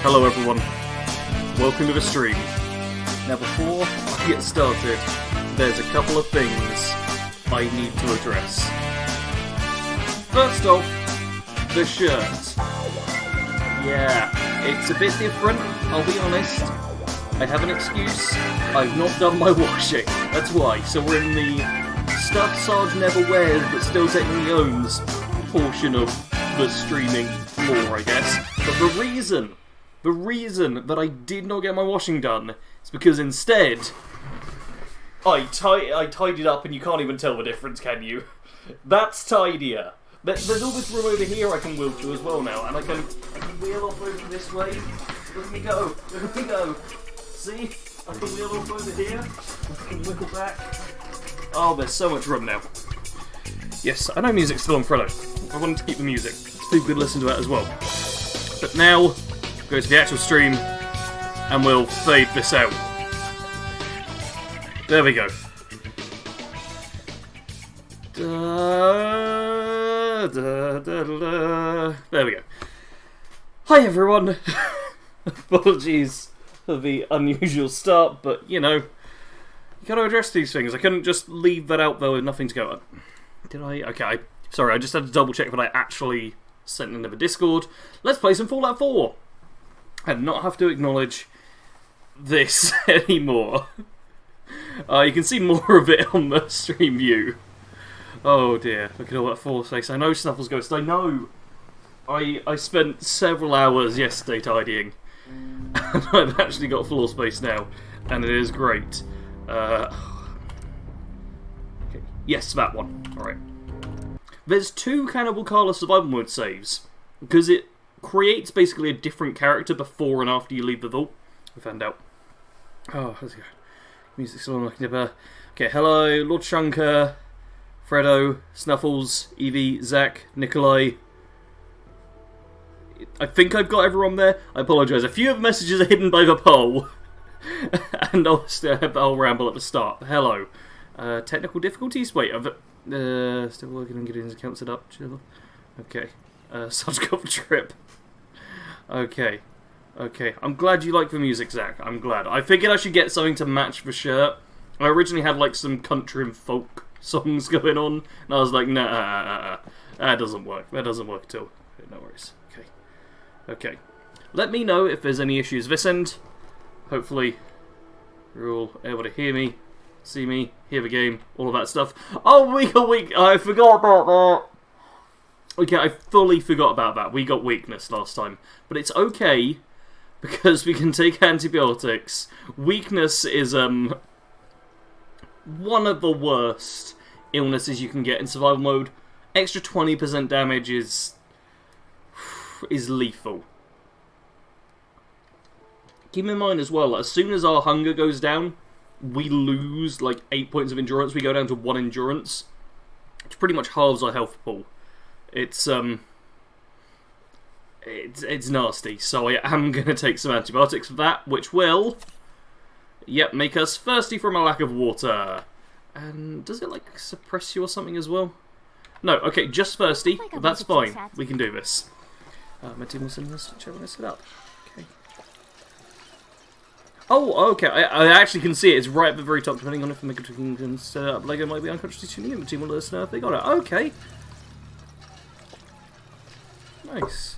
Hello everyone, welcome to the stream. Now before I get started, there's a couple of things I need to address. First off, the shirt. Yeah, it's a bit different, I'll be honest. I have an excuse, I've not done my washing, that's why. So we're in the stuff Sarge never wears but still technically owns portion of the streaming lore, I guess. But the reason that I did not get my washing done is because instead I tidied up, and you can't even tell the difference, can you? That's tidier. There's all this room over here I can wheel to as well now, and I can wheel off over this way. Look at me go. See? I can wheel off over here. I can wheel back. Oh, there's so much room now. Yes, I know music's still on Freddo. I wanted to keep the music, so people could listen to it as well. But now, go to the actual stream, and we'll fade this out. There we go. There we go. Hi everyone! Apologies for the unusual start, but you know, you gotta address these things. I couldn't just leave that out there with nothing to go on. Did I? Okay, sorry, I just had to double check that I actually sent into the Discord. Let's play some Fallout 4! And not have to acknowledge this anymore. You can see more of it on the stream view. Oh dear, look at all that force face. I know Snuffles Ghost, I know! I spent several hours yesterday tidying. And I've actually got floor space now. And it is great. Okay. Yes, that one. Alright. There's 2 Cannibal Carla survival mode saves. Because it creates basically a different character before and after you leave the vault. I found out. Oh, let's go. Music's still on like nipper. Okay, hello, Lord Shunker, Freddo, Snuffles, Evie, Zach, Nikolai. I think I've got everyone there. I apologise. A few of the messages are hidden by the poll. And obviously I have the whole ramble at the start. Hello. Technical difficulties? Wait, I've... still working on getting his account set up. Chill. Okay. Such a good trip. Okay. Okay. I'm glad you like the music, Zach. I'm glad. I figured I should get something to match the shirt. I originally had like some country and folk songs going on, and I was like, nah, that doesn't work. That doesn't work at all. Okay, no worries. Okay. Okay. Let me know if there's any issues this end. Hopefully, you're all able to hear me, see me, hear the game, all of that stuff. Oh, we got weak. I forgot about that. Okay, I fully forgot about that. We got weakness last time. But it's okay, because we can take antibiotics. Weakness is, one of the worst illnesses you can get in survival mode. Extra 20% damage is lethal. Keep in mind as well, as soon as our hunger goes down, we lose like 8 points of endurance. We go down to 1 endurance, which pretty much halves our health pool. It's nasty, so I am going to take some antibiotics for that, which will, yep, make us thirsty from a lack of water. And does it, like, suppress you or something as well? No, okay, just thirsty, that's fine, we can do this. My team was in this chat when I set up. Okay. Oh, okay, I actually can see it, it's right at the very top, depending on if the Mega can set up. Lego might be unconsciously tuning in, the team will let us know if they got it. Okay. Nice.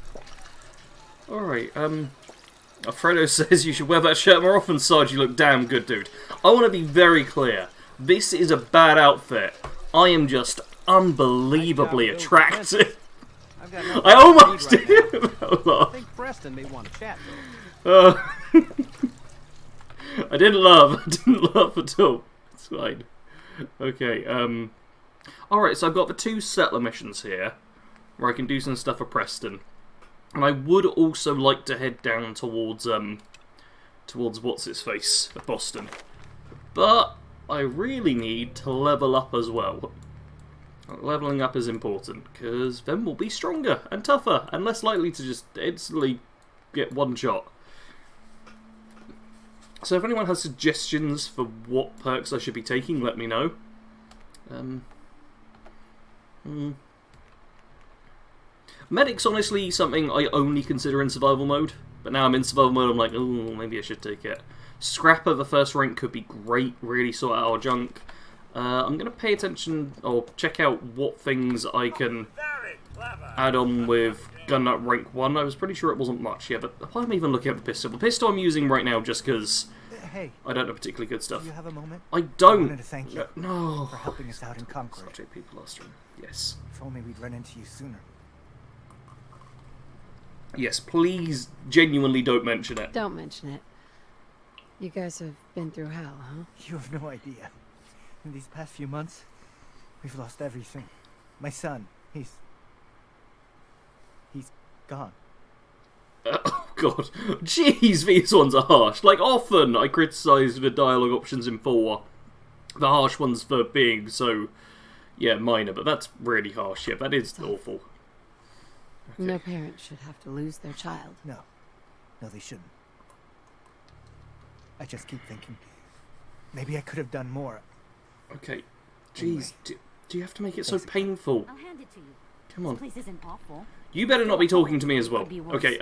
Alright, Alfredo says you should wear that shirt more often, Sarge, you look damn good, dude. I want to be very clear. This is a bad outfit. I am just unbelievably attractive. I almost did it. I think Preston may want to chat, though. I didn't laugh at all. It's fine. Okay, alright, so I've got the 2 settler missions here, where I can do some stuff for Preston. And I would also like to head down towards what's-its-face, Boston. But I really need to level up as well. Leveling up is important, because then we'll be stronger and tougher, and less likely to just instantly get one shot. So if anyone has suggestions for what perks I should be taking, let me know. Medic's honestly something I only consider in survival mode. But now I'm in survival mode, I'm like, ooh, maybe I should take it. Scrap of the first rank could be great, really sort out our junk. I'm going to pay attention, or check out what things I can add on with gun nut rank 1. I was pretty sure it wasn't much, yeah, but why am I even looking at the pistol? The pistol I'm using right now just because I don't know particularly good stuff. Do you have a moment? I don't. I wanted to thank you no. for helping us out in Concord. Such people last time. Yes. If only we'd run into you sooner. Yes, please genuinely don't mention it. Don't mention it. You guys have been through hell, huh? You have no idea. In these past few months, we've lost everything. My son, he's gone. Oh god. Jeez, these ones are harsh. Like, often I criticise the dialogue options in 4. The harsh ones for being so, yeah, minor, but that's really harsh. Yeah, that is awful. Okay. No parent should have to lose their child. No, they shouldn't. I just keep thinking, maybe I could have done more. Okay. Jeez, do you have to make it so painful? I'll hand it to you. Come on. This place isn't awful. You better not be talking to me as well. Okay,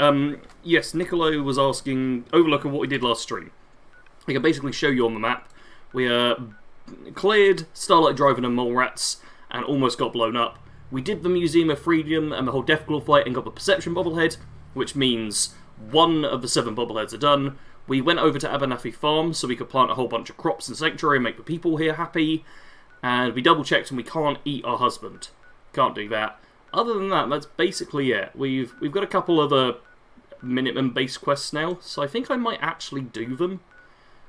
yes, Niccolo was asking, overlook of what we did last stream. I can basically show you on the map. We cleared Starlight Drive and Mole Rats, and almost got blown up. We did the Museum of Freedom and the whole Deathclaw fight and got the Perception Bobblehead, which means 1 of the 7 Bobbleheads are done. We went over to Abernathy Farm so we could plant a whole bunch of crops in Sanctuary and make the people here happy. And we double checked and we can't eat our husband. Can't do that. Other than that, that's basically it. We've got a couple other minimum base quests now, so I think I might actually do them.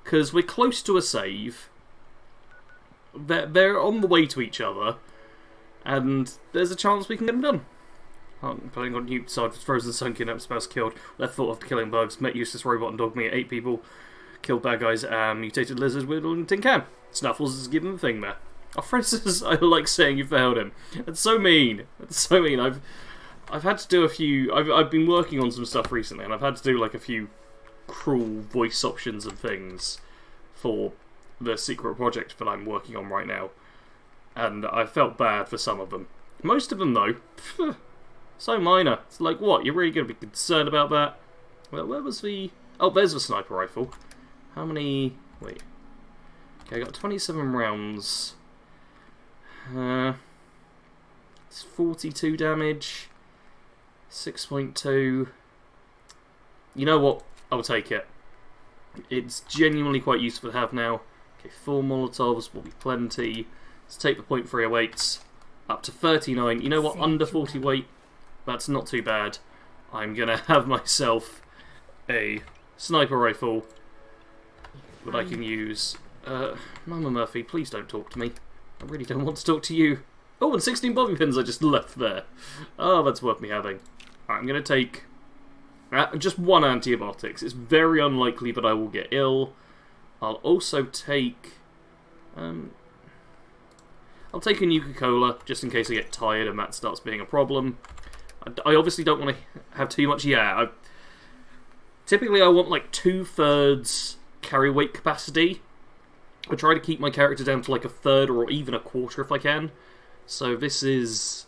Because we're close to a save. They're on the way to each other. And there's a chance we can get them done. I'm playing on Newt side, frozen sunken up, spouse killed. Left thought of killing bugs, met useless robot and dog me at 8 people. Killed bad guys and mutated lizards with a tin can. Snuffles is given the thing there. Oh, Francis, I like saying you failed him. It's so mean. It's so mean. I've had to do a few. I've been working on some stuff recently, and I've had to do like a few cruel voice options and things for the secret project that I'm working on right now, and I felt bad for some of them. Most of them, though, so minor. It's like, what? You're really going to be concerned about that? Well, where was the? Oh, there's the sniper rifle. How many? Wait. Okay, I got 27 rounds. It's 42 damage. 6.2. You know what? I'll take it. It's genuinely quite useful to have now. Okay, 4 Molotovs will be plenty. Let's take the .308s up to 39. You know what? Under 40 weight. That's not too bad. I'm gonna have myself a sniper rifle that I can use. Mama Murphy, please don't talk to me. I really don't want to talk to you. Oh, and 16 bobby pins I just left there. Oh, that's worth me having. Right, I'm going to take just 1 antibiotics. It's very unlikely that I will get ill. I'll also take... I'll take a Nuka-Cola, just in case I get tired and that starts being a problem. I obviously don't want to have too much... Yeah, typically I want like 2/3 carry weight capacity. I try to keep my character down to like 1/3 or even 1/4 if I can. So this is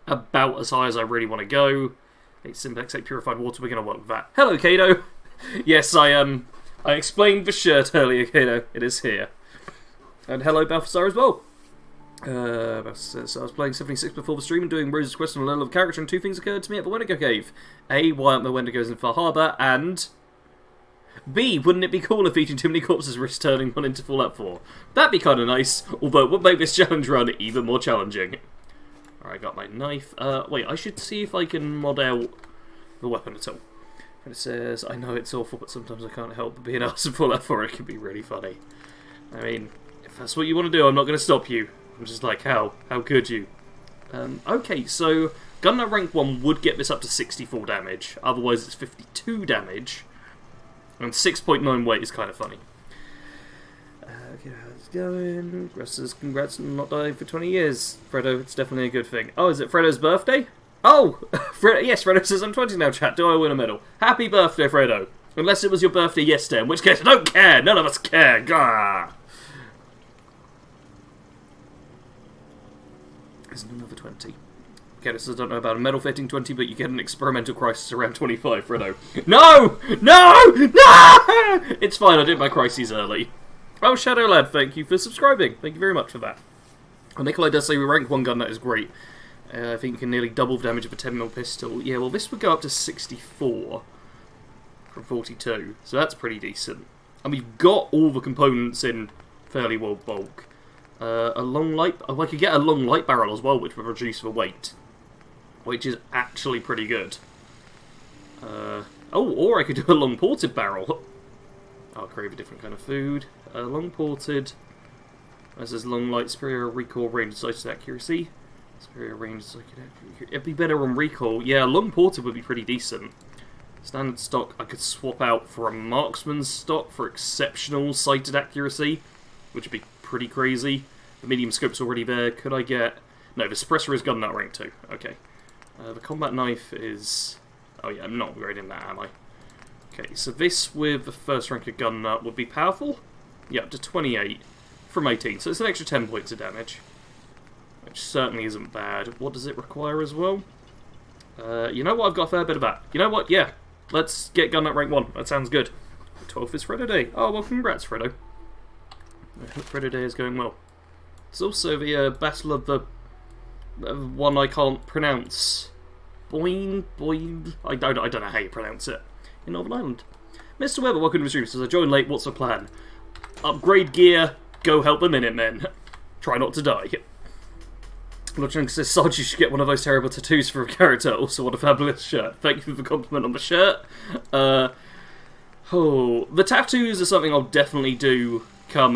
about as high as I really want to go. 8 Simpex, 8 purified water, we're going to work with that. Hello, Kato! Yes, I explained the shirt earlier, Kato. It is here. And hello, Balthazar as well. So I was playing 76 before the stream and doing Rose's Quest on a level of character, and 2 things occurred to me at the Wendigo Cave. A, why aren't the Wendigos in Far Harbour? And... B, wouldn't it be cool if eating too many corpses risks turning one into Fallout 4? That'd be kind of nice, although it would make this challenge run even more challenging. Alright, I got my knife. Wait, I should see if I can mod out the weapon at all. And it says, I know it's awful, but sometimes I can't help but being asked to Fallout 4. It can be really funny. I mean, if that's what you want to do, I'm not going to stop you. I'm just like, how? How could you? Okay, so Gun Nut Rank 1 would get this up to 64 damage. Otherwise, it's 52 damage. And 6.9 weight is kind of funny. Okay, how's it going? Congrats on not dying for 20 years. Fredo, it's definitely a good thing. Oh, is it Fredo's birthday? Oh! Yes, Fredo says I'm 20 now, chat. Do I win a medal? Happy birthday, Fredo. Unless it was your birthday yesterday, in which case I don't care. None of us care. Gah! Isn't another 20. Kato says, I don't know about a medal fitting 20, but you get an experimental crisis around 25, Fredo. No! No! No! It's fine, I did my crises early. Oh, Shadow Lad, thank you for subscribing. Thank you very much for that. And Nikolai does say, we rank 1 gun, that is great. I think you can nearly double the damage of a 10mm pistol. Yeah, well, this would go up to 64 from 42, so that's pretty decent. And we've got all the components in fairly well bulk. A long light... Oh, I could get a long light barrel as well, which would reduce the weight. Which is actually pretty good. Oh, or I could do a long ported barrel. I'll crave a different kind of food. Long ported. This is long light, superior recoil, range, sighted accuracy. Superior range, sighted accuracy. It'd be better on recoil. Yeah, long ported would be pretty decent. Standard stock, I could swap out for a marksman's stock for exceptional sighted accuracy, which would be pretty crazy. The medium scope's already there. Could I get... No, the suppressor is gun nut rank 2. Okay. The combat knife is... Oh yeah, I'm not upgrading that, am I? Okay, so this with the first rank of gun nut would be powerful. Yeah, up to 28 from 18, so it's an extra 10 points of damage. Which certainly isn't bad. What does it require as well? You know what, I've got a fair bit of that. You know what, yeah. Let's get gun nut rank 1. That sounds good. 12th is Fredo Day. Oh, well, congrats, Fredo. I hope Fredo Day is going well. It's also the Battle of the one I can't pronounce. Boing. I don't know how you pronounce it. In Northern Ireland. Mr. Weber, welcome to the stream. Says, I joined late, what's the plan? Upgrade gear, go help the Minutemen. Try not to die. Lodging says, Sarge, you should get one of those terrible tattoos for a character. Also, what a fabulous shirt. Thank you for the compliment on the shirt. The tattoos are something I'll definitely do come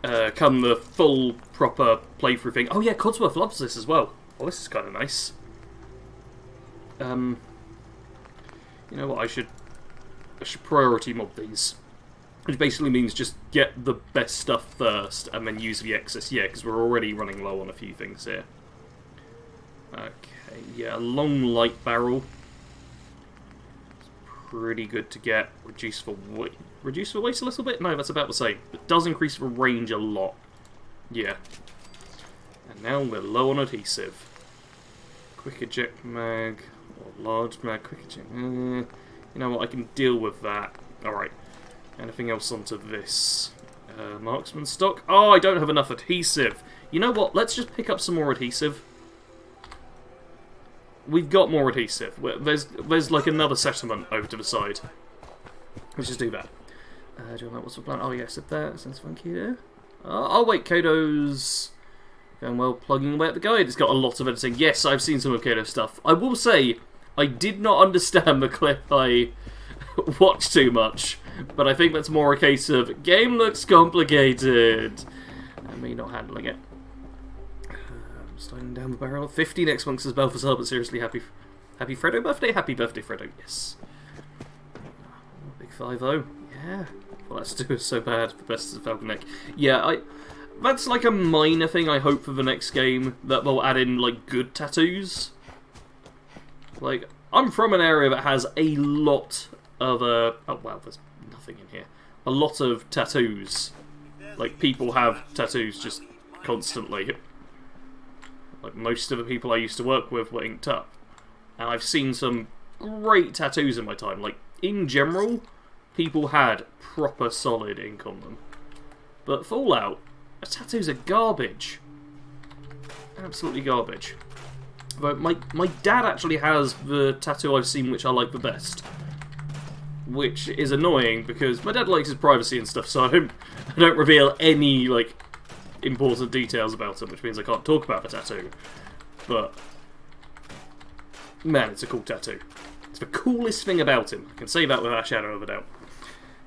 the full, proper playthrough thing. Oh yeah, Codsworth loves this as well. Well, this is kind of nice. You know what, I should priority mob these. Which basically means just get the best stuff first, and then use the excess. Yeah, because we're already running low on a few things here. Okay, yeah, a long light barrel. It's pretty good to get. Reduce the weight. Reduce the weight a little bit? No, that's about the same. It does increase the range a lot. Yeah. And now we're low on adhesive. Quick eject mag, or large mag, quick eject. You know what, I can deal with that. Alright. Anything else onto this? Marksman stock. Oh, I don't have enough adhesive. You know what? Let's just pick up some more adhesive. We've got more adhesive. There's like another settlement over to the side. Let's just do that. Do you know what's the plan? Oh, yeah, I said that. Sounds funky there. Oh, wait, Kodo's going well plugging away at the guide. It's got a lot of editing. Yes, I've seen some of Kodo's stuff. I will say, I did not understand the clip I watched too much. But I think that's more a case of, game looks complicated, and me not handling it. Sliding down the barrel. 50 next month says Balthazar, but seriously, happy Fredo birthday? Happy birthday, Fredo, yes. Big 5-0, yeah. Well, that's doing so bad, the best of Falcon Neck. Yeah, that's like a minor thing I hope for the next game, that they'll add in, like, good tattoos. Like, I'm from an area that has a lot of, oh wow, there's nothing in here. A lot of tattoos. Like, people have tattoos just constantly. Like, most of the people I used to work with were inked up. And I've seen some great tattoos in my time. Like, in general, people had proper solid ink on them. But Fallout, tattoos are garbage. Absolutely garbage. But my dad actually has the tattoo I've seen which I like the best. Which is annoying, because my dad likes his privacy and stuff, so I don't reveal any, like, important details about it, which means I can't talk about the tattoo. But, man, it's a cool tattoo. It's the coolest thing about him. I can say that without a shadow of a doubt.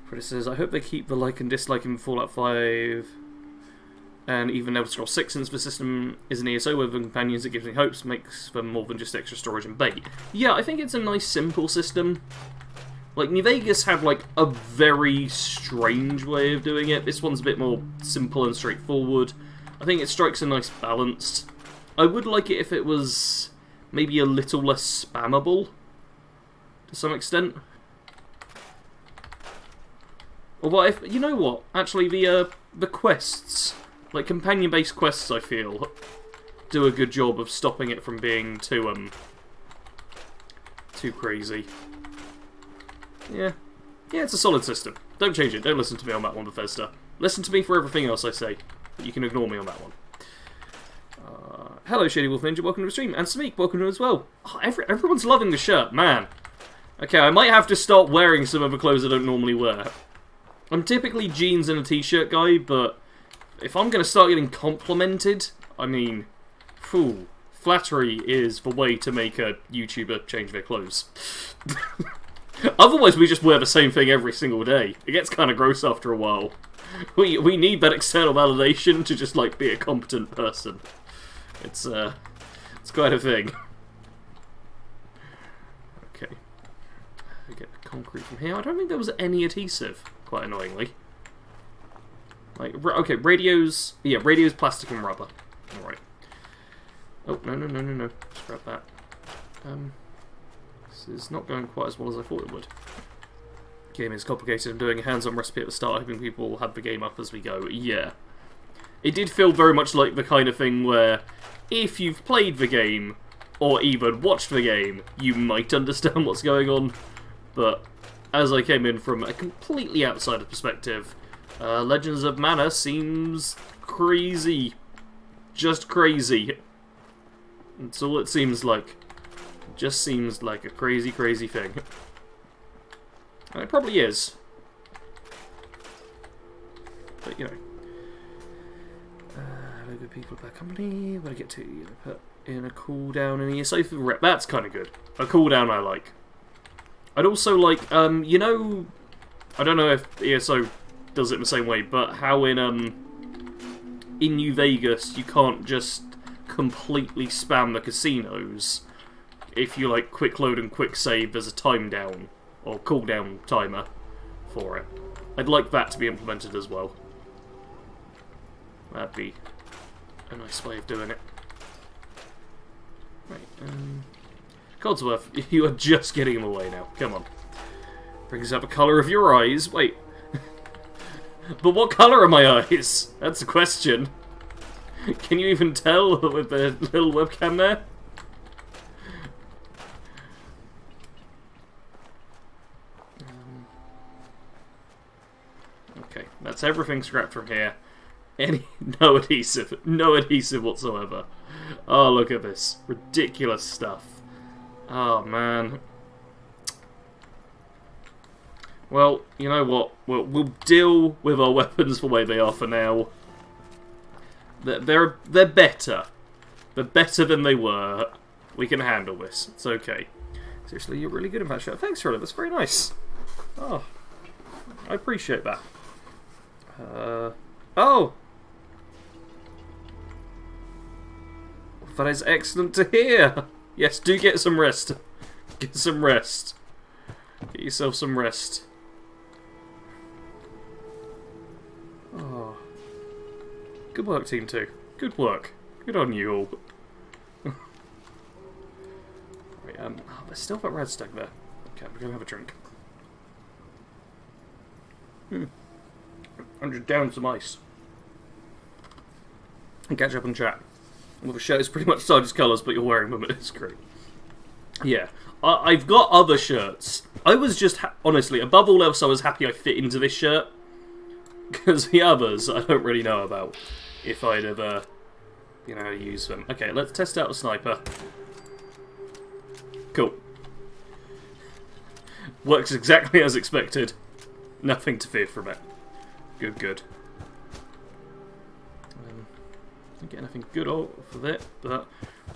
Freddy says, I hope they keep the like and dislike in Fallout 5, and even Elder Scrolls 6, since the system is an ESO with companions that gives me hopes, makes them more than just extra storage and bait. Yeah, I think it's a nice, simple system. Like, New Vegas had, like, a very strange way of doing it. This one's a bit more simple and straightforward. I think it strikes a nice balance. I would like it if it was maybe a little less spammable, to some extent. Although, you know what? Actually, the quests, like, companion-based quests, I feel, do a good job of stopping it from being too crazy. Yeah, it's a solid system. Don't change it. Don't listen to me on that one, Bethesda. Listen to me for everything else I say, but you can ignore me on that one. Hello, Shady Wolf Ninja. Welcome to the stream, and Smeek, welcome to as well. Oh, everyone's loving the shirt, man. Okay, I might have to start wearing some of the clothes I don't normally wear. I'm typically jeans and a t-shirt guy, but if I'm going to start getting complimented, I mean, phew, flattery is the way to make a YouTuber change their clothes. Otherwise, we just wear the same thing every single day. It gets kind of gross after a while. We need that external validation to just, like, be a competent person. It's quite a thing. Okay. I get the concrete from here. I don't think there was any adhesive, quite annoyingly. Like, okay, radios... Yeah, radios, plastic and rubber. Alright. Oh, no. Scrap that. This is not going quite as well as I thought it would. Game is complicated. I'm doing a hands-on recipe at the start, hoping people will have the game up as we go. Yeah. It did feel very much like the kind of thing where, if you've played the game, or even watched the game, you might understand what's going on. But, as I came in from a completely outsider perspective, Legends of Mana seems crazy. Just crazy. That's all it seems like. It just seems like a crazy, crazy thing. And it probably is. But, you know. Hello, good people of Bad Company. When I get to put in a cooldown in ESO for the rep. That's kind of good. A cooldown I like. I'd also like, you know, I don't know if ESO does it in the same way, but how in New Vegas you can't just completely spam the casinos. If you like quick load and quick save, there's a time down or cooldown timer for it. I'd like that to be implemented as well. That'd be a nice way of doing it. Right, Codsworth, you are just getting him away now. Come on. Brings up the colour of your eyes. Wait. But what colour are my eyes? That's the question. Can you even tell with the little webcam there? Okay, that's everything scrapped from here. No adhesive. No adhesive whatsoever. Oh, look at this. Ridiculous stuff. Oh, man. Well, you know what? We'll deal with our weapons the way they are for now. They're better. They're better than they were. We can handle this. It's okay. Seriously, you're really good in that shot. Thanks, Charlotte. That's very nice. Oh, I appreciate that. Oh! That is excellent to hear! Yes, do get some rest. Get some rest. Get yourself some rest. Oh. Good work, Team 2. Good work. Good on you all. Right, oh, there's still that red stack there. Okay, we're gonna have a drink. 100 down some ice. And catch up and chat. Well, the shirt is pretty much Sarge's colours, but you're wearing them, it's great. Yeah. I've got other shirts. I was just, honestly, above all else, I was happy I fit into this shirt. Because the others, I don't really know about. If I'd ever, you know, how to use them. Okay, let's test out the sniper. Cool. Works exactly as expected. Nothing to fear from it. Good, good. Don't get anything good off of it, but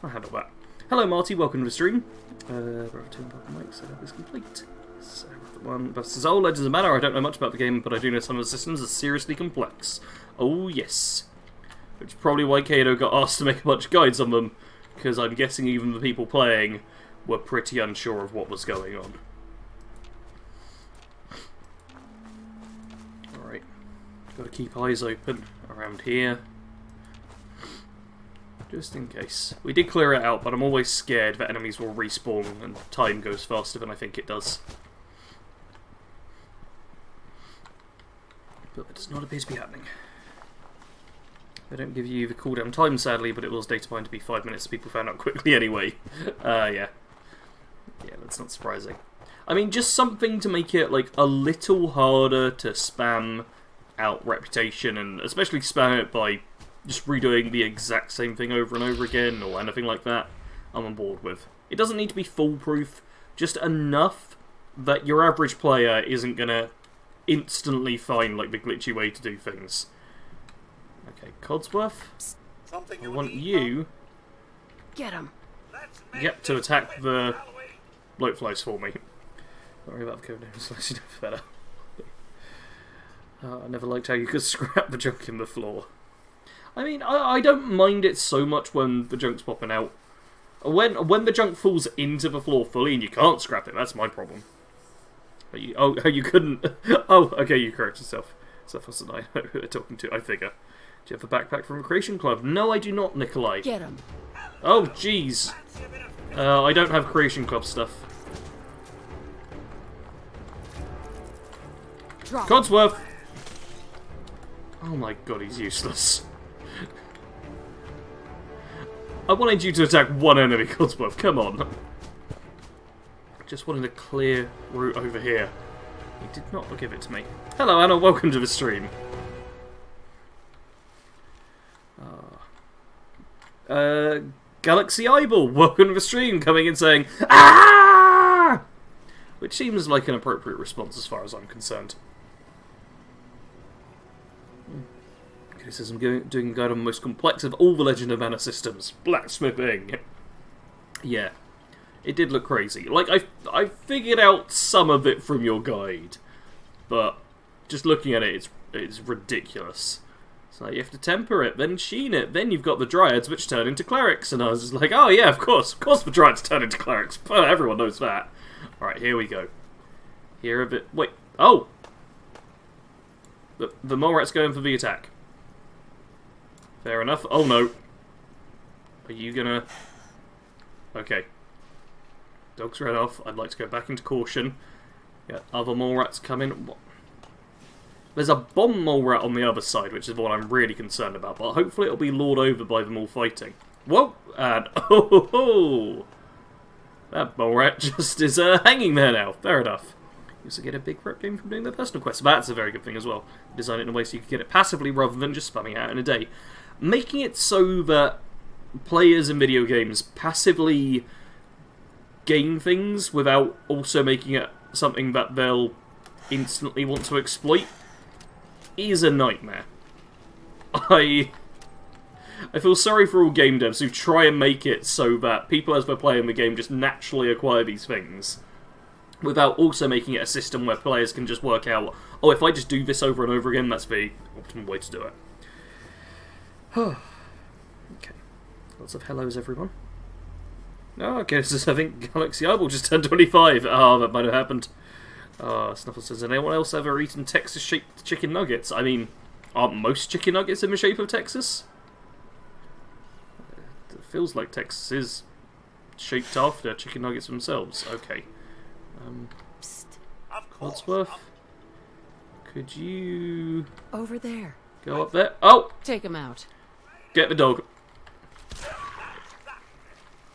I'll handle that. Hello, Marty. Welcome to the stream. Setup is complete. So, one versus all Legends of Mana. I don't know much about the game, but I do know some of the systems are seriously complex. Oh, yes. Which is probably why Kado got asked to make a bunch of guides on them, because I'm guessing even the people playing were pretty unsure of what was going on. Alright. Got to keep eyes open around here. Just in case. We did clear it out, but I'm always scared that enemies will respawn and time goes faster than I think it does. But it does not appear to be happening. They don't give you the cooldown time, sadly, but it was data mined to be 5 minutes, so people found out quickly anyway. Yeah. Yeah, that's not surprising. I mean, just something to make it, like, a little harder to spam out reputation, and especially spam it by just redoing the exact same thing over and over again, or anything like that, I'm on board with. It doesn't need to be foolproof, just enough that your average player isn't gonna instantly find, like, the glitchy way to do things. Okay, Codsworth, I want you Get him. to attack the bloatflies for me. Don't worry about the code names, you know better. I never liked how you could scrap the junk in the floor. I mean, I don't mind it so much when the junk's popping out. When the junk falls into the floor fully and you can't scrap it, that's my problem. You couldn't... Oh, okay, you correct yourself. Stuff wasn't I know who they're talking to, I figure. Do you have a backpack from a Creation Club? No, I do not, Nikolai. Get him. Oh, jeez. I don't have Creation Club stuff. Drop. Codsworth! Oh my god, he's useless. I wanted you to attack one enemy, Codsworth, come on. Just wanted a clear route over here. He did not give it to me. Hello, Anna, welcome to the stream. Galaxy Eyeball, welcome to the stream, coming in saying, "Ah!" Which seems like an appropriate response as far as I'm concerned. Okay, says I'm doing a guide on the most complex of all the Legend of Mana systems, blacksmithing. Yeah, it did look crazy. Like, I figured out some of it from your guide, but just looking at it, it's ridiculous. So you have to temper it, then sheen it, then you've got the dryads which turn into clerics, and I was just like, oh yeah, of course the dryads turn into clerics. Everyone knows that. Alright, here we go. Here a bit. Wait. Oh! The mole rat's going for the attack. Fair enough. Oh no. Are you gonna... Okay. Dogs ran off. I'd like to go back into caution. Yeah, other mole rats coming. What? There's a bomb mole rat on the other side, which is what I'm really concerned about, but hopefully it'll be lured over by them all fighting. Whoa! And oh ho ho! That mole rat just is hanging there now. Fair enough. You also get a big rep game from doing their personal quests. That's a very good thing as well. Design it in a way so you can get it passively rather than just spamming it out in a day. Making it so that players in video games passively gain things without also making it something that they'll instantly want to exploit is a nightmare. I feel sorry for all game devs who try and make it so that people as they're playing the game just naturally acquire these things, without also making it a system where players can just work out, oh, if I just do this over and over again, that's the optimal way to do it. Okay. Lots of hellos, everyone. Oh, okay, so I think Galaxy Eyeball just turned 25. Oh, that might have happened. Snuffle says, has anyone else ever eaten Texas-shaped chicken nuggets? I mean, aren't most chicken nuggets in the shape of Texas? It feels like Texas is shaped after chicken nuggets themselves. Okay. Codsworth, could you... Over there. Go up there? Oh! Take him out. Get the dog.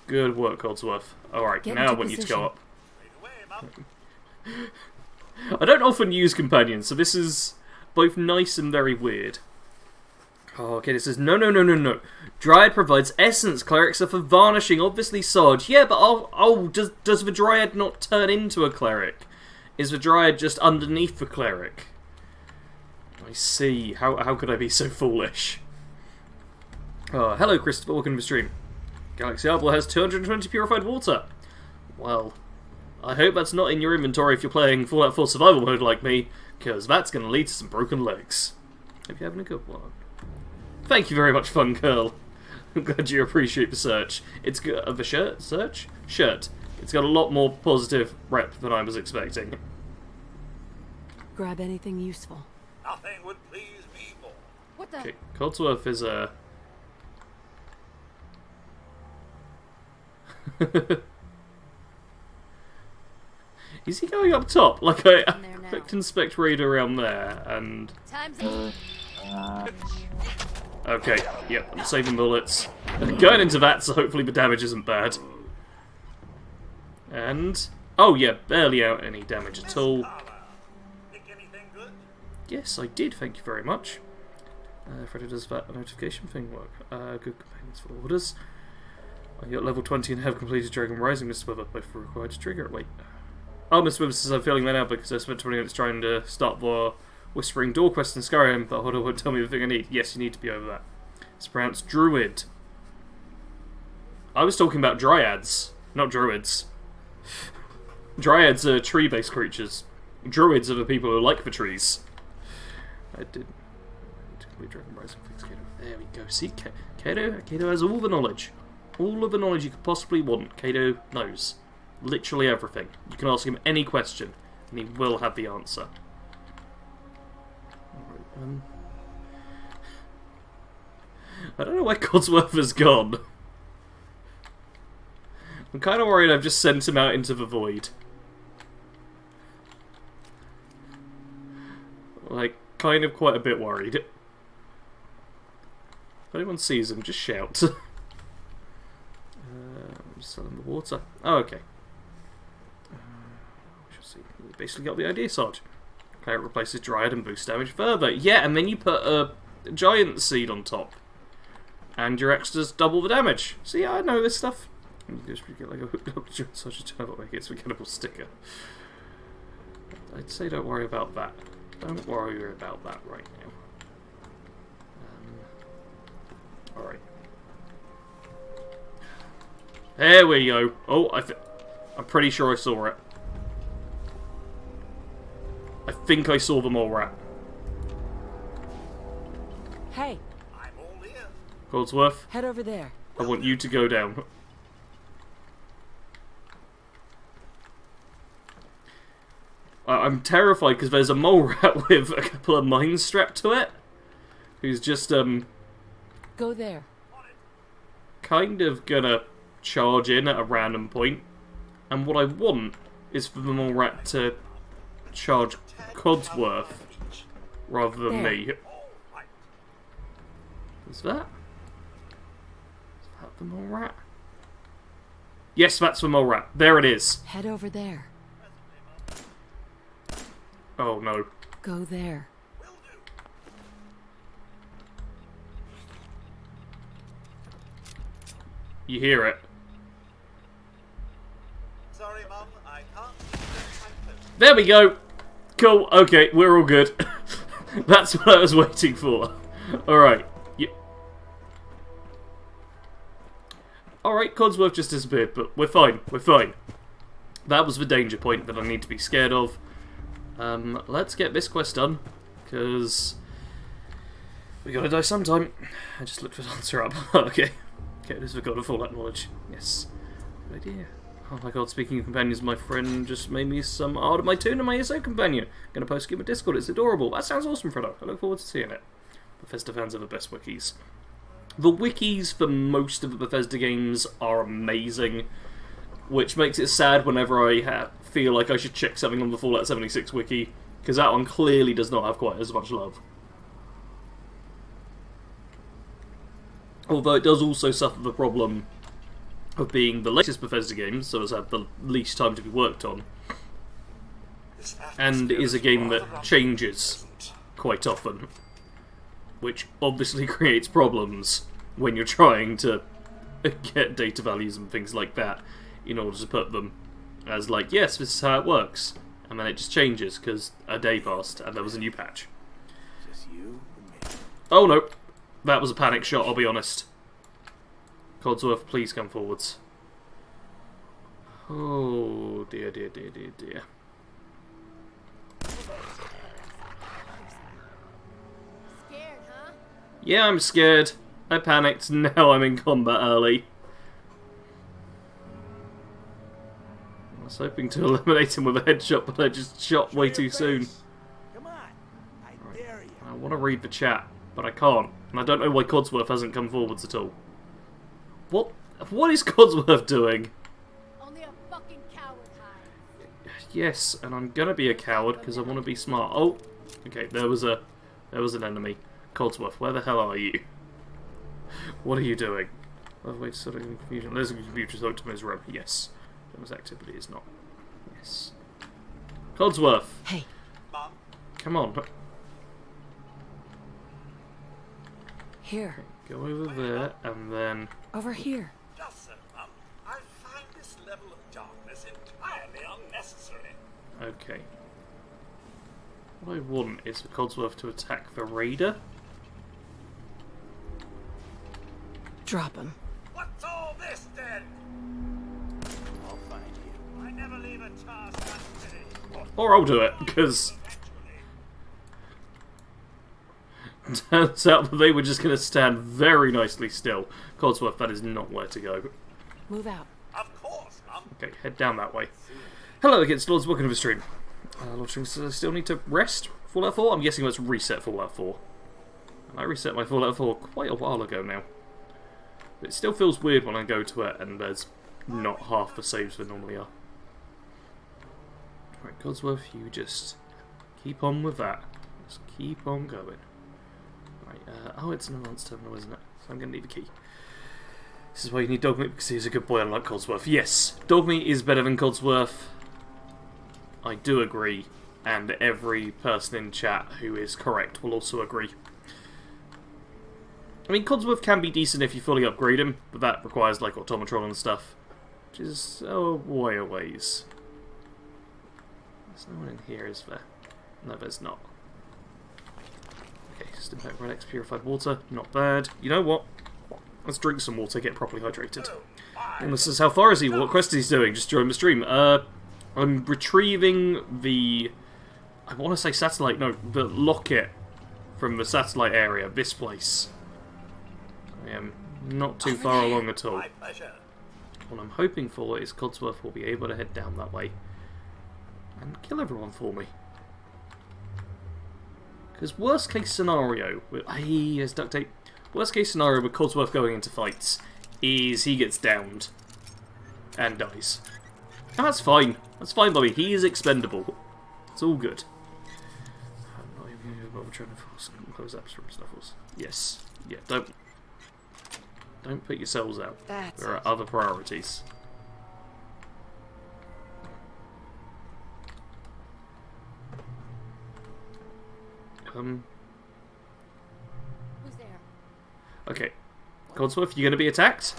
Good work, Codsworth. Alright, now I want you to go up. I don't often use companions, so this is both nice and very weird. Oh, okay, it says, no. Dryad provides essence. Clerics are for varnishing. Obviously, Sarge. Yeah, but does the Dryad not turn into a cleric? Is the Dryad just underneath the cleric? I see. How could I be so foolish? Hello, Christopher. Welcome to the stream. Galaxy Eyeball has 220 purified water. Well, I hope that's not in your inventory if you're playing Fallout 4 survival mode like me, because that's going to lead to some broken legs. Hope you're having a good one. Thank you very much, Fun Curl. I'm glad you appreciate the search. It's got the shirt. It's got a lot more positive rep than I was expecting. Grab anything useful. Nothing would please me more. What the? Okay, Codsworth is Is he going up top? Like I clicked inspect raid around there, and Time's up. Okay, yep, I'm saving bullets. Going into that, so hopefully the damage isn't bad. And... oh yeah, barely out any damage at all. Think anything good? Yes, I did, thank you very much. Freddy, does that notification thing work? Good companions for orders. You're at level 20 and have completed Dragon Rising, Mr. Wither. Both were required to trigger it. Wait. Oh, Mr. Wither says I'm feeling that out because I spent 20 minutes trying to start the Whispering Door quest in Skyrim, but Hodder won't tell me everything I need. Yes, you need to be over that. It's pronounced Druid. I was talking about Dryads, not Druids. Dryads are tree-based creatures. Druids are the people who like the trees. I did complete Dragon Rising. Fix Kato. There we go. See, Kato has all the knowledge. All of the knowledge you could possibly want. Kato knows. Literally everything. You can ask him any question, and he will have the answer. Alright, I don't know where Codsworth has gone. I'm kind of worried I've just sent him out into the void. Like, kind of quite a bit worried. If anyone sees him, just shout. I'm selling the water. Oh, okay. We shall see. You basically got the idea, Sarge. Player replaces Dryad and boosts damage further. Yeah, and then you put a giant seed on top. And your extras double the damage. See, I know this stuff. You just get like a hooked up to such a turn up like it's a Cannibal sticker. I'd say don't worry about that. Don't worry about that right now. Alright. There we go. Oh, I'm pretty sure I saw it. I think I saw the mole rat. Hey, I'm all ears. Codsworth, head over there. I want you to go down. I'm terrified because there's a mole rat with a couple of mines strapped to it. Who's just, Go there. kind of gonna charge in at a random point. And what I want is for the mole rat to charge Codsworth rather than There. me. Is that the mole rat? Yes, that's the mole rat. There it is. Head over there. Oh no. Go there. You hear it. Sorry, Mum, I can't keep my phone. There we go. Cool. Okay, we're all good. That's what I was waiting for. Alright. Alright, Codsworth just disappeared, but we're fine. We're fine. That was the danger point that I need to be scared of. Let's get this quest done, because we gotta die sometime. I just looked the answer up. Okay. Okay, this is the god of all that knowledge. Yes. Good idea. Oh my god, speaking of companions, my friend just made me some art of my tune and my ESO companion. Gonna post it in my Discord, it's adorable. That sounds awesome, Fredo. I look forward to seeing it. Bethesda fans are the best wikis. The wikis for most of the Bethesda games are amazing, which makes it sad whenever I feel like I should check something on the Fallout 76 wiki, because that one clearly does not have quite as much love. Although it does also suffer the problem of being the latest Bethesda game, so has had the least time to be worked on, and is a game that changes quite often, which obviously creates problems when you're trying to get data values and things like that in order to put them as like, yes, this is how it works, and then it just changes because a day passed and there was a new patch. Just you and me. Oh no, that was a panic shot, I'll be honest. Codsworth, please come forwards. Oh dear, dear, dear, dear, dear. Scared, huh? Yeah, I'm scared. I panicked, now I'm in combat early. I was hoping to eliminate him with a headshot, but I just shot way too soon. Come on. I dare you. I want to read the chat, but I can't. And I don't know why Codsworth hasn't come forwards at all. What is Codsworth doing? Only a fucking coward hides. Yes, and I'm gonna be a coward because I want to be smart. Oh, okay, there was an enemy. Codsworth, where the hell are you? What are you doing? By the way, sort of confusion. There's a computer talk to his room. Yes. Thomas activity is not. Yes. Codsworth! Hey, Mum, Come on. here. Go over there, and then... Over here. just so, Mum. I find this level of darkness entirely unnecessary. Okay. What I want is for Codsworth to attack the Raider. Drop him. What's all this then? I'll find you. I never leave a task unfinished. Or I'll do it, because Eventually. turns out that they were just going to stand very nicely still. Codsworth, that is not where to go. Move out. Of course, Mum. Okay, head down that way. Hello again, Lords, welcome to the stream. Lord Strings says I still need to rest Fallout 4? I'm guessing let's reset Fallout 4. And I reset my Fallout 4 quite a while ago now. But it still feels weird when I go to it and there's not half the saves there normally are. Right, Codsworth, you just keep on with that. Just keep on going. Right, oh, it's an advanced terminal, isn't it? So I'm going to need a key. This is why you need Dogmeat, because he's a good boy unlike Codsworth. Yes, Dogmeat is better than Codsworth. I do agree, and every person in chat who is correct will also agree. I mean, Codsworth can be decent if you fully upgrade him, but that requires, like, Automatron and stuff, which is a way a ways. There's no one in here, is there? No, there's not. Okay, just impact Redex purified water, not bad. You know what? Let's drink some water, get properly hydrated. And this is how far is he? What quest is he doing? Just join the stream. I'm retrieving the... I want to say satellite, no, the locket from the satellite area, this place. I am not too far along at all. My pleasure. What I'm hoping for is Codsworth will be able to head down that way and kill everyone for me. Because worst case scenario, hey, there's duct tape. Worst case scenario with Codsworth going into fights is he gets downed and dies. And that's fine. That's fine by me. He is expendable. It's all good. I'm not even going to trying to force close ups from Snuffles. Yes. Yeah, don't put yourselves out. That's There are it. other priorities. Who's there? Okay. Codsworth, you going to be attacked?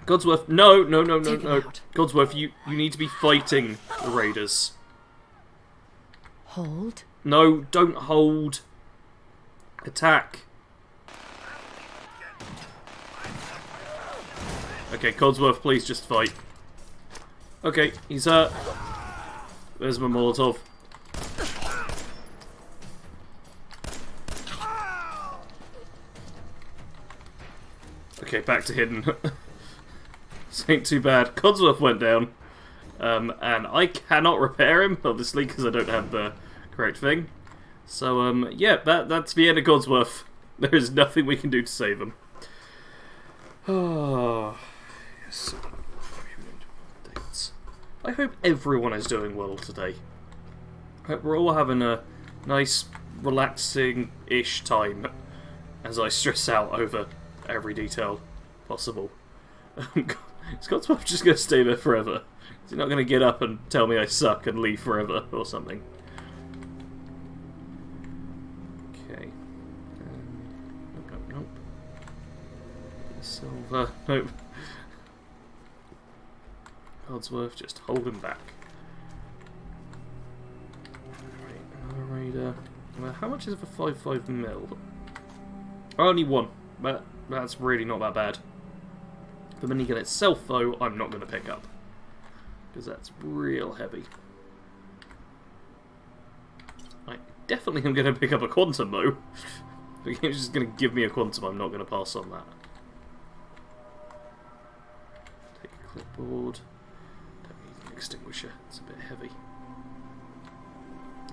Codsworth, no. Take him out. Codsworth, you need to be fighting the Raiders. Hold. No, don't hold. Attack. Okay, Codsworth, please just fight. Okay, he's hurt. There's my Molotov. Okay, back to hidden. This ain't too bad. Codsworth went down. And I cannot repair him, obviously, because I don't have the correct thing. So, yeah, that's the end of Codsworth. There is nothing we can do to save him. Oh, yes. I hope everyone is doing well today. I hope we're all having a nice, relaxing-ish time as I stress out over every detail possible. Is Codsworth just going to stay there forever? Is he not going to get up and tell me I suck and leave forever or something? Okay. Nope. Silver. Nope. Codsworth, just hold him back. Right, another raider. Well, how much is it for 5.5 mil? Only one. But that's really not that bad. The minigun itself, though, I'm not going to pick up. Because that's real heavy. I definitely am going to pick up a quantum, though. The game's just going to give me a quantum, I'm not going to pass on that. Take a clipboard. Don't need an extinguisher, it's a bit heavy.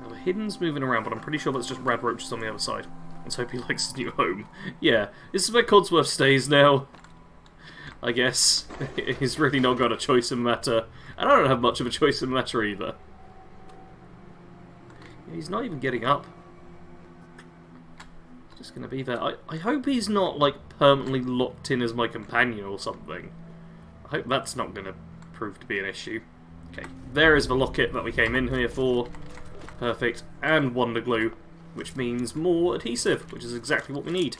Now the hidden's moving around, but I'm pretty sure that's just Rad Roaches on the other side. Let's hope he likes his new home. Yeah, this is where Codsworth stays now. I guess. He's really not got a choice in the matter. And I don't have much of a choice in the matter either. Yeah, he's not even getting up. Just gonna be there. I hope he's not, like, permanently locked in as my companion or something. I hope that's not gonna prove to be an issue. Okay, there is the locket that we came in here for. Perfect. And Wonder Glue, which means more adhesive, which is exactly what we need.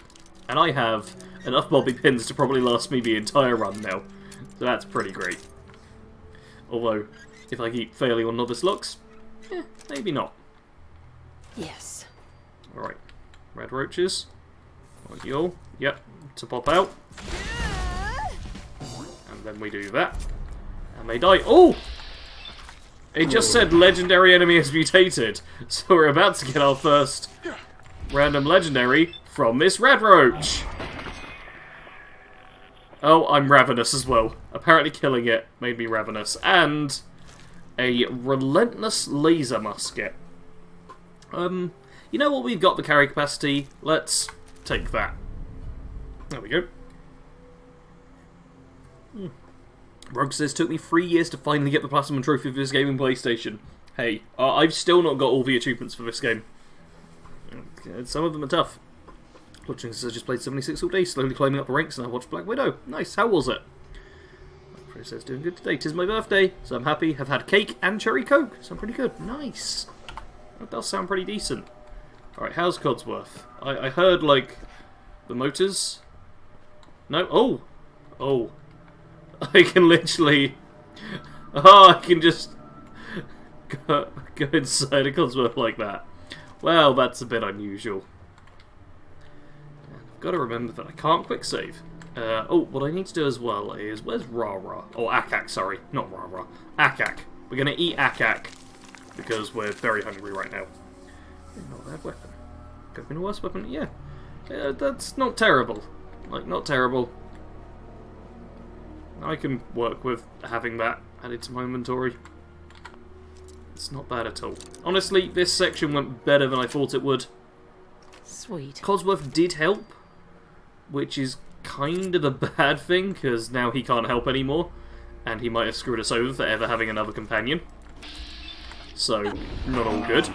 And I have enough bobby pins to probably last me the entire run now. So that's pretty great. Although, if I keep failing on novice locks, maybe not. Yes. Alright. Red roaches. Like you all. Yep. To pop out. And then we do that. And they die. Oh! It just said legendary enemy has mutated. So we're about to get our first random legendary from this red roach. Oh, I'm ravenous as well. Apparently killing it made me ravenous. And a relentless laser musket. You know what? We've got the carry capacity. Let's take that. There we go. Rogue says, took me 3 years to finally get the Platinum Trophy for this game in PlayStation. Hey, I've still not got all the achievements for this game. Some of them are tough. Watching says, I just played 76 all day, slowly climbing up the ranks, and I watched Black Widow. Nice, how was it? Fred says, doing good today. 'Tis my birthday, so I'm happy. Have had cake and cherry coke, so I'm pretty good. Nice. That does sound pretty decent. Alright, how's Codsworth? I heard, like, the motors? No? Oh! Oh. I can literally... Oh, I can just go inside a Codsworth like that. Well, that's a bit unusual. I've got to remember that I can't quick save. Oh, what I need to do as well is... Where's Rara? Oh, Akak, sorry. Not Rara. Akak. We're going to eat Akak. Because we're very hungry right now. Not a bad weapon. Could have been a worse weapon. Yeah. That's not terrible. Like, not terrible. I can work with having that added to my inventory. It's not bad at all. Honestly, this section went better than I thought it would. Sweet. Codsworth did help, which is kind of a bad thing, because now he can't help anymore, and he might have screwed us over for ever having another companion. So, not all good.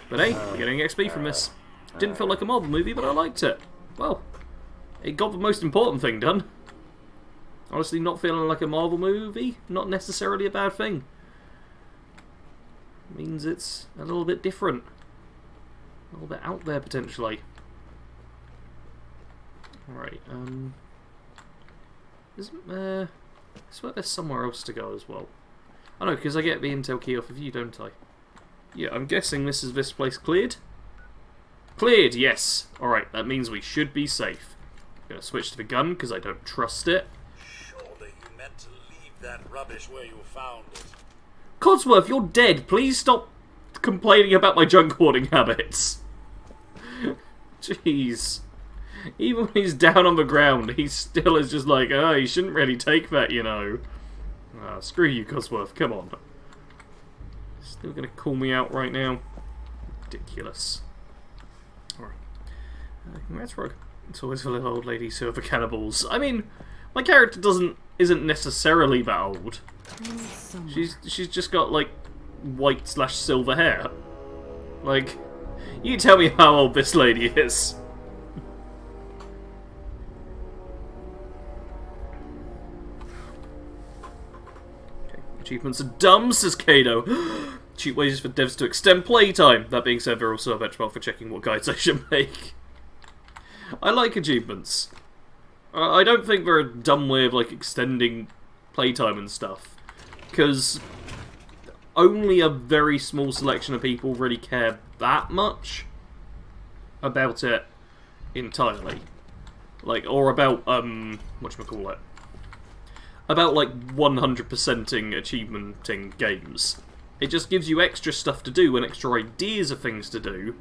But hey, we're getting XP from this. Didn't feel like a Marvel movie, but I liked it. Well, it got the most important thing done. Honestly, not feeling like a Marvel movie, not necessarily a bad thing. It means it's a little bit different. A little bit out there, potentially. Alright, I swear there's somewhere else to go as well. I know, because I get the intel key off of you, don't I? Yeah, I'm guessing this place cleared? Cleared, yes! Alright, that means we should be safe. I'm going to switch to the gun, because I don't trust it. Surely you meant to leave that rubbish where you found it. Codsworth, you're dead! Please stop complaining about my junk hoarding habits. Jeez. Even when he's down on the ground, he still is just like, oh, you shouldn't really take that, you know. Ah, screw you, Codsworth, come on. Still gonna call me out right now? Ridiculous. Alright. Congrats, Rogue. It's always the little old ladies who are the cannibals. I mean, my character isn't necessarily that old. She's just got, like, white/silver hair. Like, you tell me how old this lady is. Achievements are dumb, says Kado. Cheap ways for devs to extend playtime. That being said, they're also a benchmark for checking what guides I should make. I like achievements. I don't think they're a dumb way of, like, extending playtime and stuff. Because only a very small selection of people really care that much about it entirely. Like, or about, whatchamacallit? About, like, 100%ing achievementing games. It just gives you extra stuff to do and extra ideas of things to do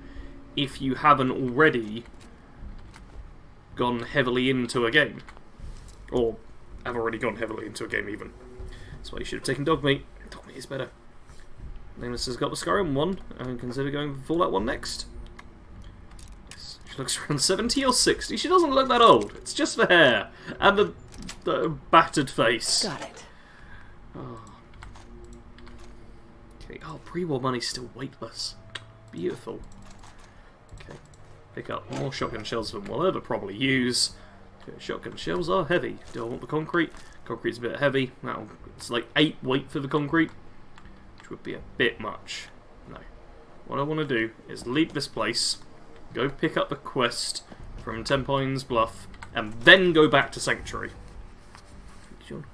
if you haven't already gone heavily into a game. Or have already gone heavily into a game, even. That's why you should have taken dog meat. Dog meat is better. Nameless has got the Skyrim one, and consider going for Fallout 1 next. Yes, she looks around 70 or 60. She doesn't look that old. It's just the hair. And the battered face. Got it. Oh. Okay. Oh, pre-war money's still weightless. Beautiful. Okay. Pick up more shotgun shells than we'll ever probably use. Shotgun shells are heavy. Do I want the concrete? Concrete's a bit heavy. It's like 8 weight for the concrete, which would be a bit much. No. What I want to do is leave this place, go pick up the quest from Ten Pines Bluff, and then go back to Sanctuary.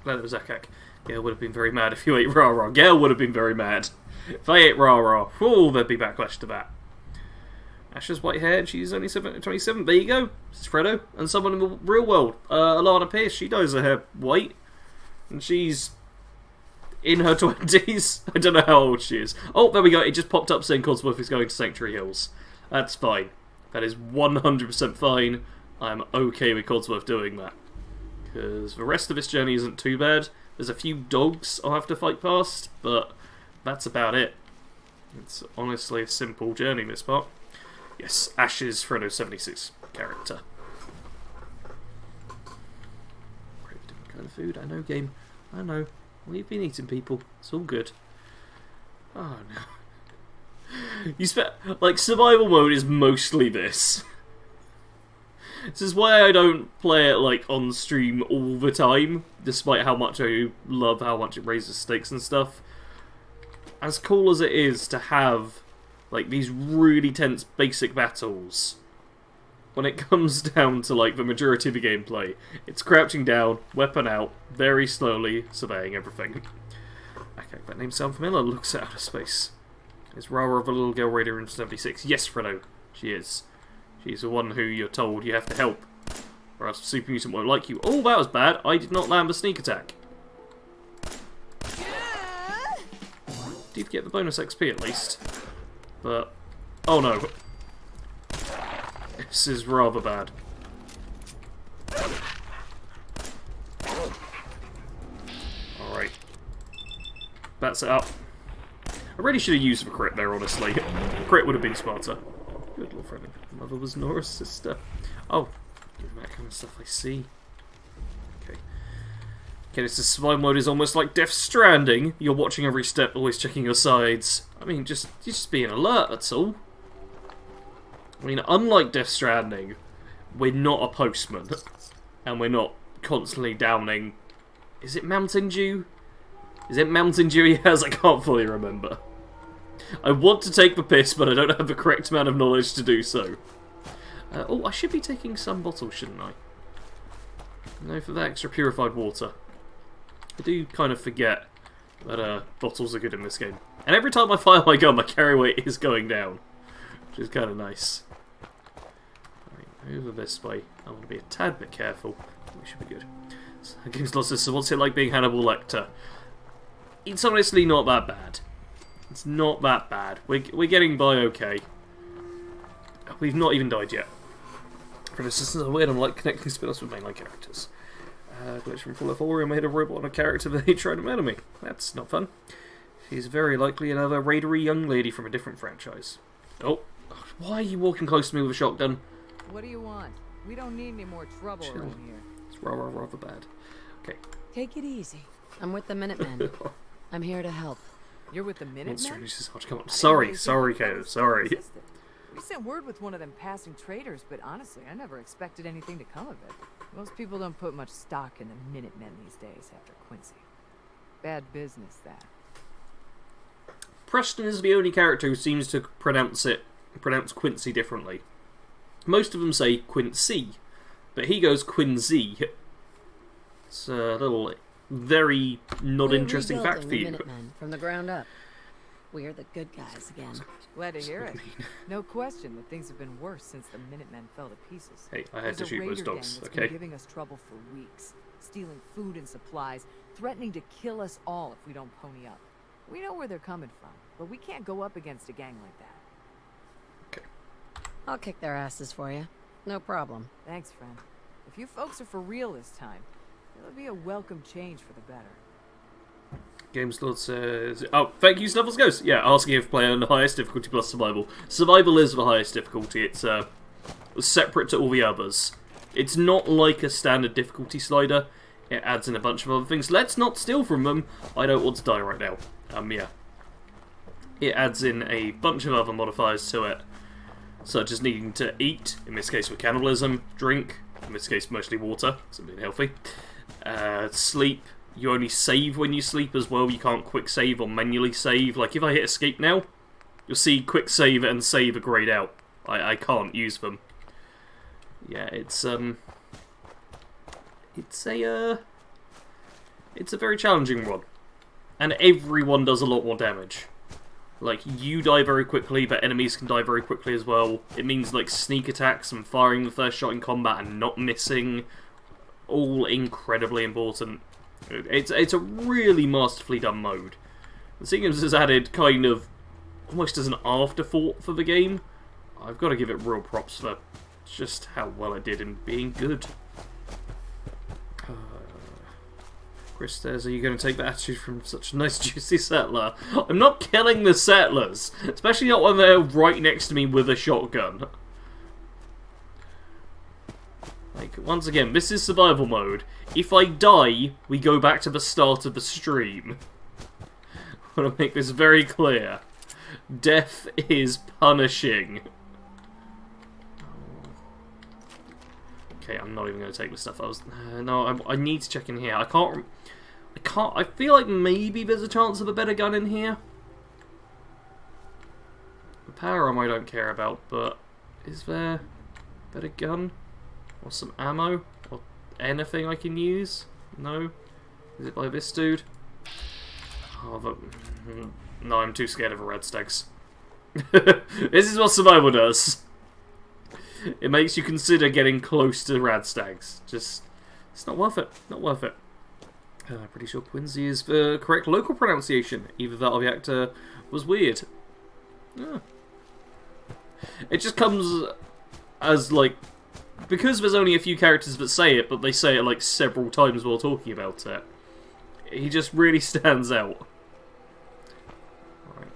Glad it was Akak. Gale would have been very mad if you ate Rah-Rah. Gale would have been very mad. If I ate Rah-Rah, oh, there'd be backlash to that. Asha's white haired, she's only 27. There you go. This is Fredo. And someone in the real world. Alana Pierce, she dyes her hair white. And she's in her 20s. I don't know how old she is. Oh, there we go. It just popped up saying Codsworth is going to Sanctuary Hills. That's fine. That is 100% fine. I'm okay with Codsworth doing that. Because the rest of this journey isn't too bad. There's a few dogs I'll have to fight past, but that's about it. It's honestly a simple journey, this part. Yes, Ash is Frodo's 76 character. Crave different kind of food. I know, game. I know. We've been eating people. It's all good. Oh no. Like, survival mode is mostly this. This is why I don't play it like on stream all the time, despite how much I love how much it raises stakes and stuff. As cool as it is to have like these really tense basic battles, when it comes down to like the majority of the gameplay, it's crouching down, weapon out, very slowly surveying everything. Okay, that name sound familiar? Looks at outer space. Is Rara the little girl raider in 76? Yes, Fredo, she is. She's the one who you're told you have to help, or else the super mutant won't like you. Oh, that was bad. I did not land the sneak attack. Did get the bonus XP at least. But, oh no. This is rather bad. Alright. That's it up. I really should have used the crit there, honestly. Crit would have been smarter. Good little friend. Mother was Nora's sister. Oh, given that kind of stuff I see. Okay. Okay, this survival mode is almost like Death Stranding. You're watching every step, always checking your sides. I mean, just being alert, that's all. I mean, unlike Death Stranding, we're not a postman. And we're not constantly downing... Is it Mountain Dew? Is it Mountain Dew he has? I can't fully remember. I want to take the piss, but I don't have the correct amount of knowledge to do so. Oh, I should be taking some bottles, shouldn't I? No, for that extra purified water. I do kind of forget that bottles are good in this game. And every time I fire my gun, my carry weight is going down. Which is kind of nice. Right, over this way. I want to be a tad bit careful. We should be good. So, Games Lost so what's it like being Hannibal Lecter? It's honestly not that bad. It's not that bad. We're getting by okay. We've not even died yet. For this is weird, I'm like connecting spin-offs with mainline characters. Glitch from Fallout 4, I made a robot on a character that they tried to murder me. That's not fun. She's very likely another raidery young lady from a different franchise. Oh, why are you walking close to me with a shotgun? What do you want? We don't need any more trouble around here. It's rather bad. Okay. Take it easy. I'm with the Minutemen. I'm here to help. You're with the Minutemen? Come on. Sorry, Kato, sorry. We sent word with one of them passing traders, but honestly, I never expected anything to come of it. Most people don't put much stock in the Minutemen these days after Quincy. Bad business, that. Preston is the only character who seems to pronounce Quincy differently. Most of them say Quincy, but he goes Quincy. It's a little, very not interesting fact for you. Minutemen from the ground up. We're the good guys again. Glad to hear it. No question that things have been worse since the Minutemen fell to pieces. Hey, I had to shoot those dogs, that's okay? Been giving us trouble for weeks, stealing food and supplies, threatening to kill us all if we don't pony up. We know where they're coming from, but we can't go up against a gang like that. Okay. I'll kick their asses for you. No problem. Thanks, friend. If you folks are for real this time, it'll be a welcome change for the better. Games Lord says... Oh, thank you, Snuffles Ghost. Yeah, asking if playing on the highest difficulty plus survival. Survival is the highest difficulty. It's separate to all the others. It's not like a standard difficulty slider. It adds in a bunch of other things. Let's not steal from them. I don't want to die right now. Yeah. It adds in a bunch of other modifiers to it. such as needing to eat, in this case with cannibalism, drink, in this case mostly water, so being healthy, sleep. You only save when you sleep as well, you can't quick save or manually save. Like if I hit escape now, you'll see quick save and save are grayed out. I can't use them. Yeah, it's a very challenging one. And everyone does a lot more damage. Like, you die very quickly, but enemies can die very quickly as well. It means, like, sneak attacks and firing the first shot in combat and not missing. All incredibly important. It's a really masterfully done mode. The seeing as it's added kind of almost as an afterthought for the game, I've got to give it real props for just how well it did in being good. Chris says, are you going to take the attitude from such a nice juicy settler? I'm not killing the settlers, especially not when they're right next to me with a shotgun. Like, once again, this is survival mode. If I die, we go back to the start of the stream. I want to make this very clear. Death is punishing. Okay, I'm not even going to take this stuff. I need to check in here. I can't. I feel like maybe there's a chance of a better gun in here. The power arm I don't care about, but is there a better gun? Or some ammo? Or anything I can use? No? Is it by this dude? Oh, no, I'm too scared of a red stags. This is what survival does. It makes you consider getting close to rad stags. Just, it's not worth it. Not worth it. I'm pretty sure Quincy is the correct local pronunciation. Either that or the actor was weird. Yeah. It just comes as, like, because there's only a few characters that say it, but they say it, like, several times while talking about it. He just really stands out. Right.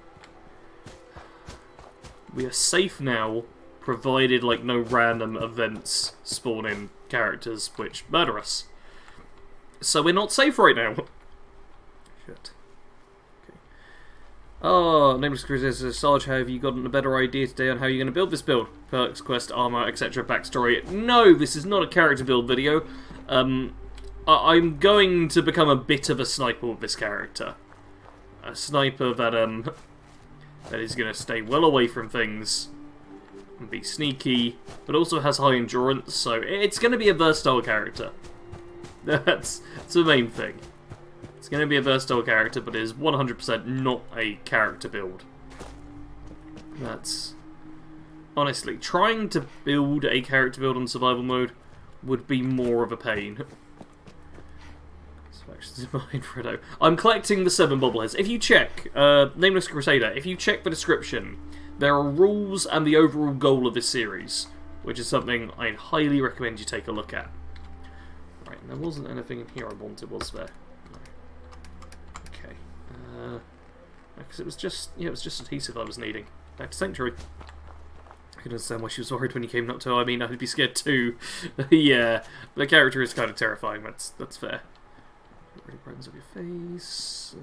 We are safe now, provided, like, no random events spawn in characters which murder us. So we're not safe right now. Shit. Okay. Oh, Nameless Cruiser says, Sarge, have you gotten a better idea today on how you're going to build this build? Perks, quest, armor, etc. Backstory. No, this is not a character build video. I'm going to become a bit of a sniper with this character. A sniper that is going to stay well away from things and be sneaky, but also has high endurance, so it's going to be a versatile character. That's the main thing. It's going to be a versatile character, but it is 100% not a character build. That's... Honestly, trying to build a character build on survival mode would be more of a pain. I'm collecting the 7 bobbleheads. If you check, Nameless Crusader, if you check the description, there are rules and the overall goal of this series, which is something I'd highly recommend you take a look at. Right, there wasn't anything in here I wanted, was there? No. Okay. Because it was just adhesive I was needing. Back to Sanctuary. I can understand why she was worried when you came up to her. I mean, I'd be scared too. Yeah, the character is kind of terrifying. That's fair. Get really brightens up your face.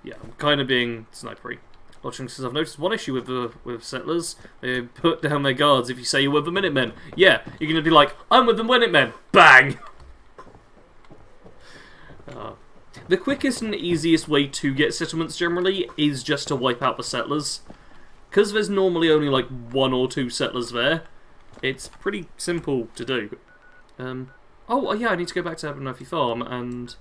Yeah, I'm kind of being snipery. Lodging says, I've noticed one issue with settlers. They put down their guards if you say you're with the Minutemen. Yeah, you're going to be like, I'm with the Minutemen. Bang! The quickest and easiest way to get settlements generally is just to wipe out the settlers. Because there's normally only like 1 or 2 settlers there, it's pretty simple to do. Oh, yeah, I need to go back to Abernathy Farm and...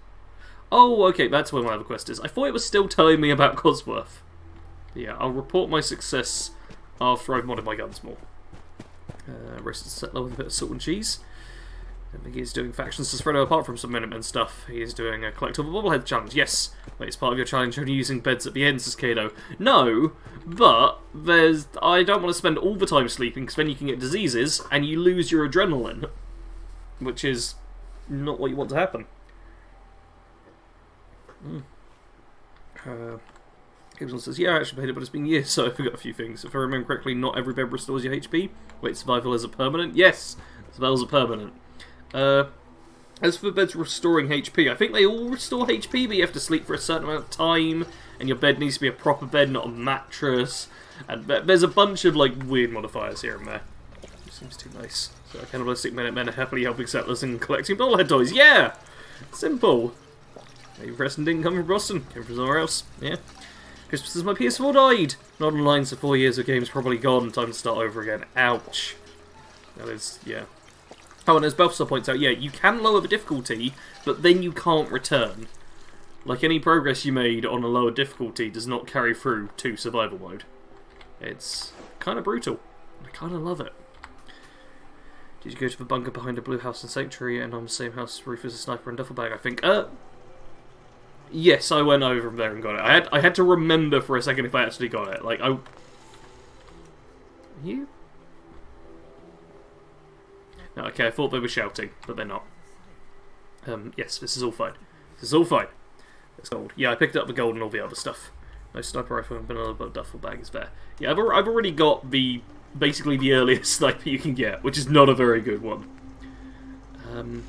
Oh, okay, that's where my other quest is. I thought it was still telling me about Cosworth. Yeah, I'll report my success after I've modded my guns more. Roasted settler with a bit of salt and cheese. I think he's doing factions to spread apart from some Minutemen stuff. He is doing a collectible bobblehead challenge. Yes, wait, it's part of your challenge only using beds at the end, says Kato. No, but I don't want to spend all the time sleeping because then you can get diseases and you lose your adrenaline, which is not what you want to happen. Gibson says, yeah, I actually played it, but it's been years, so I forgot a few things. If I remember correctly, not every bed restores your HP. Wait, survival is a permanent? Yes, survival is a permanent. As for beds restoring HP, I think they all restore HP, but you have to sleep for a certain amount of time, and your bed needs to be a proper bed, not a mattress. And there's a bunch of like weird modifiers here and there. It seems too nice. So cannibalistic Minutemen are happily helping settlers and collecting bobblehead toys. Yeah! Simple. Maybe Preston didn't come from Boston, came from somewhere else. Yeah. Christmas as my PS4 died. Not online, so 4 years of games probably gone. Time to start over again. Ouch. That is, yeah. Oh, and as Belfstar points out, yeah, you can lower the difficulty, but then you can't return. Like, any progress you made on a lower difficulty does not carry through to survival mode. It's kind of brutal. I kind of love it. Did you go to the bunker behind the blue house and sanctuary and on the same house roof as a sniper and duffel bag, I think? Yes, I went over there and got it. I had to remember for a second if I actually got it. Like, You? No, okay, I thought they were shouting, but they're not. Yes, this is all fine. This is all fine. It's gold. Yeah, I picked up the gold and all the other stuff. No sniper rifle and vanilla, but duffel bag is there. Yeah, I've already got basically the earliest sniper you can get, which is not a very good one. And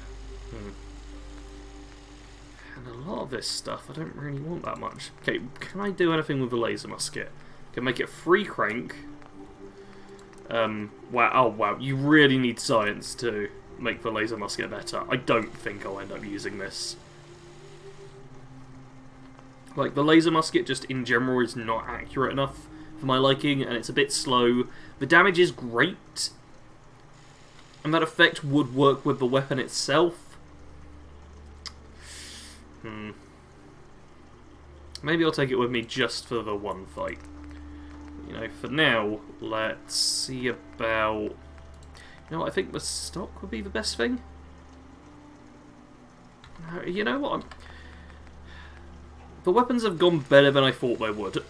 a lot of this stuff I don't really want that much. Okay, can I do anything with the laser musket? Can make it free crank. Wow, oh wow, you really need science to make the laser musket better. I don't think I'll end up using this. Like, the laser musket just in general is not accurate enough for my liking, and it's a bit slow. The damage is great, and that effect would work with the weapon itself. Maybe I'll take it with me just for the one fight. You know, for now, let's see about... You know what, I think the stock would be the best thing. You know what, the weapons have gone better than I thought they would,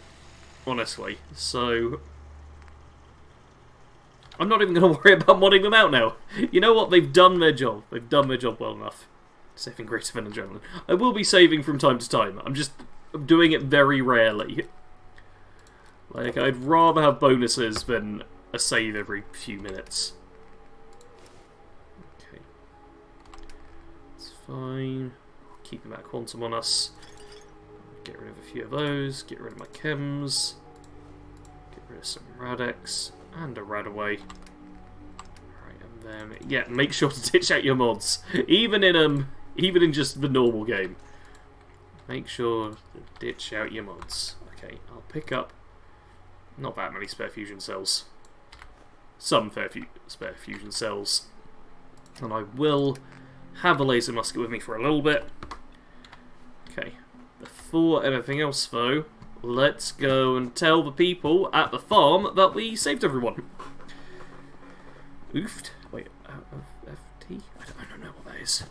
honestly, so I'm not even going to worry about modding them out now. You know what, they've done their job. They've done their job well enough. Saving greater than adrenaline. I will be saving from time to time. I'm just doing it very rarely. Like, I'd rather have bonuses than a save every few minutes. Okay. It's fine. Keeping that quantum on us. Get rid of a few of those. Get rid of my chems. Get rid of some Radex. And a Radaway. Right, and then... Yeah, make sure to ditch out your mods. Even in just the normal game. Make sure to ditch out your mods. Okay, I'll pick up not that many spare fusion cells. Some spare fusion cells. And I will have a laser musket with me for a little bit. Okay. Before anything else though, let's go and tell the people at the farm that we saved everyone. Oofed? Wait, FT? I don't know what that is.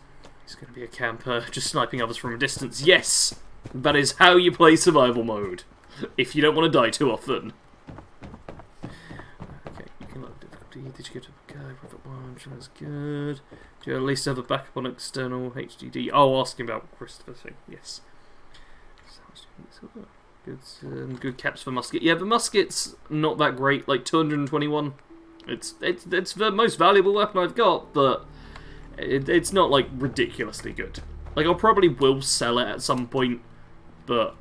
He's going to be a camper, just sniping others from a distance. Yes! That is how you play survival mode. If you don't want to die too often. Okay, you can look difficulty. Did you go to the guy? Profit 1, sure that's good. Do you at least have a backup on external HDD? Oh, asking about Christopher thing. Yes. Good caps for musket. Yeah, the musket's not that great. Like 221. It's the most valuable weapon I've got, but it's not like ridiculously good. Like, I'll probably will sell it at some point, but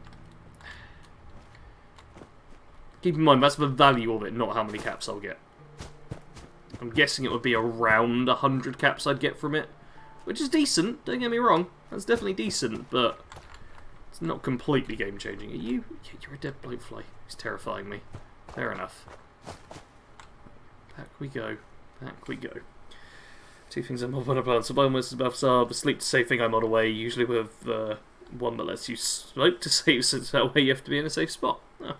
keep in mind that's the value of it, not how many caps I'll get. I'm guessing it would be around 100 caps I'd get from it, which is decent. Don't get me wrong, that's definitely decent, but it's not completely game-changing. Are you? Yeah, you're a dead bloatfly. He's terrifying me. Fair enough. Back we go. Back we go. Two things I'm on about. Survival most buffs are the sleep to save thing I'm on away, usually with one that lets you smoke to save, since that way you have to be in a safe spot. Oh.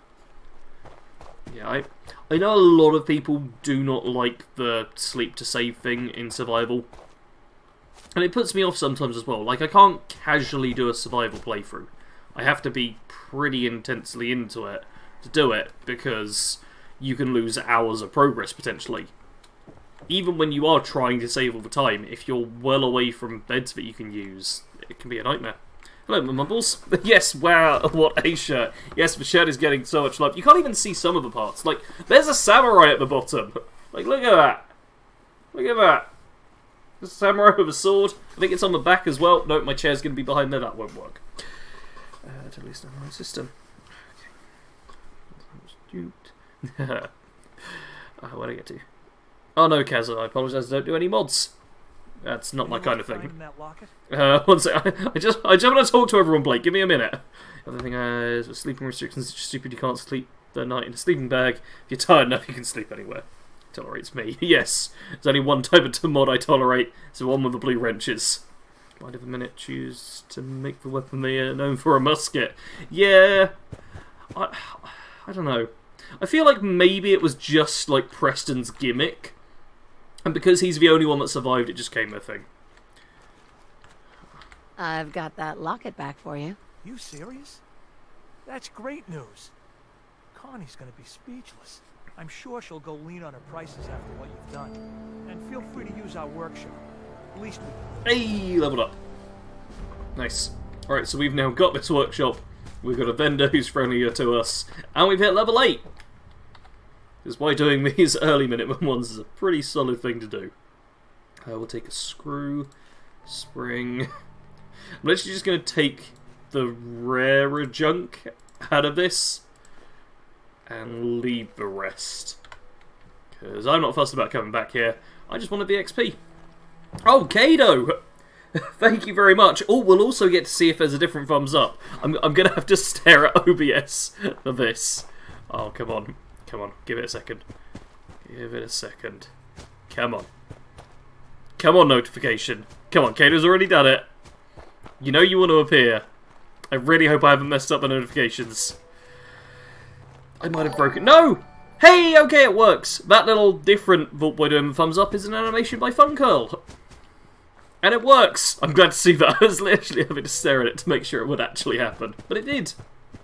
Yeah, I know a lot of people do not like the sleep to save thing in survival. And it puts me off sometimes as well. Like, I can't casually do a survival playthrough. I have to be pretty intensely into it to do it, because you can lose hours of progress, potentially. Even when you are trying to save all the time, if you're well away from beds that you can use, it can be a nightmare. Hello, my mumbles. Yes, wow, what a shirt. Yes, the shirt is getting so much love. You can't even see some of the parts. Like, there's a samurai at the bottom. Like, look at that. Look at that. There's a samurai with a sword. I think it's on the back as well. Nope, my chair's going to be behind there. That won't work. To least on my system. Where'd I get to? Oh no, Kaz, I apologise, I don't do any mods. That's not my kind of thing. That locket? One sec, I just want to talk to everyone, Blake, give me a minute. The other thing is, with sleeping restrictions, it's just stupid you can't sleep the night in a sleeping bag. If you're tired enough, you can sleep anywhere. Tolerates me. Yes, there's only one type of mod I tolerate, it's the one with the blue wrenches. Might have a minute choose to make the weapon they are known for a musket. Yeah, I don't know. I feel like maybe it was just like Preston's gimmick, and because he's the only one that survived, it just came a thing. I've got that locket back for you. You serious? That's great news. Connie's gonna be speechless. I'm sure she'll go lean on her prices after what you've done. And feel free to use our workshop. At least we... Hey, leveled up. Nice. Alright, so we've now got this workshop. We've got a vendor who's friendlier to us. And we've hit level 8. Because why doing these early minimum ones is a pretty solid thing to do. We'll take a screw, spring. I'm literally just going to take the rarer junk out of this and leave the rest. Because I'm not fussed about coming back here. I just wanted the XP. Oh, Kado! Thank you very much. Oh, we'll also get to see if there's a different thumbs up. I'm going to have to stare at OBS for this. Oh, come on. Come on. Give it a second. Give it a second. Come on. Come on, notification. Come on, Kado's already done it. You know you want to appear. I really hope I haven't messed up the notifications. I might have broken... No! Hey, okay, it works. That little different Vault Boy doing the thumbs up is an animation by FunCurl. And it works! I'm glad to see that. I was literally having to stare at it to make sure it would actually happen. But it did.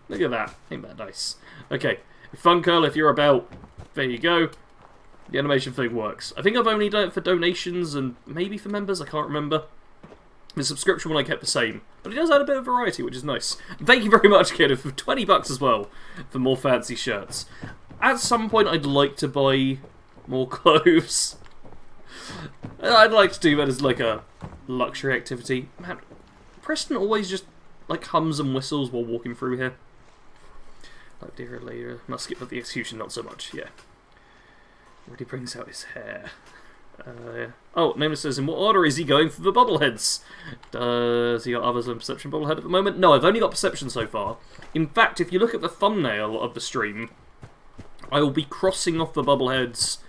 Look at that. Ain't that nice? Okay. FunCurl, if you're about, there you go. The animation thing works. I think I've only done it for donations and maybe for members. I can't remember. The subscription one I kept the same. But it does add a bit of variety, which is nice. Thank you very much, kid, for 20 bucks as well for more fancy shirts. At some point, I'd like to buy more clothes. I'd like to do that as like a luxury activity. Man, Preston always just like hums and whistles while walking through here. Like dear later, musket, but the execution not so much. Yeah, really brings out his hair. Oh, Nameless says, in what order is he going for the Bobbleheads? Does he got others on Perception Bobblehead at the moment? No, I've only got Perception so far. In fact, if you look at the thumbnail of the stream, I will be crossing off the Bobbleheads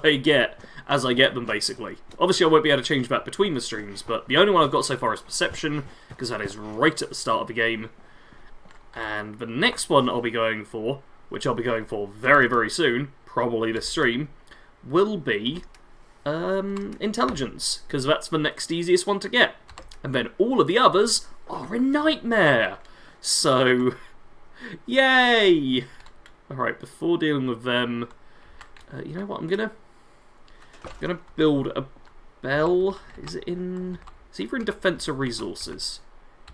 I get as I get them, basically. Obviously, I won't be able to change that between the streams, but the only one I've got so far is Perception, because that is right at the start of the game. And the next one I'll be going for, which I'll be going for very, very soon, probably this stream, will be Intelligence, because that's the next easiest one to get. And then all of the others are a nightmare. So, yay! Alright, before dealing with them, you know what, I'm gonna build a bell. Is it in... It's either in Defense or Resources.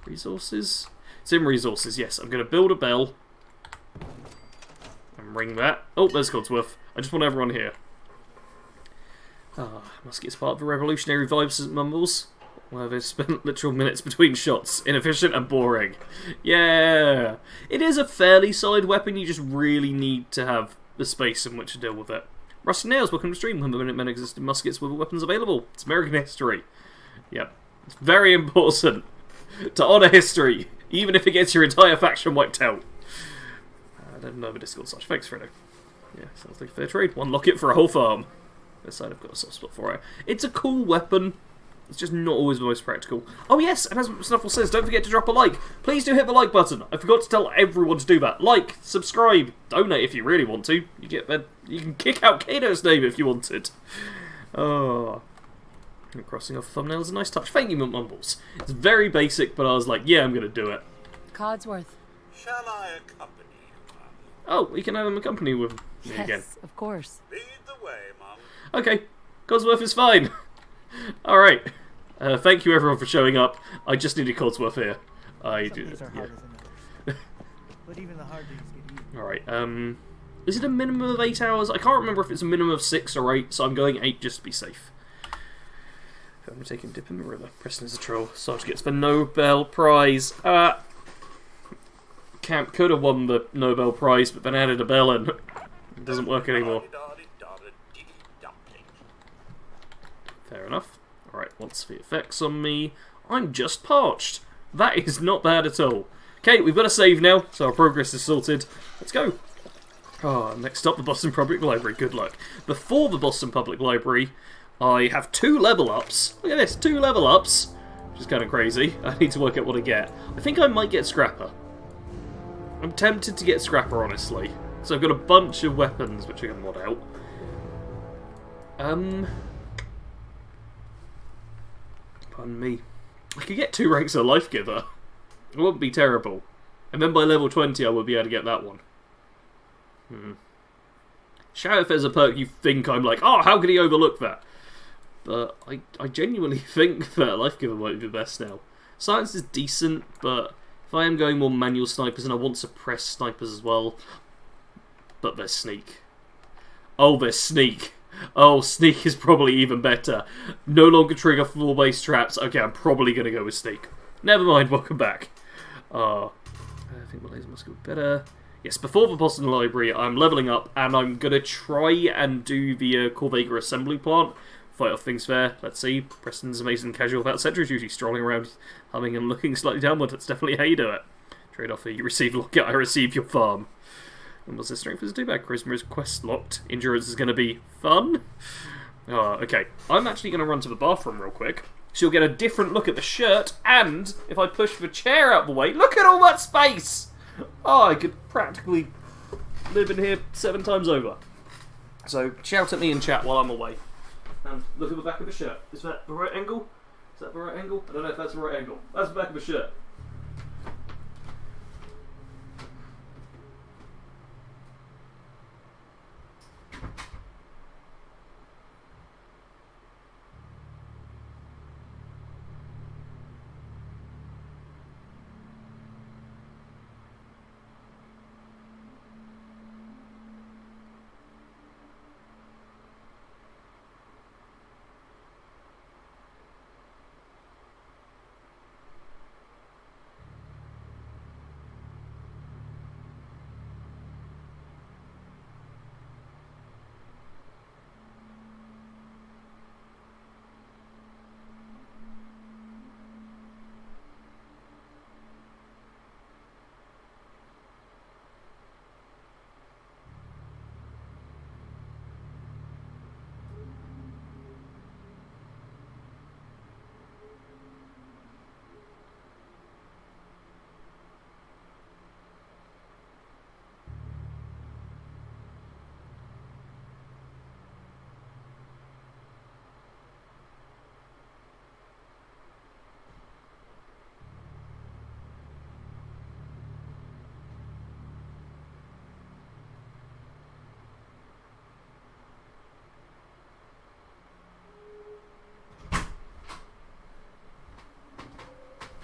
Resources? It's in Resources, yes. I'm gonna build a bell. And ring that. Oh, there's Codsworth. I just want everyone here. Ah, musket's part of the revolutionary vibes, says Mumbles. Where they've spent literal minutes between shots. Inefficient and boring. Yeah! It is a fairly solid weapon, you just really need to have the space in which to deal with it. Rusty Nails, welcome to the stream. When the minute men existed muskets with weapons available. It's American history. Yep. It's very important to honour history, even if it gets your entire faction wiped out. I don't know the Discord slash. Thanks, Fredo. Yeah, sounds like a fair trade. One locket for a whole farm. This side I've got a soft spot for it. It's a cool weapon. It's just not always the most practical. Oh yes, and as Snuffle says, don't forget to drop a like. Please do hit the like button. I forgot to tell everyone to do that. Like, subscribe, donate if you really want to. You can kick out Kado's name if you wanted. Oh. And crossing off the thumbnail is a nice touch. Thank you, Mumbles. It's very basic, but I was like, yeah, I'm going to do it. Codsworth. Shall I accompany you, Mum? Oh, we can have him accompany with me again. Yes, of course. Lead the way, Mum. Okay, Codsworth is fine. Alright. Thank you everyone for showing up. I just needed Codsworth here. I Some do. days are Yeah. harder than others. But even the hard days get easier. Alright, is it a minimum of 8 hours? I can't remember if it's a minimum of 6 or 8, so I'm going 8 just to be safe. I'm taking a dip in the river. Preston is a troll. Sarge gets the Nobel Prize. camp could have won the Nobel Prize, but then added a bell and it doesn't work anymore. Fair enough. Alright, what's the effects on me? I'm just parched. That is not bad at all. Okay, we've got a save now, so our progress is sorted. Let's go. Oh, next up, the Boston Public Library. Good luck. Before the Boston Public Library, I have 2 level ups. Look at this, 2 level ups. Which is kind of crazy. I need to work out what I get. I think I might get Scrapper. I'm tempted to get Scrapper, honestly. So I've got a bunch of weapons which I can mod out. Pardon me. I could get 2 ranks of Life Giver. It wouldn't be terrible. And then by level 20 I would be able to get that one. Chow, if there's a perk you think I'm like, oh, how could he overlook that? But I genuinely think that Life Giver might be the best now. Science is decent, but if I am going more manual snipers and I want suppressed snipers as well. But there's Sneak. Oh, there's Sneak. Oh, Sneak is probably even better. No longer trigger floor-based traps. Okay, I'm probably going to go with Sneak. Never mind, welcome back. I think my laser must go better. Yes, before the Boston Library, I'm leveling up, and I'm going to try and do the Corvega assembly plant. Fight off things there. Let's see. Preston's amazing casual without sentries, usually strolling around, humming and looking slightly downward. That's definitely how you do it. Trade off you receive locket, I receive your farm. And what's the strength is too bad? Charisma is quest locked. Endurance is going to be fun. Okay. I'm actually going to run to the bathroom real quick. So you'll get a different look at the shirt, and if I push the chair out of the way, look at all that space! Oh, I could practically live in here 7 times over. So shout at me in chat while I'm away. And look at the back of the shirt. Is that the right angle? Is that the right angle? I don't know if that's the right angle. That's the back of the shirt.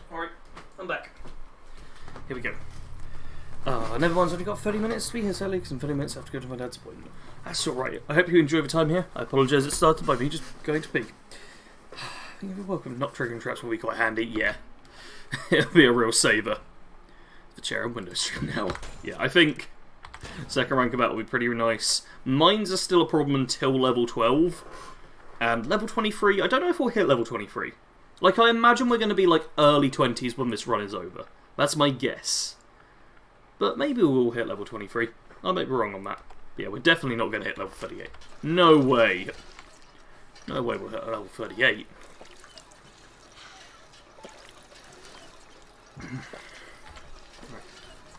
Alright, I'm back. Here we go. Never mind's only got 30 minutes to be here, sadly, because in 30 minutes I have to go to my dad's appointment. That's alright. I hope you enjoy the time here. I apologise it started by me just going to pee. I think you're welcome. Not triggering traps will be quite handy, yeah. It'll be a real saver. The chair and window stream now. Yeah, I think second rank about will be pretty nice. Mines are still a problem until level 12. And level 23, I don't know if we'll hit level 23. Like, I imagine we're going to be, like, early 20s when this run is over. That's my guess. But maybe we'll hit level 23. I might be wrong on that. But yeah, we're definitely not going to hit level 38. No way. No way we'll hit level 38. Right.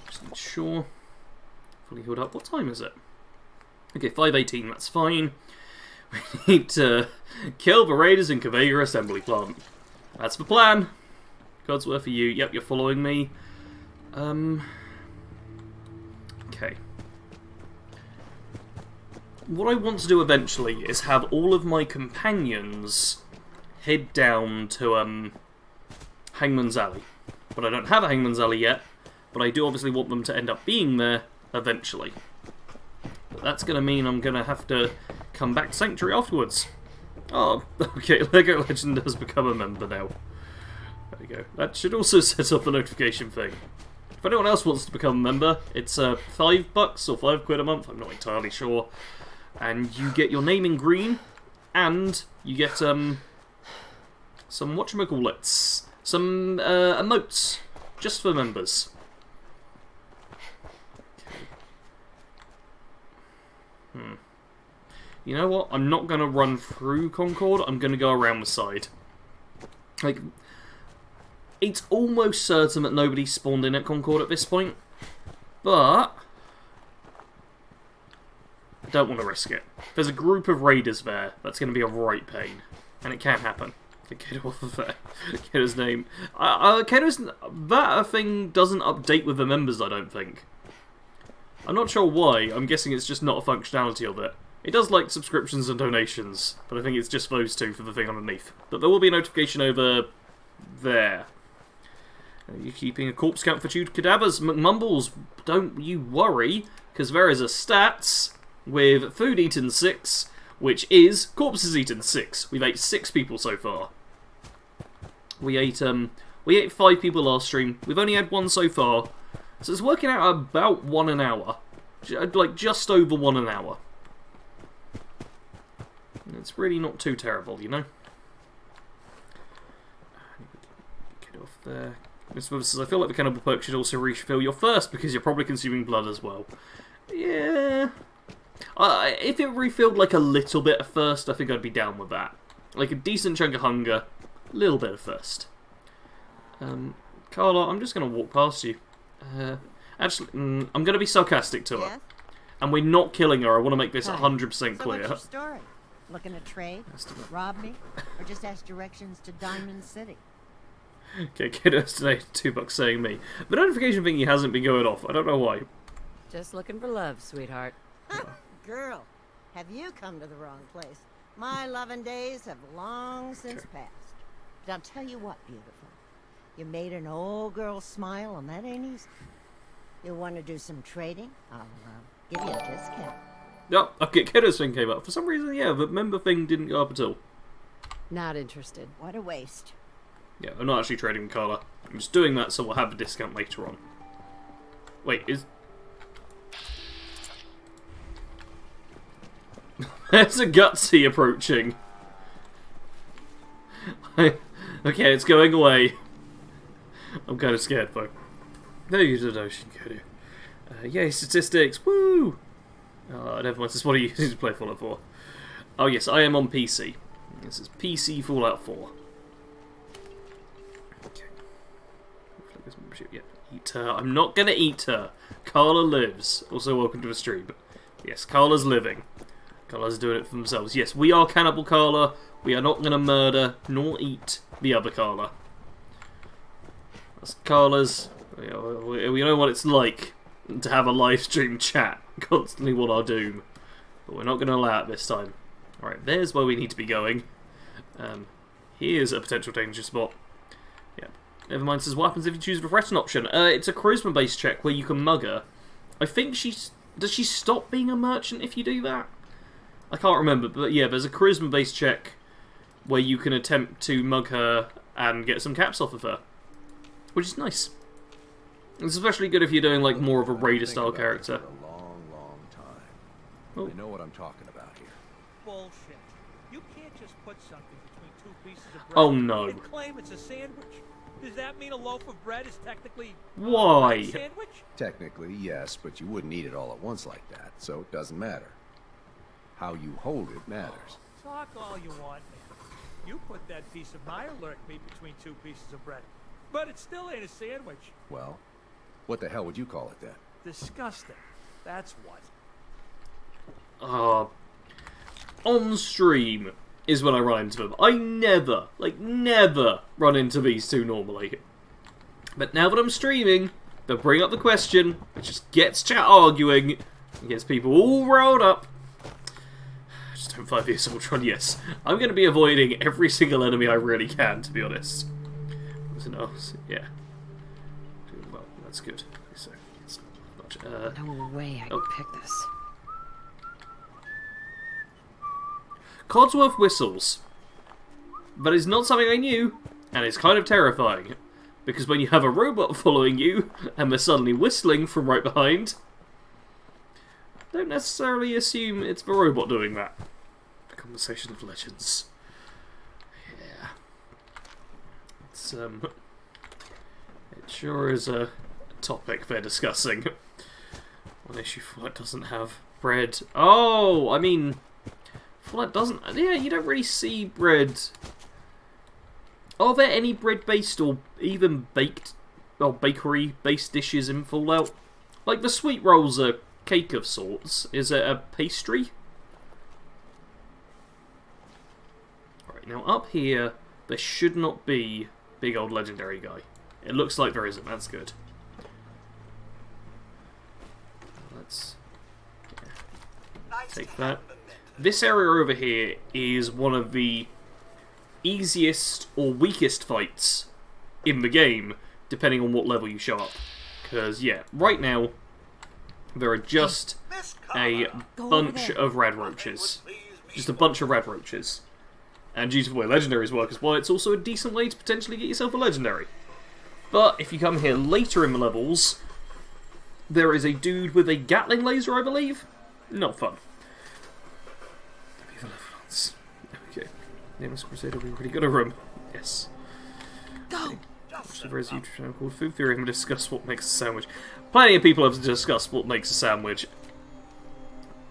Just make sure. Fully healed up. What time is it? Okay, 5:18, that's fine. We need to kill the raiders in Corvega assembly plant. That's the plan. Codsworth for you. Yep, you're following me. Okay. What I want to do eventually is have all of my companions head down to Hangman's Alley. But I don't have a Hangman's Alley yet, but I do obviously want them to end up being there eventually. But that's going to mean I'm going to have to come back to Sanctuary afterwards. Oh, okay, Lego Legend has become a member now. There we go. That should also set off the notification thing. If anyone else wants to become a member, it's $5 or £5 a month, I'm not entirely sure. And you get your name in green, and you get some whatchamacallits, some emotes, just for members. You know what? I'm not going to run through Concord, I'm going to go around the side. Like, it's almost certain that nobody's spawned in at Concord at this point, but I don't want to risk it. If there's a group of raiders there, that's going to be a right pain, and it can happen. Get off of there. Get his name. That thing doesn't update with the members, I don't think. I'm not sure why. I'm guessing it's just not a functionality of it. It does like subscriptions and donations, but I think it's just those two for the thing underneath. But there will be a notification over there. Are you keeping a corpse count for chewed cadavers? McMumbles, don't you worry, because there is a stats with food eaten 6, which is corpses eaten 6. We've ate 6 people so far. We ate 5 people last stream. We've only had 1 so far, so it's working out about 1 an hour, like just over 1 an hour. It's really not too terrible, you know. Get off there. Miss Webber says, I feel like the Cannibal perk should also refill your thirst because you're probably consuming blood as well. Yeah. If it refilled like a little bit of thirst, I think I'd be down with that. Like a decent chunk of hunger, a little bit of thirst. Carla, I'm just going to walk past you. Actually, I'm going to be sarcastic to her. And we're not killing her, I want to make this 100% clear. What's your story? Looking to trade? Rob me? Or just ask directions to Diamond City? Okay, kiddos today, $2 saying me. The notification thingy hasn't been going off, I don't know why. Just looking for love, sweetheart. Girl, have you come to the wrong place? My loving days have long since passed. But I'll tell you what, beautiful. You made an old girl smile, and that ain't easy. You want to do some trading? I'll give you a discount. Yep, okay, kiddos thing came up. For some reason, yeah, the member thing didn't go up at all. Not interested. What a waste. Yeah, I'm not actually trading with Carla. I'm just doing that so we'll have a discount later on. Wait, is... There's a Gutsy approaching. Okay, it's going away. I'm kind of scared though. No use of Ocean Cody. Yay, statistics! Woo! Never mind, this is what I use to play Fallout 4. Oh yes, I am on PC. This is PC Fallout 4. Okay. Yeah, eat her. I'm not gonna eat her. Carla lives. Also, welcome to the stream. Yes, Carla's living. Carla's doing it for themselves. Yes, we are Cannibal Carla. We are not gonna murder nor eat the other Carla. That's Carla's. We know what it's like to have a live stream chat constantly want our doom, but we're not going to allow it this time. Alright, there's where we need to be going. Here's a potential danger spot. Yeah. Never mind, says what happens if you choose the threaten option? It's a charisma based check where you can mug her. I think does she stop being a merchant if you do that? I can't remember, but yeah, there's a charisma based check where you can attempt to mug her and get some caps off of her, which is nice. It's especially good if you're doing like more of a raider style character. A long time. Oh. I know what I'm talking about here. Bullshit. You can't just put something between 2 pieces of bread Oh no. and claim it's a sandwich. Does that mean a loaf of bread is technically Why? a sandwich? Technically, yes, but you wouldn't eat it all at once like that, so it doesn't matter. How you hold it matters. Talk all you want, man. You put that piece of Mirelurk meat between 2 pieces of bread. But it still ain't a sandwich. Well, what the hell would you call it then? Disgusting. That's what. On stream is when I run into them. I never run into these two normally. But now that I'm streaming, they'll bring up the question, it just gets chat arguing, and gets people all riled up. Just don't fight this Ultron, yes. I'm going to be avoiding every single enemy I really can, to be honest. No, yeah. Well, that's good. So, it's not much, No way I can pick this. Codsworth whistles. That is not something I knew, and it's kind of terrifying. Because when you have a robot following you, and they're suddenly whistling from right behind, don't necessarily assume it's the robot doing that. The Conversation of Legends. Yeah. It's, it sure is a topic they're discussing. One issue Fallout doesn't have bread. Oh, I mean, Fallout doesn't. Yeah, you don't really see bread. Are there any bread-based or even baked, or bakery-based dishes in Fallout? Like the sweet rolls are cake of sorts. Is it a pastry? Alright, now up here, there should not be big old legendary guy. It looks like there isn't. That's good. Let's take that. This area over here is one of the easiest or weakest fights in the game, depending on what level you show up. Because, yeah, right now, there are just a bunch of rad roaches. Just a bunch of rad roaches. And due to the way legendaries work as well, it's also a decent way to potentially get yourself a legendary. But if you come here later in the levels, there is a dude with a Gatling laser, I believe. Not fun. Okay. Nameless Crusader, we're pretty good at room. Yes. Go! Watch the very YouTube channel called Food Theory and discuss what makes a sandwich. Plenty of people have discussed what makes a sandwich.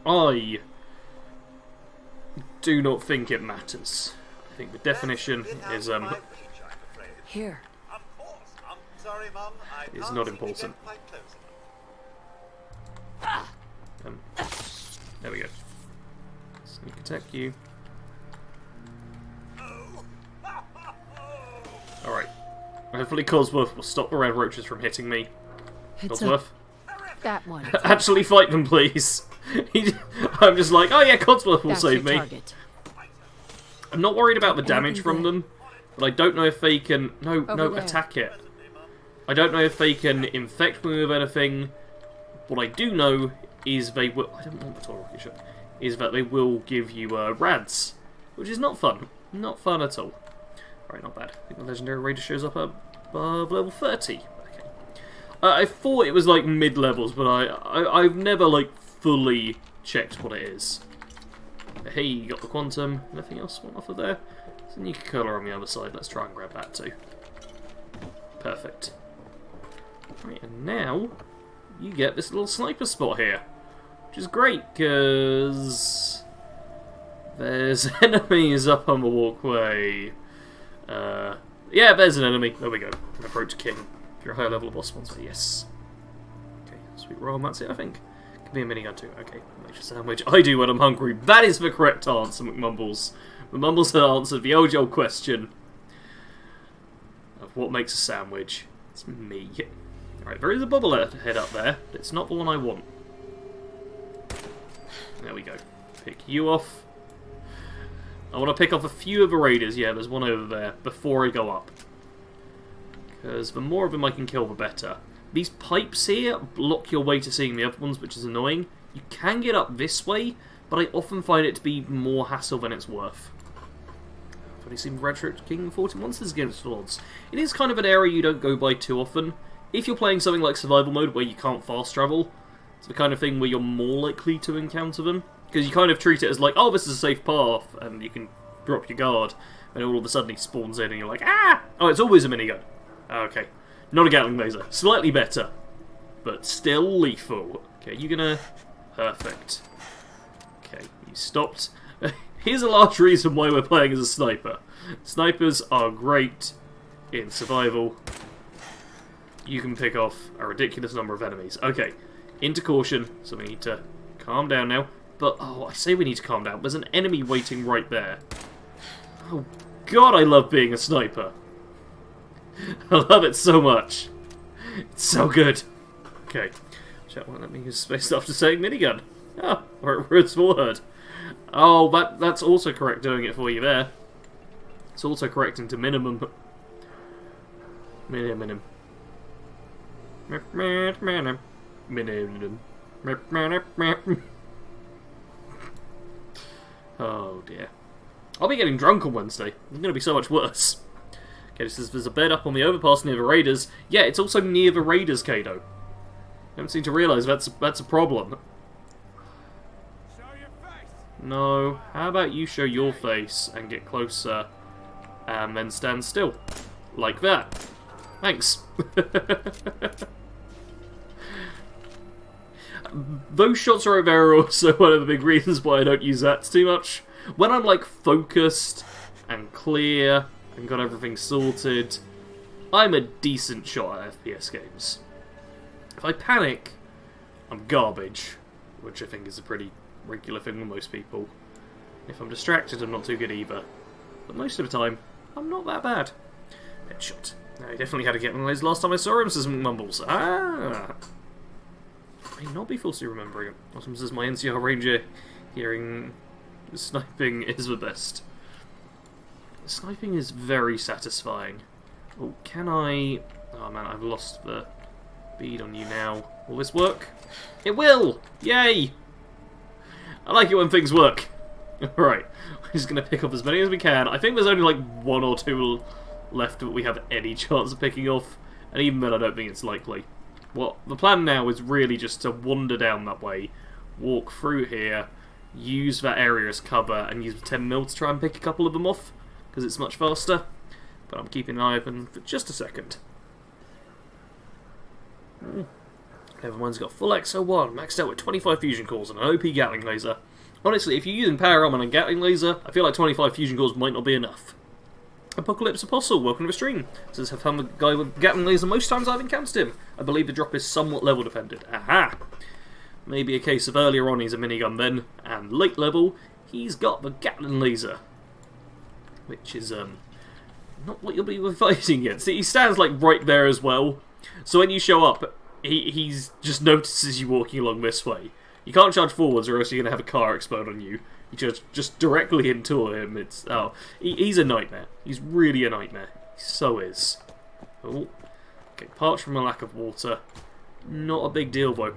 I do not think it matters. I think the definition is Here. Of course. I'm sorry, Mum. I is can't not seem to important. get quite close enough. There we go. Sneak attack you. Alright. Hopefully Codsworth will stop the red roaches from hitting me. It's Codsworth? That one. Actually fight them, please. I'm just like, oh yeah, Codsworth will That's save your me. target. I'm not worried about the damage Anything from good? them, but I don't know if they can... No, Over there. attack it. I don't know if they can infect me with anything. What I do know is they will... I don't want the toy rocket ship. Is that they will give you rads, which is not fun. Not fun at all. Alright, not bad. I think the legendary raider shows up above level 30. Okay. I thought it was like mid-levels, but I've never like fully checked what it is. Hey, you got the quantum. Anything else want off of there? There's a new colour on the other side. Let's try and grab that too. Perfect. Right, and now you get this little sniper spot here, which is great because there's enemies up on the walkway. Yeah, there's an enemy. There we go. Approach king. If you're a higher level boss sponsor, yes. Okay, sweet roll, that's it, I think. Give me a minigun too. Okay, makes a sandwich. I do when I'm hungry. That is the correct answer, McMumbles. McMumbles had answered the old question of what makes a sandwich. It's me. Alright, there is a bobblehead up there, but it's not the one I want. There we go. Pick you off. I want to pick off a few of the raiders. Yeah, there's one over there before I go up. Because the more of them I can kill, the better. These pipes here block your way to seeing the other ones, which is annoying. You can get up this way, but I often find it to be more hassle than it's worth. I've only seen Retro King 40 monsters against Lords. It is kind of an area you don't go by too often. If you're playing something like survival mode where you can't fast travel, it's the kind of thing where you're more likely to encounter them. Because you kind of treat it as like, oh, this is a safe path, and you can drop your guard, and all of a sudden he spawns in, and you're like, ah! Oh, it's always a minigun. Okay. Not a Gatling laser. Slightly better, but still lethal. Okay, you gonna... Perfect. Okay, you stopped. Here's a large reason why we're playing as a sniper. Snipers are great in survival. You can pick off a ridiculous number of enemies. Okay, into caution, so we need to calm down now. But, oh, I say we need to calm down. There's an enemy waiting right there. Oh, God, I love being a sniper. I love it so much. It's so good. Okay. Chat won't let me use space after saying minigun. Ah, or words word. Oh, that's also correct doing it for you there. It's also correct into minimum. Minimum. Minimum. Oh dear. I'll be getting drunk on Wednesday. It's going to be so much worse. Okay, says there's a bed up on the overpass near the raiders. Yeah, it's also near the raiders, Kado. I haven't seemed to realise that's a problem. Show your face. No, how about you show your face and get closer, and then stand still. Like that. Thanks. Those shots right there are also one of the big reasons why I don't use that too much. When I'm like focused and clear and got everything sorted, I'm a decent shot at FPS games. If I panic, I'm garbage, which I think is a pretty regular thing with most people. If I'm distracted, I'm not too good either. But most of the time, I'm not that bad. Headshot. I definitely had to get one of those last time I saw him, says Mumbles. Ah! I may not be falsely remembering it. Autumn says my NCR Ranger hearing sniping is the best. Sniping is very satisfying. Oh, can I... Oh man, I've lost the bead on you now. Will this work? It will! Yay! I like it when things work. Alright, we're just going to pick up as many as we can. I think there's only like 1 or 2 left that we have any chance of picking off. And even then I don't think it's likely. Well, the plan now is really just to wander down that way, walk through here, use that area as cover, and use the 10mm to try and pick a couple of them off, because it's much faster. But I'm keeping an eye open for just a second. Everyone's got full XO1, maxed out with 25 fusion cores and an OP Gatling laser. Honestly, if you're using power armor and a Gatling laser, I feel like 25 fusion cores might not be enough. Apocalypse Apostle, welcome to the stream. Says, have found the guy with Gatling laser most times I've encountered him. I believe the drop is somewhat level dependent. Aha! Maybe a case of earlier on he's a minigun then, and late level, he's got the Gatling laser. Which is, not what you'll be fighting against. He stands, like, right there as well. So when you show up, he's just notices you walking along this way. You can't charge forwards or else you're going to have a car explode on you. You just directly into him. It's he's a nightmare. He's really a nightmare. He so is. Oh, okay. Parched from a lack of water. Not a big deal though.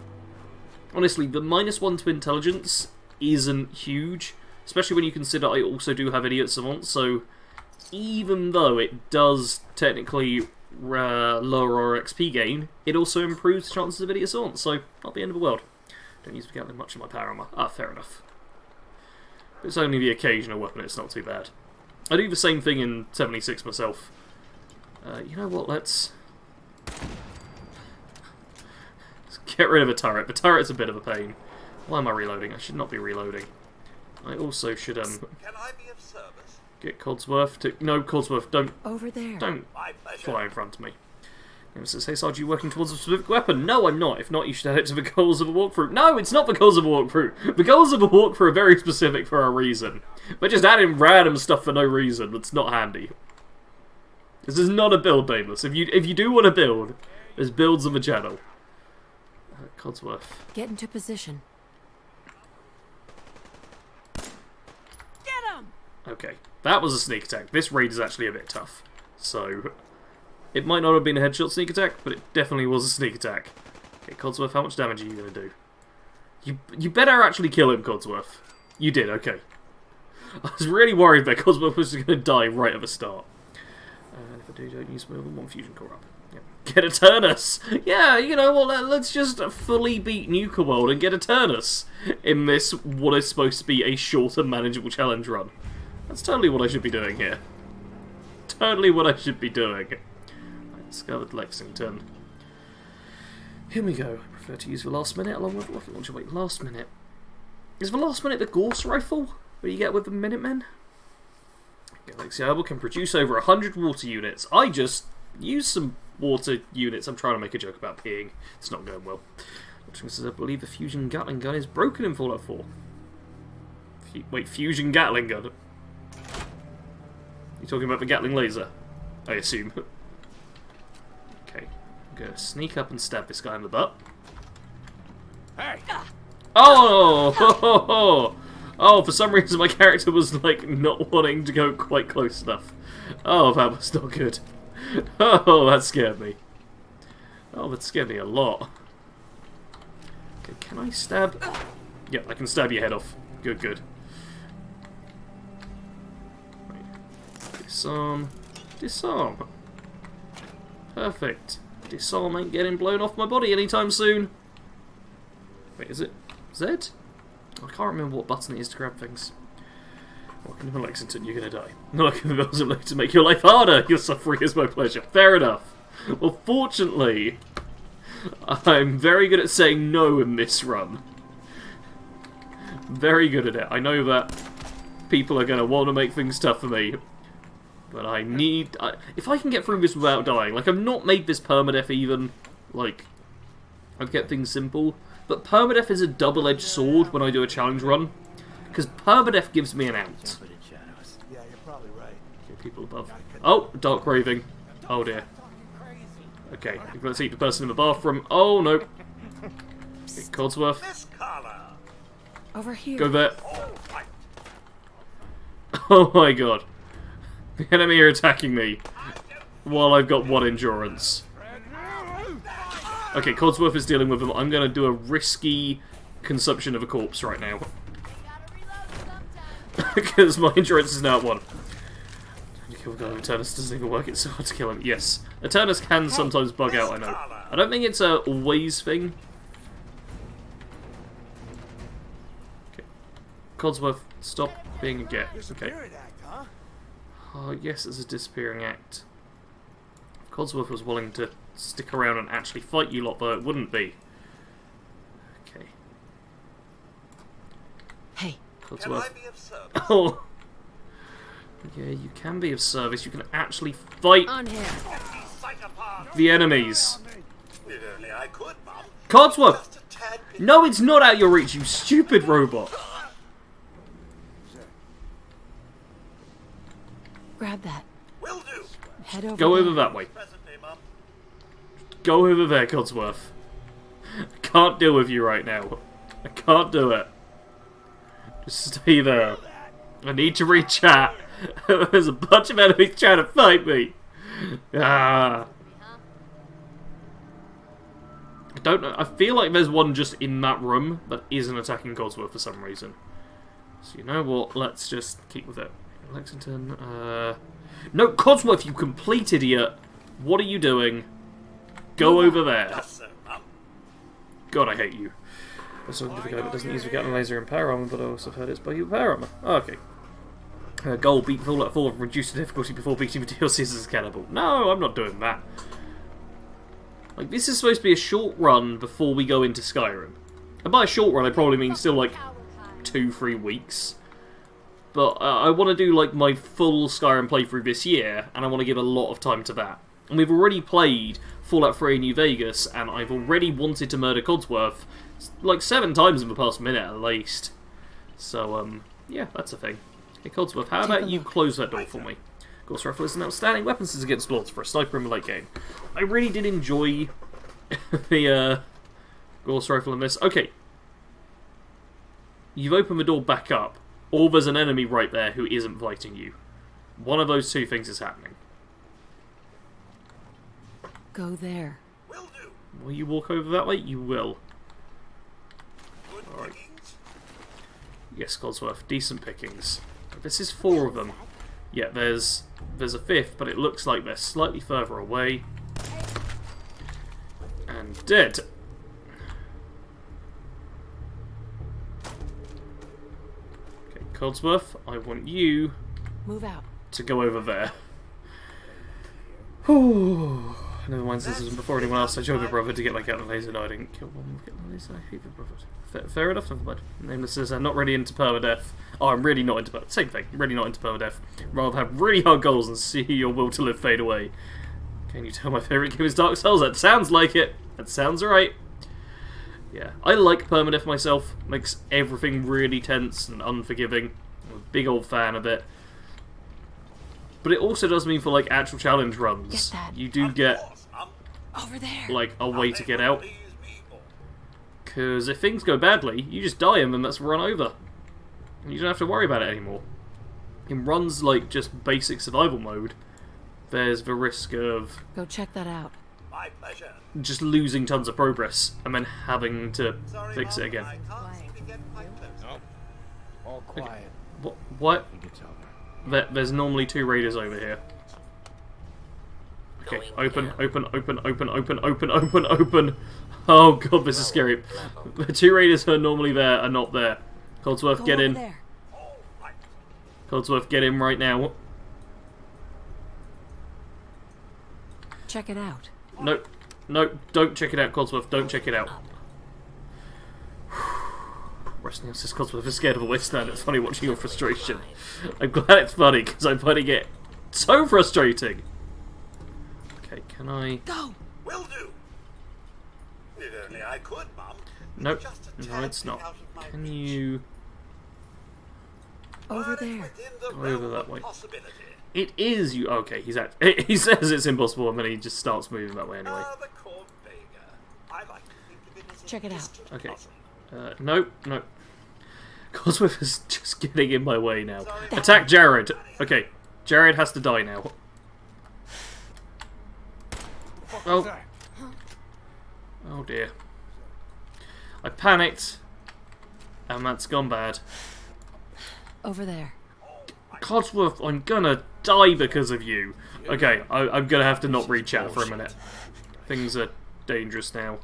Honestly, the -1 to intelligence isn't huge, especially when you consider I also do have idiot savant. So even though it does technically lower our XP gain, it also improves the chances of idiot savant. So not the end of the world. Don't use Gatling much in my power armor. Ah, fair enough. It's only the occasional weapon, it's not too bad. I do the same thing in 76 myself. You know what, let's get rid of a turret. The turret's a bit of a pain. Why am I reloading? I should not be reloading. I also should, Can I be of service? get Codsworth to... No, Codsworth, don't... Over there. Don't My pleasure. fly in front of me. It says, hey Sarge, you working towards a specific weapon? No, I'm not. If not, you should add it to the goals of a walkthrough. No, it's not the goals of a walkthrough. The goals of a walkthrough are very specific for a reason. But just adding random stuff for no reason, that's not handy. This is not a build, Nameless. If you do want to build, there's builds on the channel. Codsworth. Get into position. Get him! Okay, that was a sneak attack. This raid is actually a bit tough. So... it might not have been a headshot sneak attack, but it definitely was a sneak attack. Okay, Codsworth, how much damage are you going to do? You better actually kill him, Codsworth. You did, okay. I was really worried that Codsworth was going to die right at the start. And if I do, don't use more than 1 fusion core up. Yep. Get a Turnus! Yeah, you know what, let's just fully beat Nuka World and get a Turnus in this, what is supposed to be a shorter, manageable challenge run. That's totally what I should be doing here. Totally what I should be doing. Discovered Lexington. Here we go. I prefer to use the last minute along with rocket launcher. Wait, last minute. Is the last minute the Gorse rifle? What you get with the Minutemen? Galaxy Herbal can produce over 100 water units. I just used some water units. I'm trying to make a joke about peeing. It's not going well. Says, I believe the fusion Gatling gun is broken in Fallout 4. Wait, fusion Gatling gun? You talking about the Gatling laser? I assume. Okay, I'm gonna sneak up and stab this guy in the butt. Hey! Oh! Oh, for some reason my character was, like, not wanting to go quite close enough. Oh, that was not good. Oh, that scared me. Oh, that scared me a lot. Okay, can I stab? Yep, I can stab your head off. Good, good. Right. Put this on. Disarm. Perfect. Disarm ain't getting blown off my body anytime soon. Wait, is it Z? I can't remember what button it is to grab things. Welcome to Lexington, you're gonna die. Welcome to make your life harder. Your suffering is my pleasure. Fair enough. Well, fortunately, I'm very good at saying no in this run. Very good at it. I know that people are gonna want to make things tough for me. But I need... if I can get through this without dying... Like, I've not made this permadeath even. Like, I've kept things simple. But permadeath is a double-edged sword when I do a challenge run. Because permadeath gives me an out. Yeah, you're probably right. Okay, people above. Oh, dark craving. Oh dear. Okay, let's eat the person in the bathroom. Oh, no. Okay, Codsworth. Miss Carla. Over here. Go there. All right. Oh my god. The enemy are attacking me while I've got 1 endurance. Okay, Codsworth is dealing with them. I'm going to do a risky consumption of a corpse right now. Because my endurance is now at 1. Kill the guy with Eternus doesn't even work, it's so hard to kill him. Yes, Eternus can sometimes bug out, I know. I don't think it's a always thing. Okay. Codsworth, stop being a get. Okay. Oh, yes, it's a disappearing act. If Codsworth was willing to stick around and actually fight you lot, though, it wouldn't be. Okay. Hey. Codsworth. Can I be of service? Oh! Yeah, you can be of service. You can actually fight On him. the enemies. If only I could, Mum. Codsworth! Just a tad bit. No, it's not out your reach, you stupid robot! Grab that. Will do. Head over Go there. over that way. Presently, Mum. Go over there, Codsworth. I can't deal with you right now. I can't do it. Just stay there. I need to read chat. There's a bunch of enemies trying to fight me. Ah. I don't know. I feel like there's one just in that room that isn't attacking Codsworth for some reason. So you know what? Let's just keep with it. Lexington. No, Codsworth, you complete idiot. What are you doing? Go over there. Just so, Mum. God, I hate you. I was talking to the guy that doesn't use the gun laser and power armor, but I also heard it's by you power armor. Oh, okay. Goal, beat Fallout 4 and reduce the difficulty before beating the DLCs as Cannibal. No, I'm not doing that. Like, this is supposed to be a short run before we go into Skyrim. And by a short run, I probably mean still, like, 2-3 weeks. But I want to do, like, my full Skyrim playthrough this year, and I want to give a lot of time to that. And we've already played Fallout 3 New Vegas, and I've already wanted to murder Codsworth, like, 7 times in the past minute, at least. So, yeah, that's a thing. Hey, Codsworth, how about you close that door for me? Gauss Rifle is an outstanding weapon system against lords for a sniper in the late game. I really did enjoy the Gauss Rifle in this. Okay. You've opened the door back up, or there's an enemy right there who isn't fighting you. One of those two things is happening. Go there. Will do. Will you walk over that way? You will. Good Alright. pickings. Yes, Codsworth, decent pickings. This is 4 of them. Yeah, there's a 5th, but it looks like they're slightly further away. And dead. Okay, Codsworth, I want you Move out. to go over there. Whew. Never mind, since this was before anyone else. I joined my brother to get my cat and laser. No, I didn't kill one with cat and laser. I hate my brother. Fair enough, never mind. Nameless says, I'm not really into permadeath. Oh, I'm really not into permadeath. Same thing, I'm really not into permadeath. Rather have really hard goals and see your will to live fade away. Can you tell my favourite game is Dark Souls? That sounds like it. That sounds right. Yeah, I like permadeath myself. Makes everything really tense and unforgiving. I'm a big old fan of it. But it also does mean for, like, actual challenge runs, Get that. you do get, Of course, Mum. Over there. like, a way to get out. Please me more. Because if things go badly, you just die and then that's run over. And you don't have to worry about it anymore. In runs like just basic survival mode, there's the risk of Go check that out. My pleasure. just losing tons of progress and then having to Sorry, fix Mum, it again. I can't seem to get quite close. All quiet. What? I think it's over. There's normally 2 raiders over here. Okay, open. Oh god, this is scary. The two raiders who are normally there are not there. Codsworth, Go get over in. there. Codsworth, get in right now. Check it out. No, no, don't check it out, Codsworth. Don't check it out. Wrestling says Codsworth is scared of a wasteland. It's funny watching your frustration. I'm glad it's funny because I'm finding it so frustrating. Okay, can I? Go. Will do. If only I could, Mum. Nope. Just a No, tad it's bit not. out of my Can reach. you? Over But it's there. within the Over realm that of way. possibility. It is you. Okay, he's at. He says it's impossible, and then he just starts moving that way anyway. The corn beggar. I like to think of it as a Check it out. distant Okay. cousin. Nope, nope. Codsworth is just getting in my way now. Sorry. Attack Jared. Okay, Jared has to die now. Oh. Oh dear. I panicked, and that's gone bad. Over there. Codsworth, I'm gonna die because of you. Okay, I'm gonna have to not read chat for a minute. Things are dangerous now.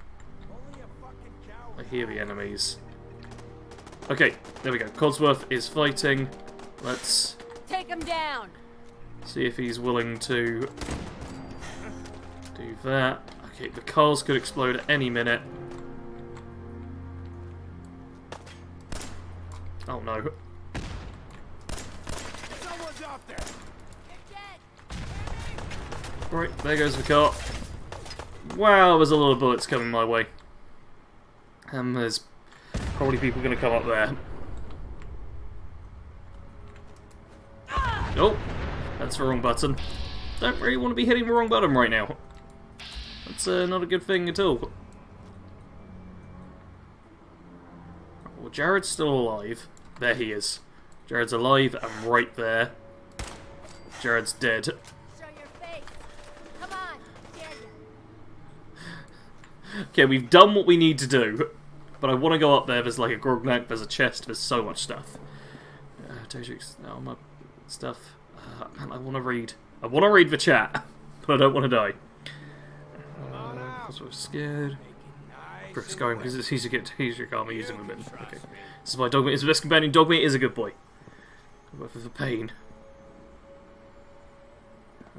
I hear the enemies. Okay, there we go. Codsworth is fighting. Let's Take him down. see if he's willing to do that. Okay, the cars could explode at any minute. Oh no. Someone's out there. Right, there goes the car. Wow, there's a lot of bullets coming my way. And there's probably people going to come up there. Oh, that's the wrong button. Don't really want to be hitting the wrong button right now. That's not a good thing at all. Well, Jared's still alive. There he is. Jared's alive and right there. Jared's dead. Show your face. Come on, dare you. Okay, we've done what we need to do. But I want to go up there. There's like a grognak, there's a chest, there's so much stuff. Oh, my stuff. Man, I want to read. I want to read the chat, but I don't want to die. Because I'm scared. Chris going because it's easy to get easier calm using them. Okay. This is my dogmeat is the best companion. Dogmeat is a good boy. But for the pain.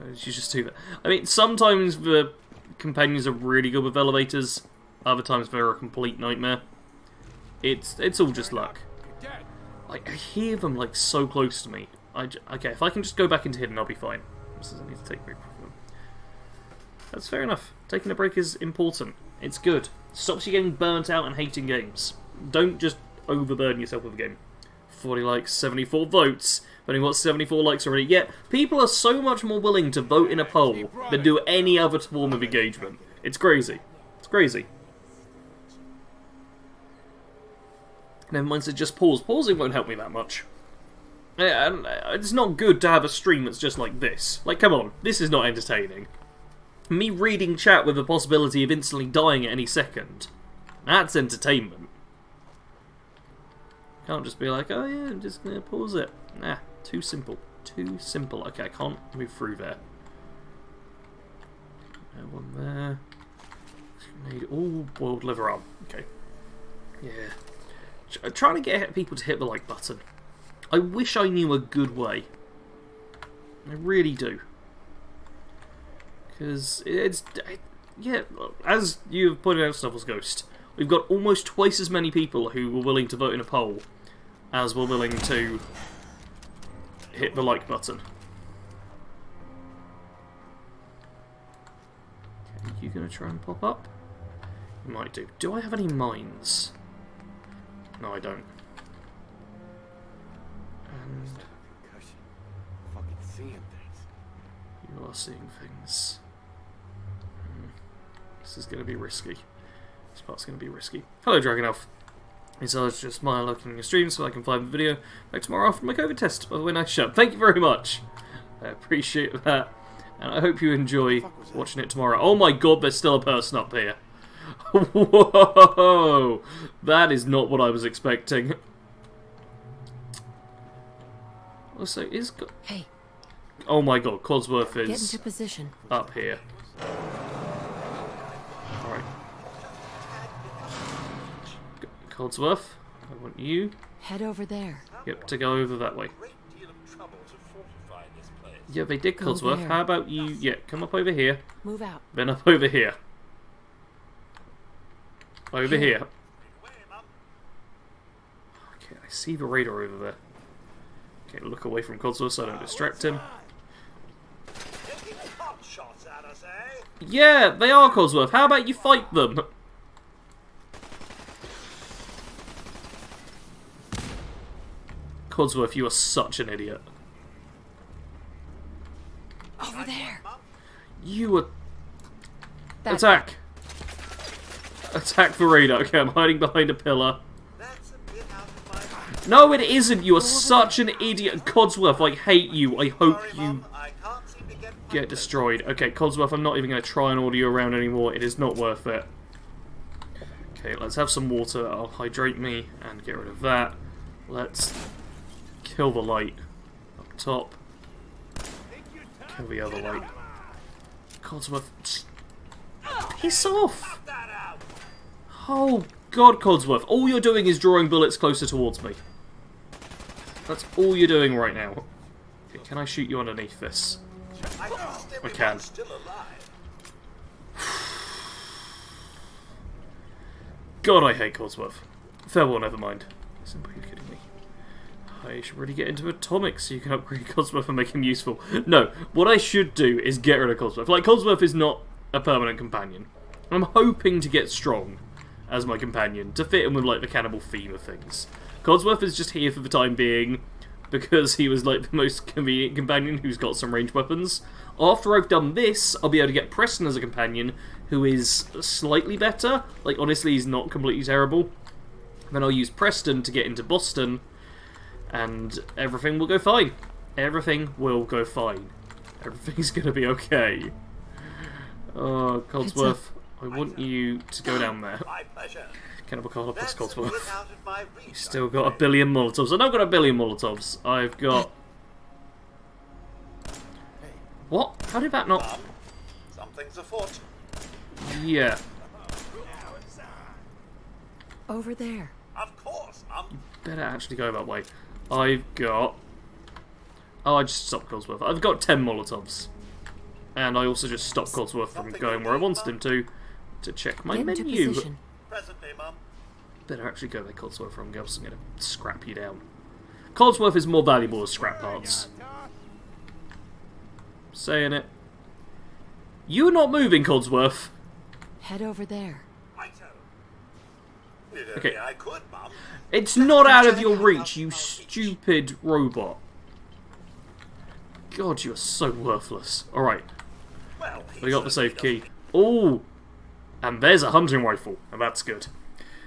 You just do that. I mean, sometimes the companions are really good with elevators. Other times they're a complete nightmare. It's all just luck. I hear them like so close to me. Okay, if I can just go back into hidden, I'll be fine. This doesn't need to take a break from them. That's fair enough. Taking a break is important. It's good. Stops you getting burnt out and hating games. Don't just overburden yourself with a game. 40 likes, 74 votes. But only got 74 likes already. Yet, people are so much more willing to vote in a poll than do any other form of engagement. It's crazy. It's crazy. Never mind, so just pause. Pausing won't help me that much. And it's not good to have a stream that's just like this. Like, come on, this is not entertaining. Me reading chat with the possibility of instantly dying at any second. That's entertainment. Can't just be like, oh yeah, I'm just gonna pause it. Nah, too simple. Too simple. Okay, I can't move through there. One there. Need all boiled liver arm. Okay. Yeah. Trying to get people to hit the like button. I wish I knew a good way. I really do. Because it's... Yeah, as you've pointed out, Snuffles Ghost, we've got almost twice as many people who were willing to vote in a poll as were willing to hit the like button. Okay, you going to try and pop up? You might do. Do I have any mines? No, I don't. And Fucking seeing things. you are seeing things. This is going to be risky. This part's going to be risky. Hello, Dragonelf. It's just smile looking at your stream so I can find the video back tomorrow after my COVID test. By the way, nice show. Thank you very much. I appreciate that. And I hope you enjoy watching it tomorrow. Oh my god, there's still a person up here. Whoa! That is not what I was expecting. Also, is... Hey, Oh my god, Codsworth Get is into position. up here. Alright. Codsworth, I want you, Head over there. yep, to go over that way. Great deal of trouble to fortify this place. Yeah, they did, Go Codsworth. there. How about you, yeah, come up over here, Move out. then up over here. Over here. Away, Mum. Okay, I see the radar over there. Okay, look away from Codsworth so I don't distract him. Taking pot shots at us, eh? Yeah, they are Codsworth. How about you fight them? Codsworth, you are such an idiot. Over there. You are... That Attack! Attack the radar. Okay, I'm hiding behind a pillar. That's a bit out of my... No, it isn't. You are such an idiot. Codsworth, I hate you. I hope Sorry, you Mum, I can't seem to get destroyed. Okay, Codsworth, I'm not even going to try and order you around anymore. It is not worth it. Okay, let's have some water. That'll hydrate me and get rid of that. Let's kill the light up top. Kill the other light. Codsworth, just piss off! that out. Oh god, Codsworth, all you're doing is drawing bullets closer towards me. That's all you're doing right now. Okay, can I shoot you underneath this? I trust I can. everyone's still alive. God, I hate Codsworth. Farewell, never mind. Simply you're kidding me. I should really get into atomics so you can upgrade Codsworth and make him useful. No, what I should do is get rid of Codsworth. Like, Codsworth is not a permanent companion. I'm hoping to get Strong as my companion, to fit in with, like, the Cannibal theme of things. Codsworth is just here for the time being, because he was, like, the most convenient companion who's got some ranged weapons. After I've done this, I'll be able to get Preston as a companion, who is slightly better. Like, honestly, he's not completely terrible. Then I'll use Preston to get into Boston, and everything will go fine. Everything will go fine. Everything's gonna be okay. Oh, Codsworth, I want you to go down there. My pleasure. Cannibal Carla plus That's a Codsworth. bit out of my reach, Still got a billion Molotovs. I've not got a billion Molotovs. I've got... What? How did that not... Mum, something's afoot. Yeah. Over there. Of course, Mum. Better actually go that way. I've got... Oh, I just stopped Codsworth. I've got 10 Molotovs. And I also just stopped Codsworth from going where I wanted him to check my Get into menu. position. Presently, Mum. Better actually go there, Codsworth, or I'm going to scrap you down. Codsworth is more valuable as scrap parts. Saying it. You're not moving, Codsworth. Head over there. Righto. If Okay. only I could, Mum. It's not out of your reach, you stupid robot. God, you're so worthless. Alright, Well, we got the safe key. Oh, and there's a hunting rifle, and that's good.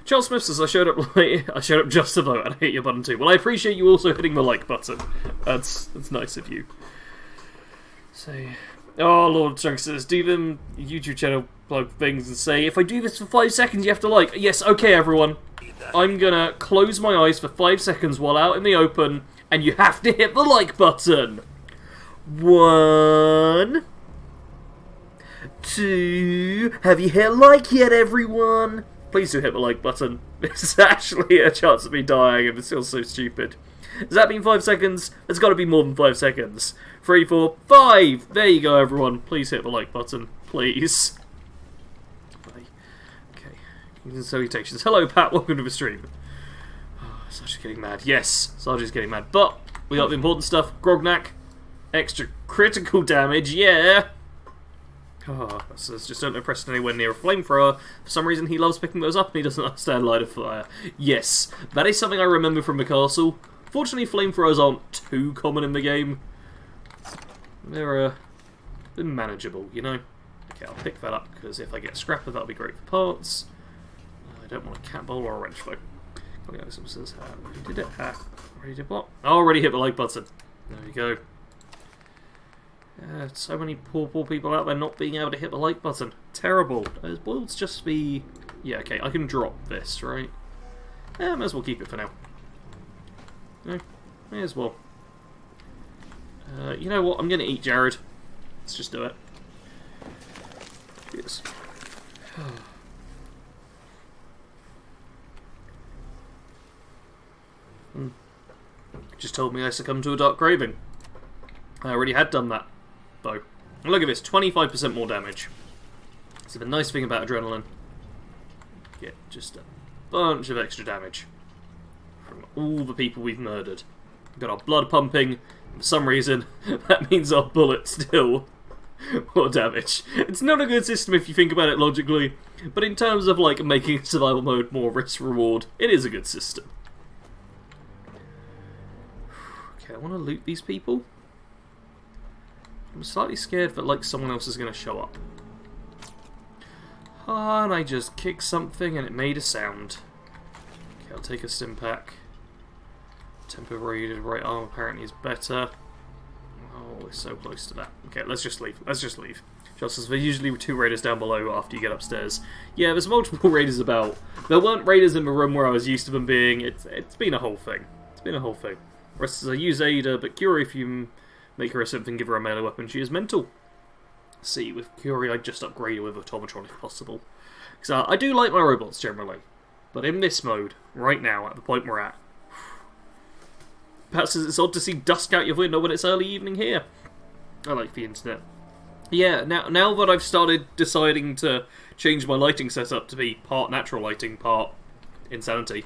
Charles Smith says, I showed up late. I showed up just to vote, and I hit your button too. Well, I appreciate you also hitting the like button. That's nice of you. Say, oh, Lord Chunk says, do them YouTube channel plug things and say, if I do this for 5 seconds, you have to like. Yes, okay, everyone. I'm gonna close my eyes for 5 seconds while out in the open, and you have to hit the like button. 1, 2. Have you hit like yet, everyone? Please do hit the like button. It's actually a chance of me dying, and it feels so stupid. Does that mean 5 seconds? It's got to be more than 5 seconds. 3, 4, 5. There you go, everyone. Please hit the like button, please. Okay. Salutations. Hello, Pat. Welcome to the stream. Oh, Sarge is getting mad. Yes, Sarge is getting mad. But we got the important stuff. Grognak. Extra critical damage. Yeah. Oh, so just don't know Preston anywhere near a flamethrower. For some reason, he loves picking those up and he doesn't understand line of fire. Yes, that is something I remember from the castle. Fortunately, flamethrowers aren't too common in the game. They're manageable, you know. Okay, I'll pick that up because if I get scrapper, that'll be great for parts. I don't want a cat bowl or a wrench though. Already did it. Already did what? I already hit the like button. There you go. So many poor people out there not being able to hit the like button. Terrible. Will it's just be... Yeah, okay, I can drop this, right? Yeah, may as well keep it for now. No, may as well. You know what? I'm going to eat Jared. Let's just do it. Yes. Just told me I succumbed to a dark craving. I already had done that, though. And look at this, 25% more damage. So the nice thing about adrenaline, get just a bunch of extra damage from all the people we've murdered. We've got our blood pumping. For some reason, that means our bullets still more damage. It's not a good system if you think about it logically, but in terms of like making survival mode more risk-reward, it is a good system. Okay, I want to loot these people. I'm slightly scared that like someone else is going to show up. Ah, and I just kicked something and it made a sound. Okay, I'll take a stim pack. Temporary right arm apparently is better. Oh, we're so close to that. Okay, let's just leave. Let's just leave. Just as there's usually 2 raiders down below after you get upstairs. Yeah, there's multiple raiders about. There weren't raiders in the room where I was used to them being. It's been a whole thing. It's been a whole thing. Rest is I use Ada, but Curie, if you make her a something, give her a melee weapon, she is mental. See, with Curie, I just upgraded with Automatron if possible. Because I do like my robots generally, but in this mode, right now, at the point we're at, perhaps it's odd to see dusk out your window when it's early evening here. I like the internet. Yeah, now that I've started deciding to change my lighting setup to be part natural lighting, part insanity,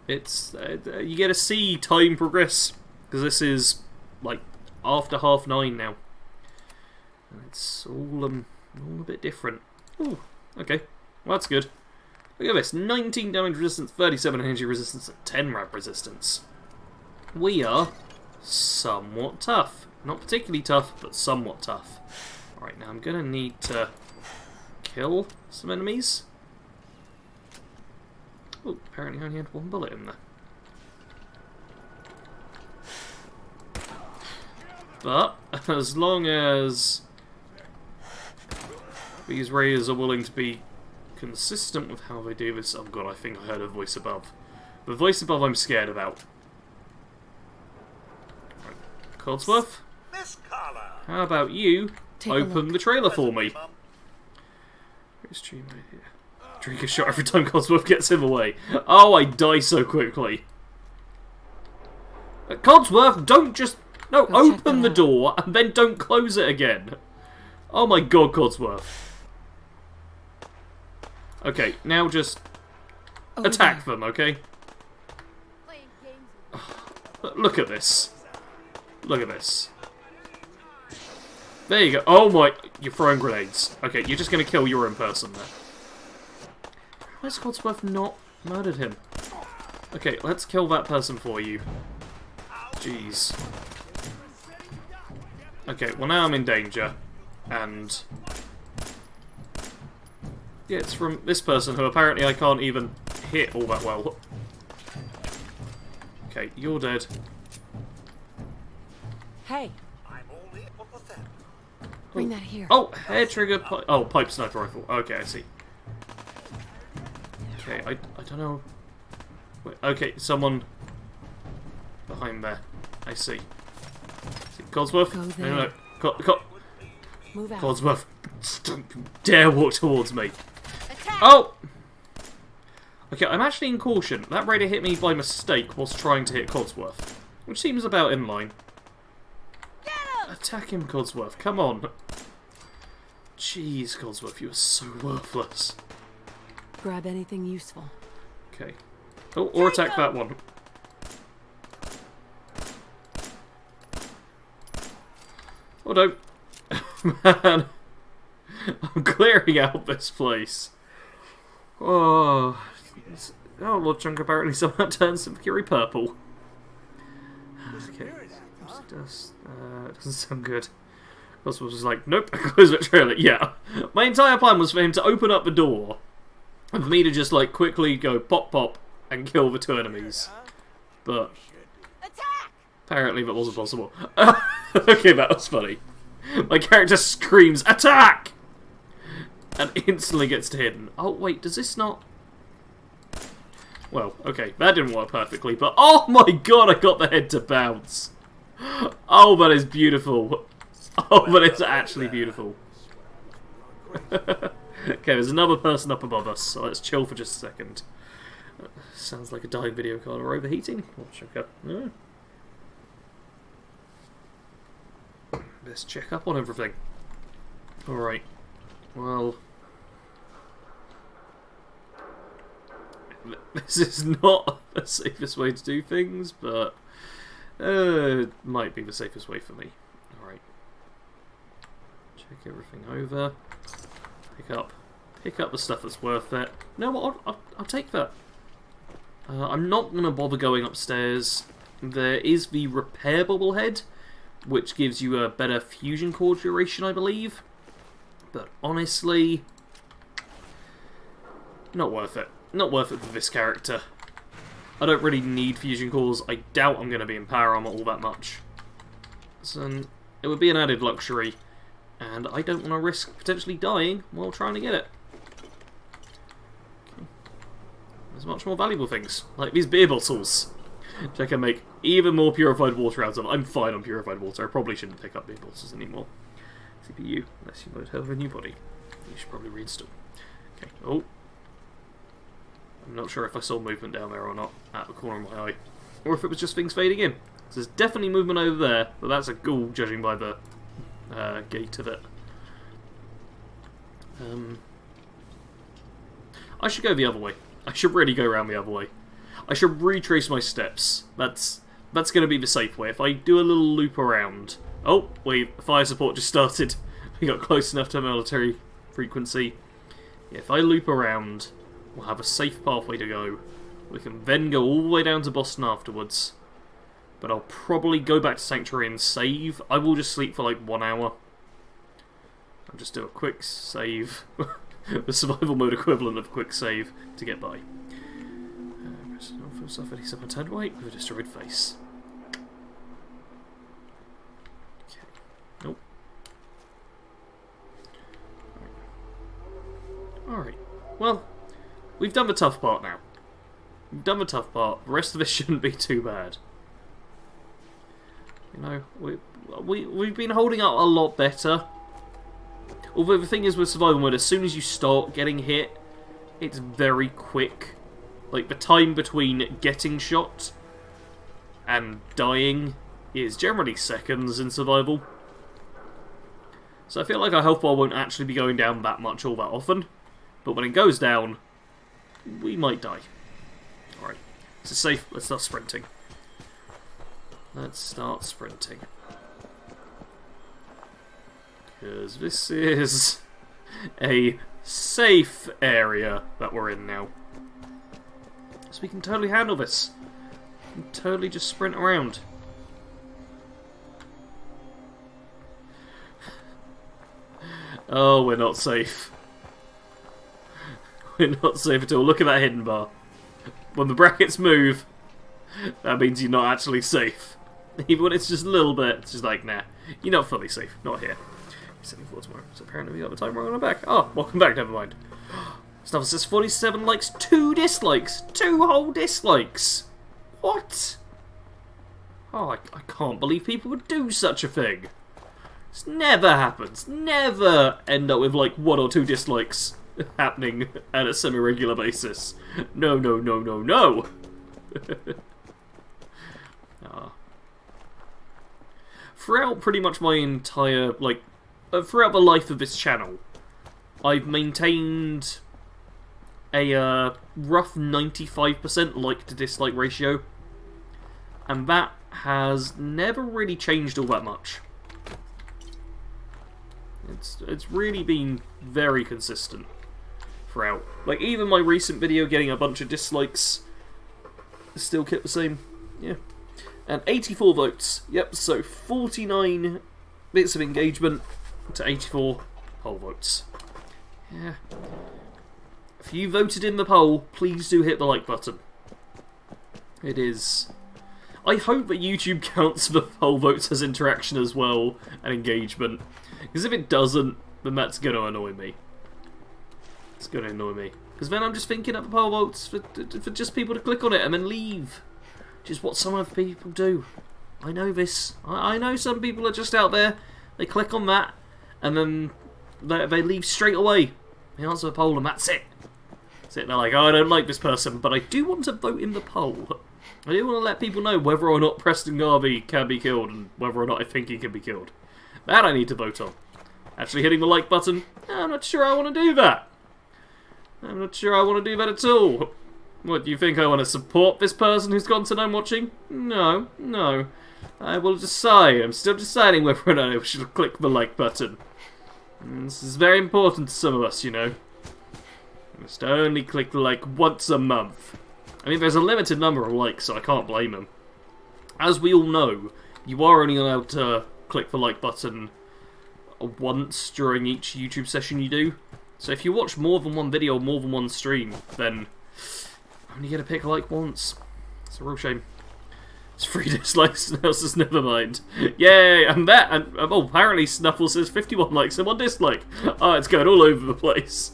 it's you get to see time progress, because this is like after 9:30 now, and it's all a bit different. Ooh, okay, well that's good. Look at this: 19 damage resistance, 37 energy resistance, and 10 rad resistance. We are somewhat tough. Not particularly tough, but somewhat tough. Alright, now I'm going to need to kill some enemies. Oh, apparently I only had 1 bullet in there. But, as long as these raiders are willing to be consistent with how they do this... Oh god, I think I heard a voice above. The voice above I'm scared about. Codsworth? Miss Carla. How about you open the trailer for me? Where's Stream right here? Drink a shot every time Codsworth gets him away. Oh, I die so quickly. Codsworth, don't just... No, open the door and then don't close it again. Oh my god, Codsworth. Okay, now just attack them, okay? Look at this. Look at this. There you go. Oh my... You're throwing grenades. Okay, you're just going to kill your own person there. Why has Codsworth not murdered him? Okay, let's kill that person for you. Jeez. Okay, well now I'm in danger. And... yeah, it's from this person who apparently I can't even hit all that well. Okay, you're dead. Hey, I'm only apathetic. bring that here. Oh, hair trigger pipe sniper rifle. Okay, I see. Okay, I don't know. Wait, okay, someone behind there. I see. Codsworth? Go there. No. Move out. Codsworth, don't you dare walk towards me. Oh! Okay, I'm actually in caution. That raider hit me by mistake whilst trying to hit Codsworth, which seems about in line. Attack him, Codsworth. Come on. Jeez, Codsworth, you are so worthless. Grab anything useful. Okay. Oh, or attack that one. Oh no. Man. I'm clearing out this place. Oh. Oh, Lord Chunk, apparently someone turns some Fury purple. Okay. Doesn't sound good. Codsworth was like, nope, close that trailer. Yeah. My entire plan was for him to open up the door and for me to just like quickly go pop pop and kill the 2 enemies. But apparently that wasn't possible. Okay, that was funny. My character screams, attack! And instantly gets to hidden. Oh wait, does this not... Well, okay, that didn't work perfectly, but oh my god, I got the head to bounce. Oh, that is beautiful. Oh, but it's actually beautiful. Okay, there's another person up above us, so let's chill for just a second. Sounds like a dying video card or overheating. We'll check up. No. Let's check up on everything. Alright. Well, this is not the safest way to do things, but it might be the safest way for me. Alright. Check everything over. Pick up the stuff that's worth it. No, what? I'll take that. I'm not going to bother going upstairs. There is the repair bobblehead, which gives you a better fusion core duration, I believe. But honestly, not worth it. Not worth it for this character. I don't really need fusion cores. I doubt I'm going to be in power armor all that much. So it would be an added luxury, and I don't want to risk potentially dying while trying to get it. Okay. There's much more valuable things, like these beer bottles, which I can make even more purified water out of. I'm fine on purified water. I probably shouldn't pick up beer bottles anymore. CPU, unless you both have a new body. You should probably reinstall. Okay, oh. I'm not sure if I saw movement down there or not, at the corner of my eye. Or if it was just things fading in. So there's definitely movement over there, but that's a ghoul, judging by the gate of it. I should go the other way. I should really go around the other way. I should retrace my steps. That's going to be the safe way. If I do a little loop around... Oh, wait, fire support just started. We got close enough to military frequency. Yeah, if I loop around, we'll have a safe pathway to go. We can then go all the way down to Boston afterwards. But I'll probably go back to Sanctuary and save. I will just sleep for like 1 hour. I'll just do a quick save. The survival mode equivalent of a quick save to get by. Suffered, he's up and turned white with a destroyed face. Okay. Nope. Alright. Well, we've done the tough part now. We've done the tough part. The rest of this shouldn't be too bad. You know, we've been holding up a lot better. Although the thing is with survival mode, as soon as you start getting hit, it's very quick. Like, the time between getting shot and dying is generally seconds in survival. So I feel like our health bar won't actually be going down that much all that often. But when it goes down, we might die. Alright, this is safe. Let's start sprinting. Let's start sprinting. Because this is a safe area that we're in now. So we can totally handle this. We can totally just sprint around. Oh, we're not safe. We're not safe at all. Look at that hidden bar. When the brackets move, that means you're not actually safe. Even when it's just a little bit, it's just like, nah, you're not fully safe. Not here. Setting for tomorrow. So apparently we got the time wrong on our back. Oh, welcome back, never mind. Stuff says 47 likes, 2 dislikes. 2 whole dislikes. What? Oh, I can't believe people would do such a thing. This never happens. Never end up with like 1 or 2 dislikes happening at a semi-regular basis. No, no, no, no, no. Throughout pretty much my entire, like, throughout the life of this channel, I've maintained a rough 95% like to dislike ratio, and that has never really changed all that much. It's really been very consistent throughout. Like, even my recent video getting a bunch of dislikes still kept the same. Yeah. And 84 votes. Yep, so 49 bits of engagement to 84 poll votes. Yeah. If you voted in the poll, please do hit the like button. It is... I hope that YouTube counts the poll votes as interaction as well, and engagement. Because if it doesn't, then that's going to annoy me. It's going to annoy me. Because then I'm just thinking up the poll votes for just people to click on it and then leave. Which is what some other people do. I know this. I know some people are just out there. They click on that, and then they leave straight away. They answer the poll, and that's it. That's it. They're like, oh, I don't like this person, but I do want to vote in the poll. I do want to let people know whether or not Preston Garvey can be killed, and whether or not I think he can be killed. That I need to vote on. Actually hitting the like button, I'm not sure I want to do that. I'm not sure I want to do that at all. What, do you think I want to support this person who's gone tonight watching? No, no. I will decide. I'm still deciding whether or not I should click the like button. This is very important to some of us, you know. You must only click the like once a month. I mean, there's a limited number of likes, so I can't blame them. As we all know, you are only allowed to click the like button once during each YouTube session you do. So if you watch more than one video or more than one stream, then only get to pick a like once. It's a real shame. It's 3 dislikes, Snuffles, never mind. Yay, and that, and oh, apparently Snuffles says 51 likes and 1 dislike. Oh, it's going all over the place.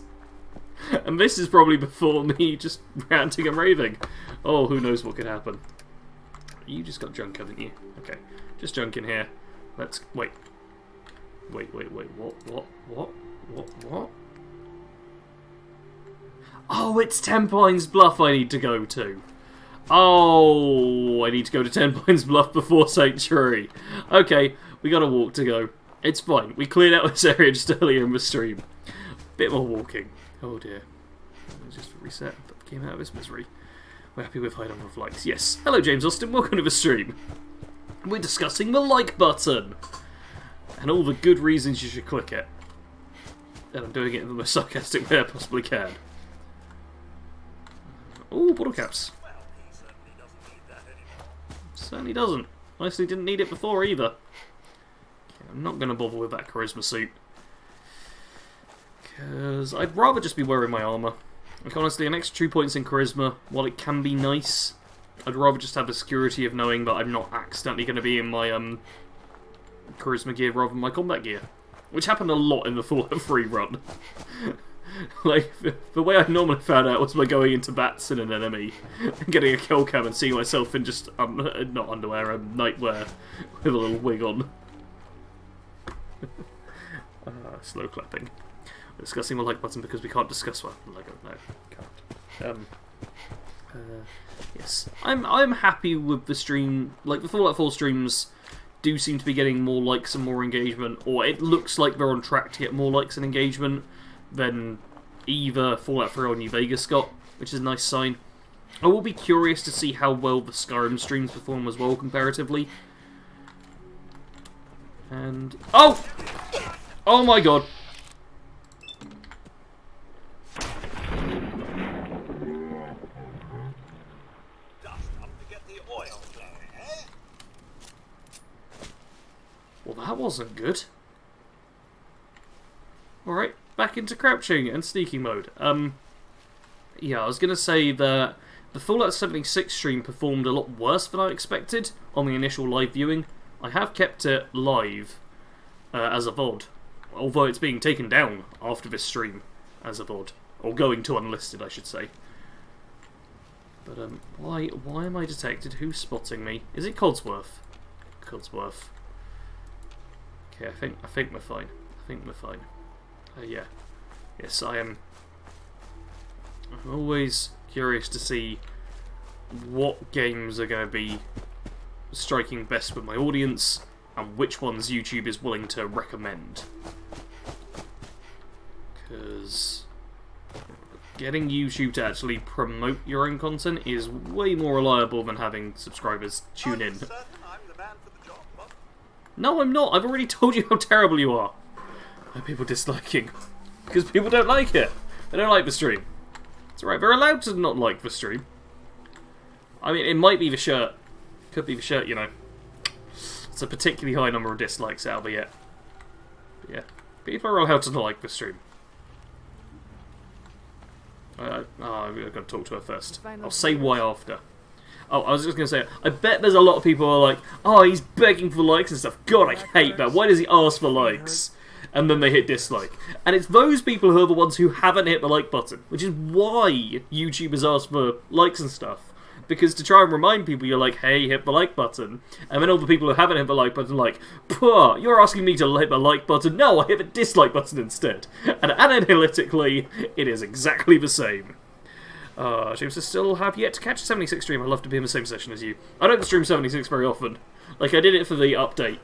And this is probably before me just ranting and raving. Oh, who knows what could happen. You just got junk, haven't you? Okay, just junk in here. Let's, wait. Wait, what? Oh, it's 10 Pines Bluff I need to go to. Oh, I need to go to 10 Pines Bluff before Sanctuary. Okay, we got a walk to go. It's fine. We cleared out this area just earlier in the stream. Bit more walking. Oh dear. Let's just reset. Came out of this misery. We're happy with high number of likes. Yes. Hello, James Austin. Welcome to the stream. We're discussing the like button. And all the good reasons you should click it. And I'm doing it in the most sarcastic way I possibly can. Ooh, bottle caps. Well, he certainly doesn't need that anymore. Certainly doesn't. Honestly, didn't need it before either. Okay, I'm not going to bother with that charisma suit. Because I'd rather just be wearing my armour. Like, honestly, an extra 2 points in charisma, while it can be nice, I'd rather just have the security of knowing that I'm not accidentally going to be in my charisma gear rather than my combat gear. Which happened a lot in the Fallout 3 run. Like, the way I normally found out was by going into bats in an enemy, and getting a kill cam and seeing myself in just, not underwear, nightwear, with a little wig on. Slow clapping. We're discussing the like button because we can't discuss one. Like, no, can't. Yes. I'm happy with the stream. Like, the Fallout 4 streams do seem to be getting more likes and more engagement, or it looks like they're on track to get more likes and engagement than either Fallout 3 or New Vegas got, which is a nice sign. I will be curious to see how well the Skyrim streams perform as well comparatively. And... oh! Oh my god! Dust up to get the oil flowing, eh? Well, that wasn't good. Alright, back into crouching and sneaking mode. Yeah, I was going to say that the Fallout 76 stream performed a lot worse than I expected on the initial live viewing. I have kept it live as a VOD, although it's being taken down after this stream as a VOD. Or going to unlisted, I should say. But, why am I detected? Who's spotting me? Is it Codsworth? Codsworth. Okay, I think we're fine. I think we're fine. Yeah. Yes, I am. I'm always curious to see what games are going to be striking best with my audience and which ones YouTube is willing to recommend. Because getting YouTube to actually promote your own content is way more reliable than having subscribers tune in. Certain I'm the man for the job, Bob? No, I'm not. I've already told you how terrible you are. Why are people disliking? Because people don't like it. They don't like the stream. It's alright, they're allowed to not like the stream. I mean, it might be the shirt. Could be the shirt, you know. It's a particularly high number of dislikes out of it. But yeah, people are allowed to not like the stream. I've got to talk to her first. I'll say why after. Oh, I was just going to say, I bet there's a lot of people who are like, oh, he's begging for likes and stuff. God, I hate that. Why does he ask for likes? And then they hit dislike. And it's those people who are the ones who haven't hit the like button, which is why YouTubers ask for likes and stuff. because to try and remind people, you're like, hey, hit the like button. And then all the people who haven't hit the like button are like, "Puh, you're asking me to hit the like button? No, I hit the dislike button instead." And analytically, it is exactly the same. James, I still have yet to catch a 76 stream. I'd love to be in the same session as you. I don't stream 76 very often. Like, I did it for the update,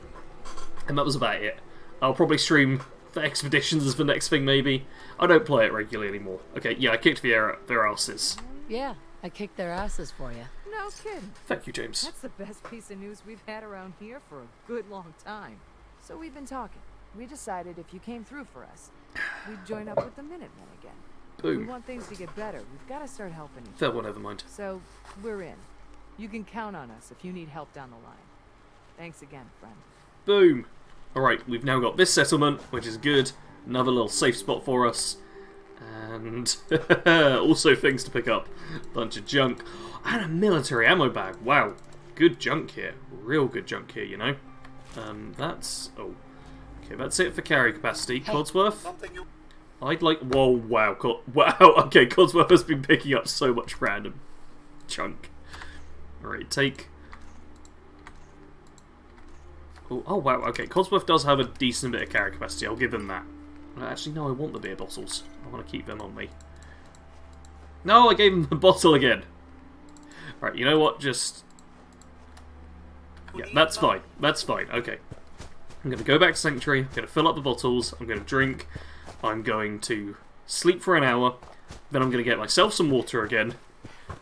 and that was about it. I'll probably stream the Expeditions as the next thing, maybe. I don't play it regularly anymore. Okay, yeah, I kicked their asses. Yeah, I kicked their asses for you. No kidding. Thank you, James. That's the best piece of news we've had around here for a good long time. So we've been talking. We decided if you came through for us, we'd join up with the Minutemen again. Boom. We want things to get better. We've got to start helping each Fair other. one, never mind. So, we're in. You can count on us if you need help down the line. Thanks again, friend. Boom. Alright, we've now got this settlement, which is good. Another little safe spot for us. And also things to pick up. Bunch of junk. And a military ammo bag. Wow. Good junk here. Real good junk here, you know. That's... Oh. Okay, that's it for carry capacity. Codsworth? I'd like... Whoa, wow. Wow. Okay, Codsworth has been picking up so much random junk. Alright, take... Oh, wow. Okay, Codsworth does have a decent bit of carry capacity. I'll give him that. Actually, no, I want the beer bottles. I want to keep them on me. No, I gave him the bottle again. Right, you know what? Just... Yeah, that's fine. That's fine. Okay. I'm going to go back to Sanctuary. I'm going to fill up the bottles. I'm going to drink. I'm going to sleep for an hour. Then I'm going to get myself some water again.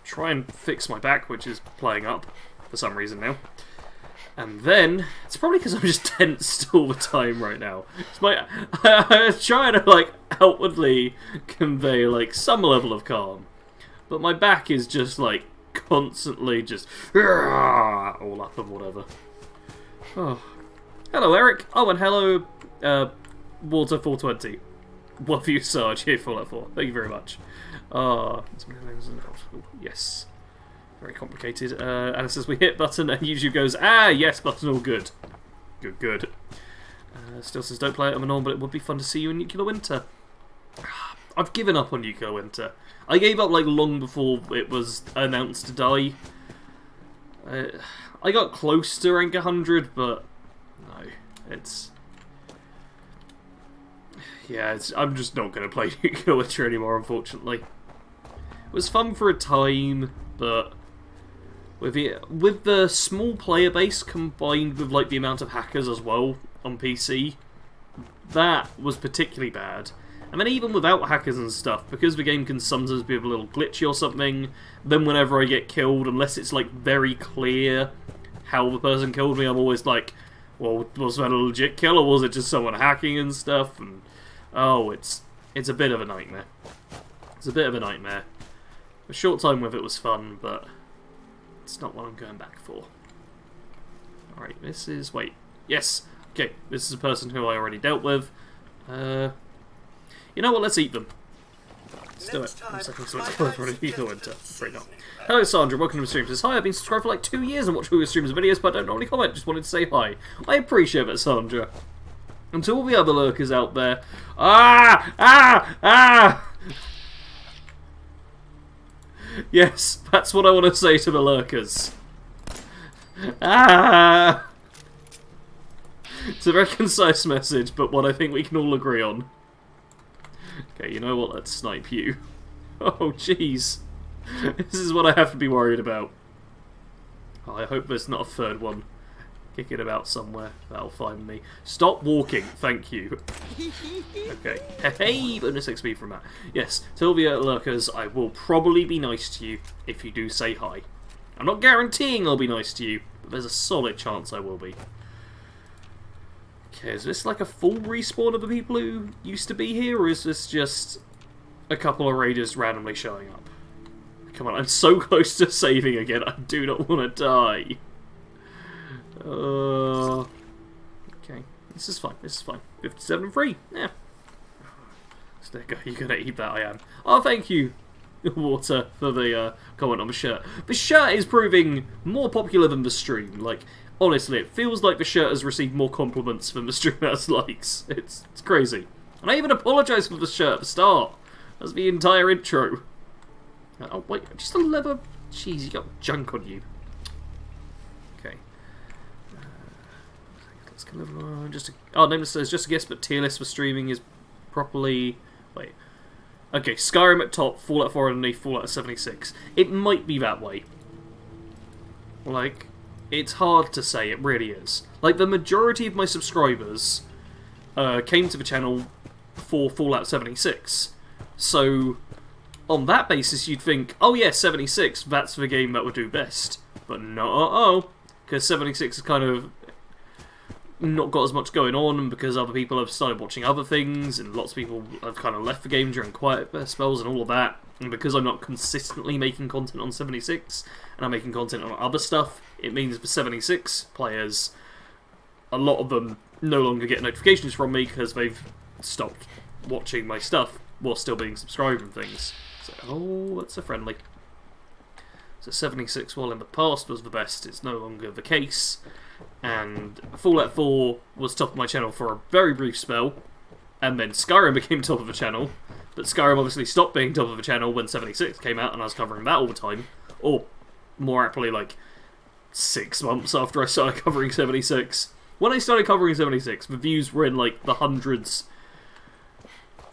Try and fix my back, which is playing up for some reason now. And then, it's probably because I'm just tensed all the time right now. It's I'm trying to, like, outwardly convey, like, some level of calm. But my back is just, like, constantly just all up and whatever. Oh. Hello, Eric. Oh, and hello, Water 420. What for you, Sarge? Here, 404. Thank you very much. Yes. Very complicated. Anna says we hit button and YouTube goes, ah, yes, button all good. Good, good. Still says don't play it on the norm, but it would be fun to see you in Nuclear Winter. I've given up on Nuclear Winter. I gave up like long before it was announced to die. I got close to rank 100, but no, it's... Yeah, I'm just not going to play Nuclear Winter anymore, unfortunately. It was fun for a time, but with the small player base combined with like the amount of hackers as well on PC, that was particularly bad. And then even without hackers and stuff, because the game can sometimes be a little glitchy or something, then whenever I get killed, unless it's like very clear how the person killed me, I'm always like, well, was that a legit kill or was it just someone hacking and stuff? And oh, it's a bit of a nightmare. It's a bit of a nightmare. A short time with it was fun, but it's not what I'm going back for. Alright, this is... Wait. Yes! Okay, this is a person who I already dealt with. You know what, let's eat them. Let's do it. I'm second so it's both running Nuclear Winter. Afraid not. Hello Sandra, welcome to the stream. Says, hi, I've been subscribed for like 2 years and watch all your streams and videos, but I don't normally comment, just wanted to say hi. I appreciate it, Sandra. And to all the other lurkers out there... Ah! Ah! Ah! Yes, that's what I want to say to the lurkers. Ah! It's a very concise message, but one I think we can all agree on. Okay, you know what? Let's snipe you. Oh, jeez. This is what I have to be worried about. Oh, I hope there's not a third one kicking about somewhere. That'll find me. Stop walking, thank you. Okay. Hey, bonus XP from that. Yes, to all the lurkers, I will probably be nice to you if you do say hi. I'm not guaranteeing I'll be nice to you, but there's a solid chance I will be. Okay, is this like a full respawn of the people who used to be here, or is this just a couple of raiders randomly showing up? Come on, I'm so close to saving again, I do not want to die. Okay, this is fine, this is fine. 57 free, yeah. So you're gonna eat that, I am. Oh, thank you, Water, for the comment on the shirt. The shirt is proving more popular than the stream. Like, honestly, it feels like the shirt has received more compliments than the stream has likes. It's crazy. And I even apologise for the shirt at the start. That's the entire intro. Oh, wait, just a leather Jeez, you got junk on you. Okay. Let's kind of Nameless says just a guess, but tier list for streaming is properly. Wait. Okay, Skyrim at top, Fallout 4 underneath, Fallout at 76. It might be that way. Like, it's hard to say. It really is. Like, the majority of my subscribers came to the channel for Fallout 76. So, on that basis, you'd think, oh yeah, 76, that's the game that would do best. But no, because 76 has kind of not got as much going on, because other people have started watching other things, and lots of people have kind of left the game during quiet spells and all of that. And because I'm not consistently making content on 76, and I'm making content on other stuff, it means for 76 players, a lot of them no longer get notifications from me because they've stopped watching my stuff while still being subscribed and things. So, oh, that's a friendly. So 76, while in the past was the best, it's no longer the case. And Fallout 4 was top of my channel for a very brief spell, and then Skyrim became top of the channel. But Skyrim obviously stopped being top of the channel when 76 came out, and I was covering that all the time. Or, more aptly, like 6 months after I started covering 76. When I started covering 76, the views were in like the hundreds,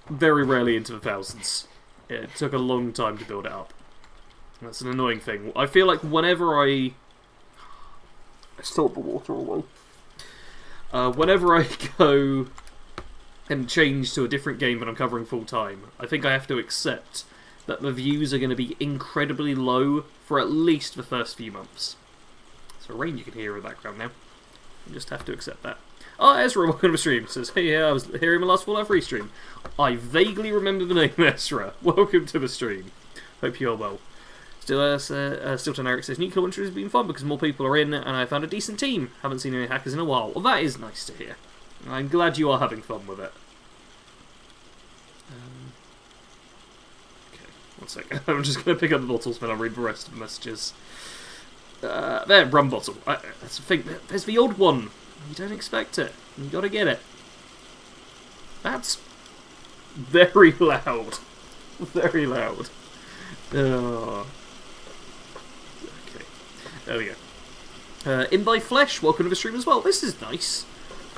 very rarely into the thousands. It took a long time to build it up. That's an annoying thing. I feel like whenever I stole the water away. Whenever I go and change to a different game that I'm covering full time, I think I have to accept that the views are going to be incredibly low for at least the first few months. So rain you can hear in the background now. You just have to accept that. Oh, Ezra, welcome to the stream. Says, hey, yeah, I was here in my last Fallout 3 stream. I vaguely remember the name Ezra. Welcome to the stream. Hope you are well. Still to Eric says, Nuclear Winter has been fun because more people are in and I found a decent team. Haven't seen any hackers in a while. Well, that is nice to hear. I'm glad you are having fun with it. Okay, one second. I'm just going to pick up the bottles when I read the rest of the messages. There, rum bottle. That's the thing. There's the odd one. You don't expect it. You gotta get it. That's very loud. Very loud. Oh. Okay. There we go. In Thy Flesh, welcome to the stream as well. This is nice.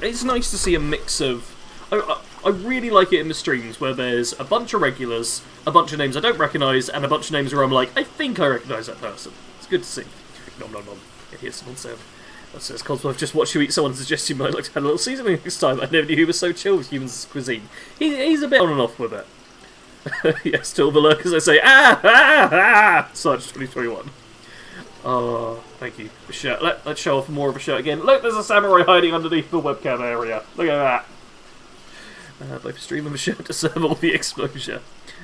It's nice to see a mix of... I really like it in the streams where there's a bunch of regulars, a bunch of names I don't recognise, and a bunch of names where I'm like, I think I recognise that person. It's good to see. Nom nom nom. Here's someone said. That says, Cosmo, I've just watched you eat someone suggested you might like to have a little seasoning next time. I never knew he was so chill with humans' cuisine. He's a bit on and off with it. Yes, to all the lurkers I say, Sarge 2021. Oh, thank you. The shirt. Let's show off more of a shirt again. Look, there's a samurai hiding underneath the webcam area. Look at that. Both stream and the shirt to serve all the exposure.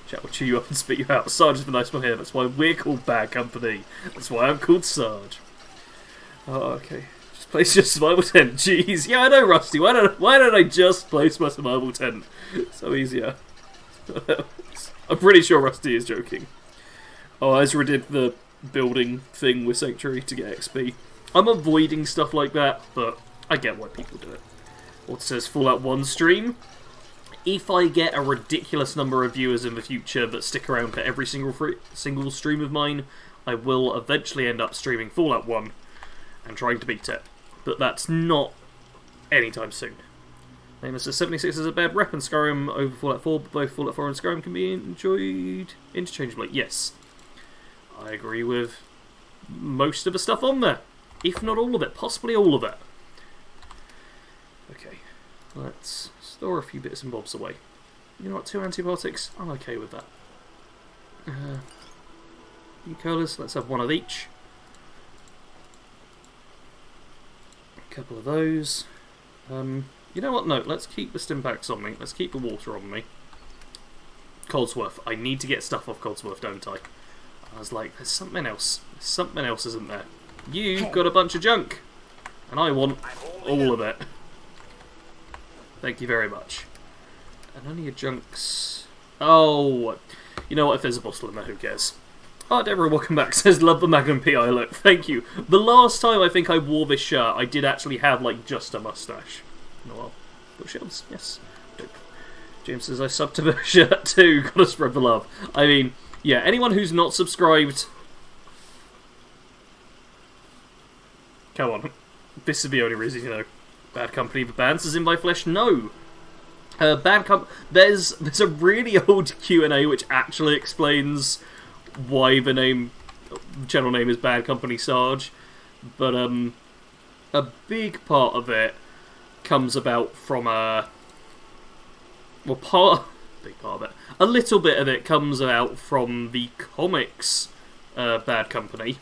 Chat will chew you up and spit you out. Sarge is the nice one here. That's why we're called Bad Company. That's why I'm called Sarge. Oh, okay. Just place your survival tent. Jeez. Yeah, I know, Rusty. Why don't I just place my survival tent? So easier. I'm pretty sure Rusty is joking. Oh, Ezra did the building thing with Sanctuary to get XP. I'm avoiding stuff like that, but I get why people do it. What says Fallout 1 stream? If I get a ridiculous number of viewers in the future that stick around for every single stream of mine, I will eventually end up streaming Fallout 1 and trying to beat it. But that's not anytime soon. Nameless says 76 is a bad rep and Skyrim over Fallout 4, but both Fallout 4 and Skyrim can be enjoyed interchangeably. Yes. I agree with most of the stuff on there. If not all of it. Possibly all of it. Okay. Let's store a few bits and bobs away. You know what? 2 antibiotics? I'm okay with that. E-colas. Let's have one of each. A couple of those. You know what? No, let's keep the Stimpaks on me. Let's keep the water on me. Codsworth. I need to get stuff off Codsworth, don't I? I was like, there's something else. There's something else, isn't there? You've got a bunch of junk. And I want all of it. Thank you very much. And none of your junks... Oh, you know what? If there's a bottle in there, who cares? Oh, Deborah, welcome back. Says, love the Magnum PI look. Thank you. The last time I think I wore this shirt, I did actually have, like, just a mustache. Oh well. Got shields, yes. Dope. James says, I subbed to the shirt too. Gotta spread the love. I mean, yeah, anyone who's not subscribed Come on. This is the only reason, you know, Bad Company the bands is in my flesh? No! There's a really old Q&A which actually explains why the channel name is Bad Company Sarge, but a big part of it comes about from a little bit of it comes out from the comics Bad Company,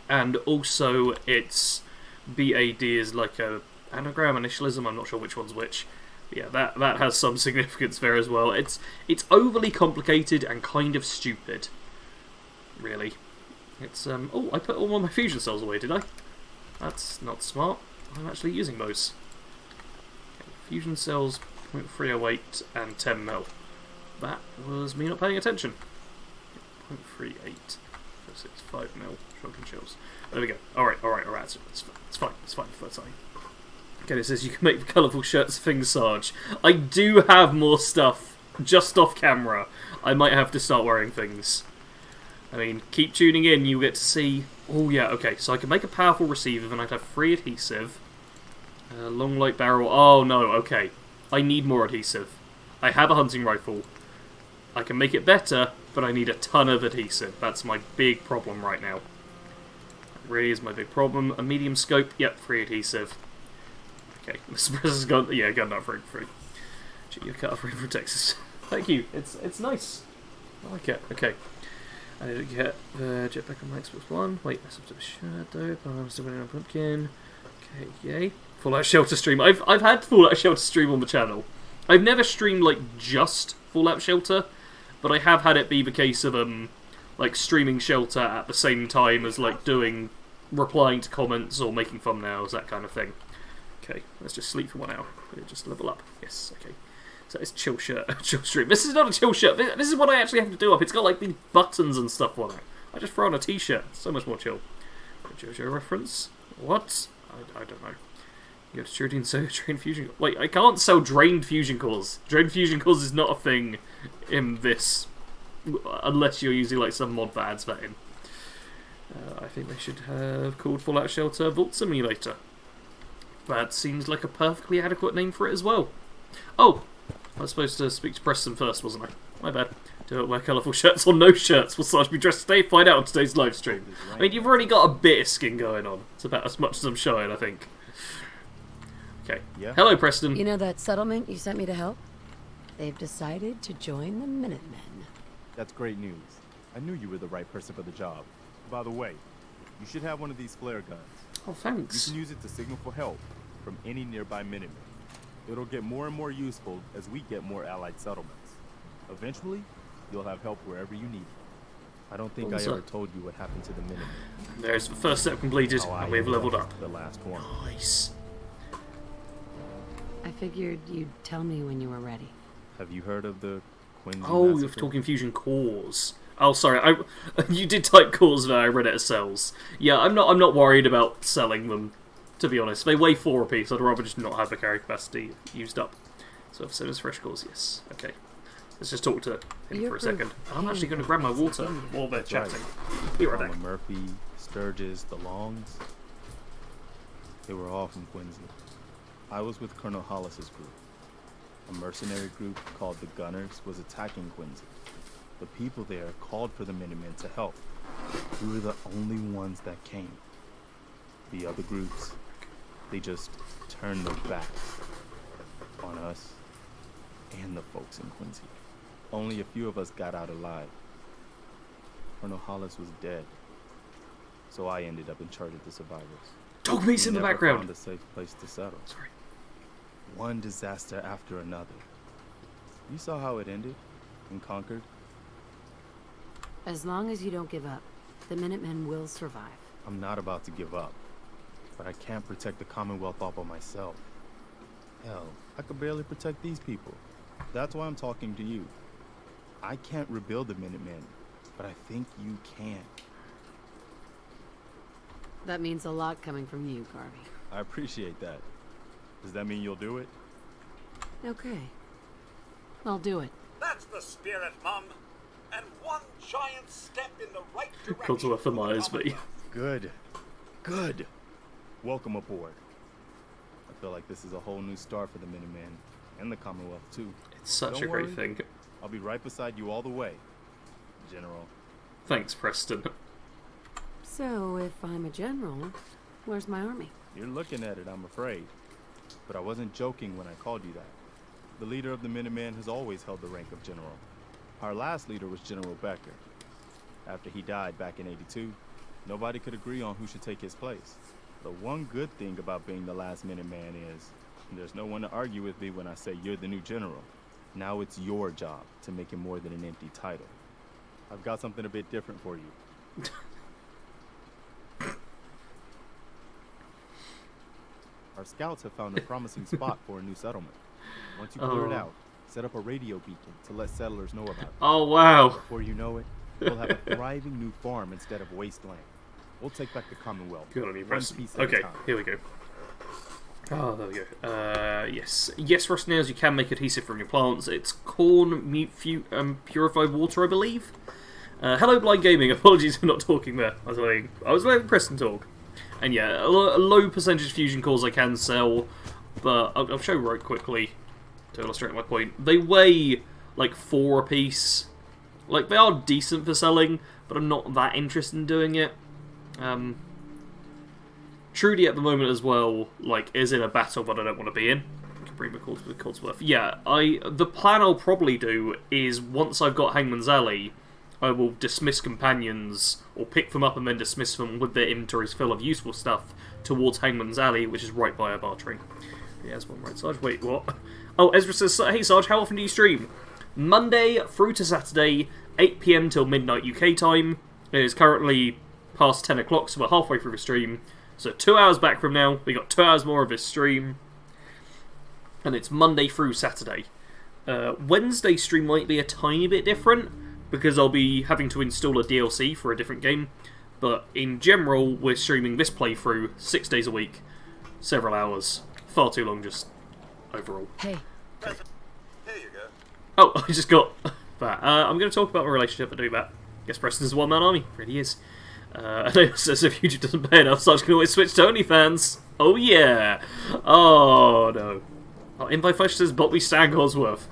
and also it's BAD is like a anagram, initialism, I'm not sure which one's which. But yeah, that has some significance there as well. It's overly complicated and kind of stupid, really. It's oh, I put all my fusion cells away, did I? That's not smart. I'm actually using those. Okay, fusion cells, 0.308 and 10 mil. That was me not paying attention. 0.38, 0.65 mil, shrunken shells. There we go. Alright. It's fine. Okay, it says you can make the colourful shirts things, Sarge. I do have more stuff just off camera. I might have to start wearing things. I mean, keep tuning in, you get to see... Oh yeah, okay, so I can make a powerful receiver, then I'd have 3 adhesive. Long light barrel... Oh no, okay. I need more adhesive. I have a hunting rifle. I can make it better, but I need a ton of adhesive. That's my big problem right now. That really is my big problem. A medium scope, yep, 3 adhesive. Okay, the suppressor's gun... Yeah, gun nut free. Gee, you cut off free from Texas. Thank you, it's nice. I like it, okay. I didn't get the jetpack on my Xbox One. Wait, that's up to the shadow, but I'm still winning on pumpkin. Okay, yay. Fallout Shelter stream. I've had Fallout Shelter stream on the channel. I've never streamed, like, just Fallout Shelter, but I have had it be the case of, like, streaming Shelter at the same time as, like, replying to comments or making thumbnails, that kind of thing. Okay, let's just sleep for 1 hour. Just level up. Yes, okay. So it's chill shirt, chill stream. This is not a chill shirt. This is what I actually have to do up. It's got like these buttons and stuff on it. I just throw on a t-shirt. So much more chill. JoJo reference? What? I don't know. You go to shooting and sell drained fusion. Wait, I can't sell drained fusion cores. Drained fusion cores is not a thing in this, unless you're using like some mod that adds that in. I think they should have called Fallout Shelter Vault Simulator. That seems like a perfectly adequate name for it as well. Oh! I was supposed to speak to Preston first, wasn't I? My bad. Do it wear colourful shirts or no shirts? Will Sarge be dressed today? Find out on today's live stream. I mean, you've already got a bit of skin going on. It's about as much as I'm showing, I think. Okay. Yeah. Hello, Preston. You know that settlement you sent me to help? They've decided to join the Minutemen. That's great news. I knew you were the right person for the job. By the way, you should have one of these flare guns. Oh, thanks. You can use it to signal for help from any nearby Minutemen. It'll get more and more useful as we get more allied settlements. Eventually, you'll have help wherever you need it. I don't think I ever told you what happened to the Minutemen. There's the first step completed, and we've leveled up. The last one. Nice. I figured you'd tell me when you were ready. Have you heard of the Quincy Oh, massacre? you're talking fusion cores. Oh, sorry. You did type cores there. I read it as cells. Yeah, I'm not worried about selling them. To be honest, they weigh 4 a piece. I'd rather just not have the carry capacity used up. So if so, fresh cores, yes. Okay. Let's just talk to him for a second. I'm actually going to grab my water while they're chatting. Be right back. Murphy, Sturgis, the Longs. They were all from Quincy. I was with Colonel Hollis's group. A mercenary group called the Gunners was attacking Quincy. The people there called for the Minutemen to help. We were the only ones that came. The other groups, they just turned their backs on us and the folks in Quincy. Only a few of us got out alive. Colonel Hollis was dead, so I ended up in charge of the survivors. Dog meat's in the background. Found a safe place to settle. Sorry. One disaster after another. You saw how it ended in Concord. As long as you don't give up, the Minutemen will survive. I'm not about to give up, but I can't protect the Commonwealth all by myself. Hell, I could barely protect these people. That's why I'm talking to you. I can't rebuild the Minutemen, but I think you can. That means a lot coming from you, Garvey. I appreciate that. Does that mean you'll do it? Okay. I'll do it. That's the spirit, Mum. And one giant step in the right direction. Codsworth for Myers, but Good. Good. Welcome aboard. I feel like this is a whole new start for the Minutemen and the Commonwealth too. It's such Don't a great worry. thing. I'll be right beside you all the way, General. Thanks, Preston. So, if I'm a general, where's my army? You're looking at it, I'm afraid. But I wasn't joking when I called you that. The leader of the Minutemen has always held the rank of general. Our last leader was General Becker. After he died back in '82, nobody could agree on who should take his place. The one good thing about being the last Minuteman is there's no one to argue with me when I say you're the new general. Now it's your job to make it more than an empty title. I've got something a bit different for you. Our scouts have found a promising spot for a new settlement. Once you clear it out, set up a radio beacon to let settlers know about it. Oh, wow. Before you know it, we'll have a thriving new farm instead of wasteland. We'll take back the Commonwealth. Good on you, one Preston. piece at a Okay, time. here we go. Oh, there we go. Yes. Yes, for snails, you can make adhesive from your plants. It's corn, purified water, I believe. Hello, Blind Gaming. Apologies for not talking there. I was letting Preston talk. And yeah, a low percentage fusion cores I can sell, but I'll show right quickly to illustrate my point. They weigh like 4 a piece. Like, they are decent for selling, but I'm not that interested in doing it. Trudy at the moment as well, like, is in a battle that I don't want to be in. I can bring the Codsworth. Yeah, the plan I'll probably do is once I've got Hangman's Alley, I will dismiss companions, or pick them up and then dismiss them with their inventories full of useful stuff towards Hangman's Alley, which is right by our bartering. Yeah, there's one right, Sarge. Wait, what? Oh, Ezra says, hey Sarge, how often do you stream? Monday through to Saturday, 8 PM till midnight UK time. It is currently past 10 o'clock, so we're halfway through the stream. So 2 hours back from now, we got 2 hours more of this stream. And it's Monday through Saturday. Wednesday stream might be a tiny bit different, because I'll be having to install a DLC for a different game. But in general, we're streaming this playthrough 6 days a week, several hours. Far too long, just overall. Hey. Okay. Here you go. Oh, I just got that. I'm going to talk about a relationship and do that. Guess Preston's a one-man army. Really is. I know it says if YouTube doesn't pay enough, Sarge can always switch to OnlyFans. Oh yeah! Oh no. Oh, Invite Flesh says, but we stand Codsworth.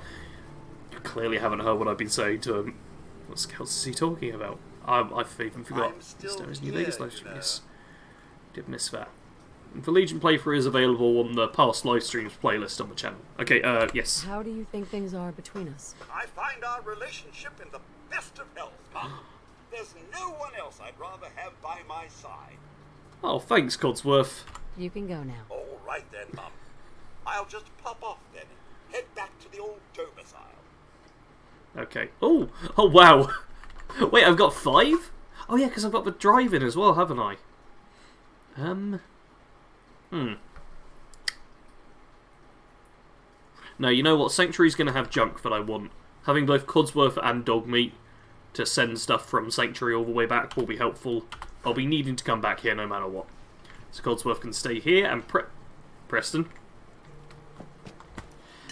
You clearly haven't heard what I've been saying to him. What scouts is he talking about? I've even forgot. There's New Vegas live stream. Yes. Did miss that. The Legion playthrough is available on the past live streams playlist on the channel. Okay, yes. How do you think things are between us? I find our relationship in the best of health, Mum. There's no one else I'd rather have by my side. Oh, thanks, Codsworth. You can go now. All right then, Mum. I'll just pop off then and head back to the old domicile. Okay. Oh, wow. Wait, I've got 5? Oh yeah, because I've got the drive-in as well, haven't I? No, you know what? Sanctuary's going to have junk that I want. Having both Codsworth and Dogmeat to send stuff from Sanctuary all the way back will be helpful. I'll be needing to come back here no matter what. So Codsworth can stay here, and Preston.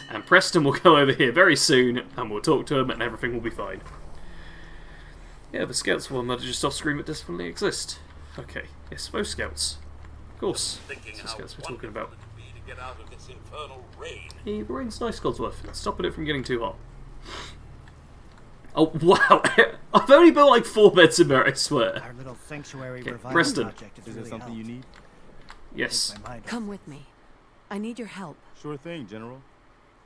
And Preston will go over here very soon, and we'll talk to him, and everything will be fine. Yeah, the scouts will murder just off screen that definitely exist. Okay, yes, those scouts. Of course. Thinking That's the how scouts we're talking about. wonderful it'd be to get out of this infernal rain. Hey, the rain's nice, Codsworth. It's stopping it from getting too hot. Oh, wow! I've only built like 4 beds in there, I swear. Our little sanctuary Okay, revival Preston. project has Is there really something you helped. need? Yes. Takes my mind off Come with me. I need your help. Sure thing, General.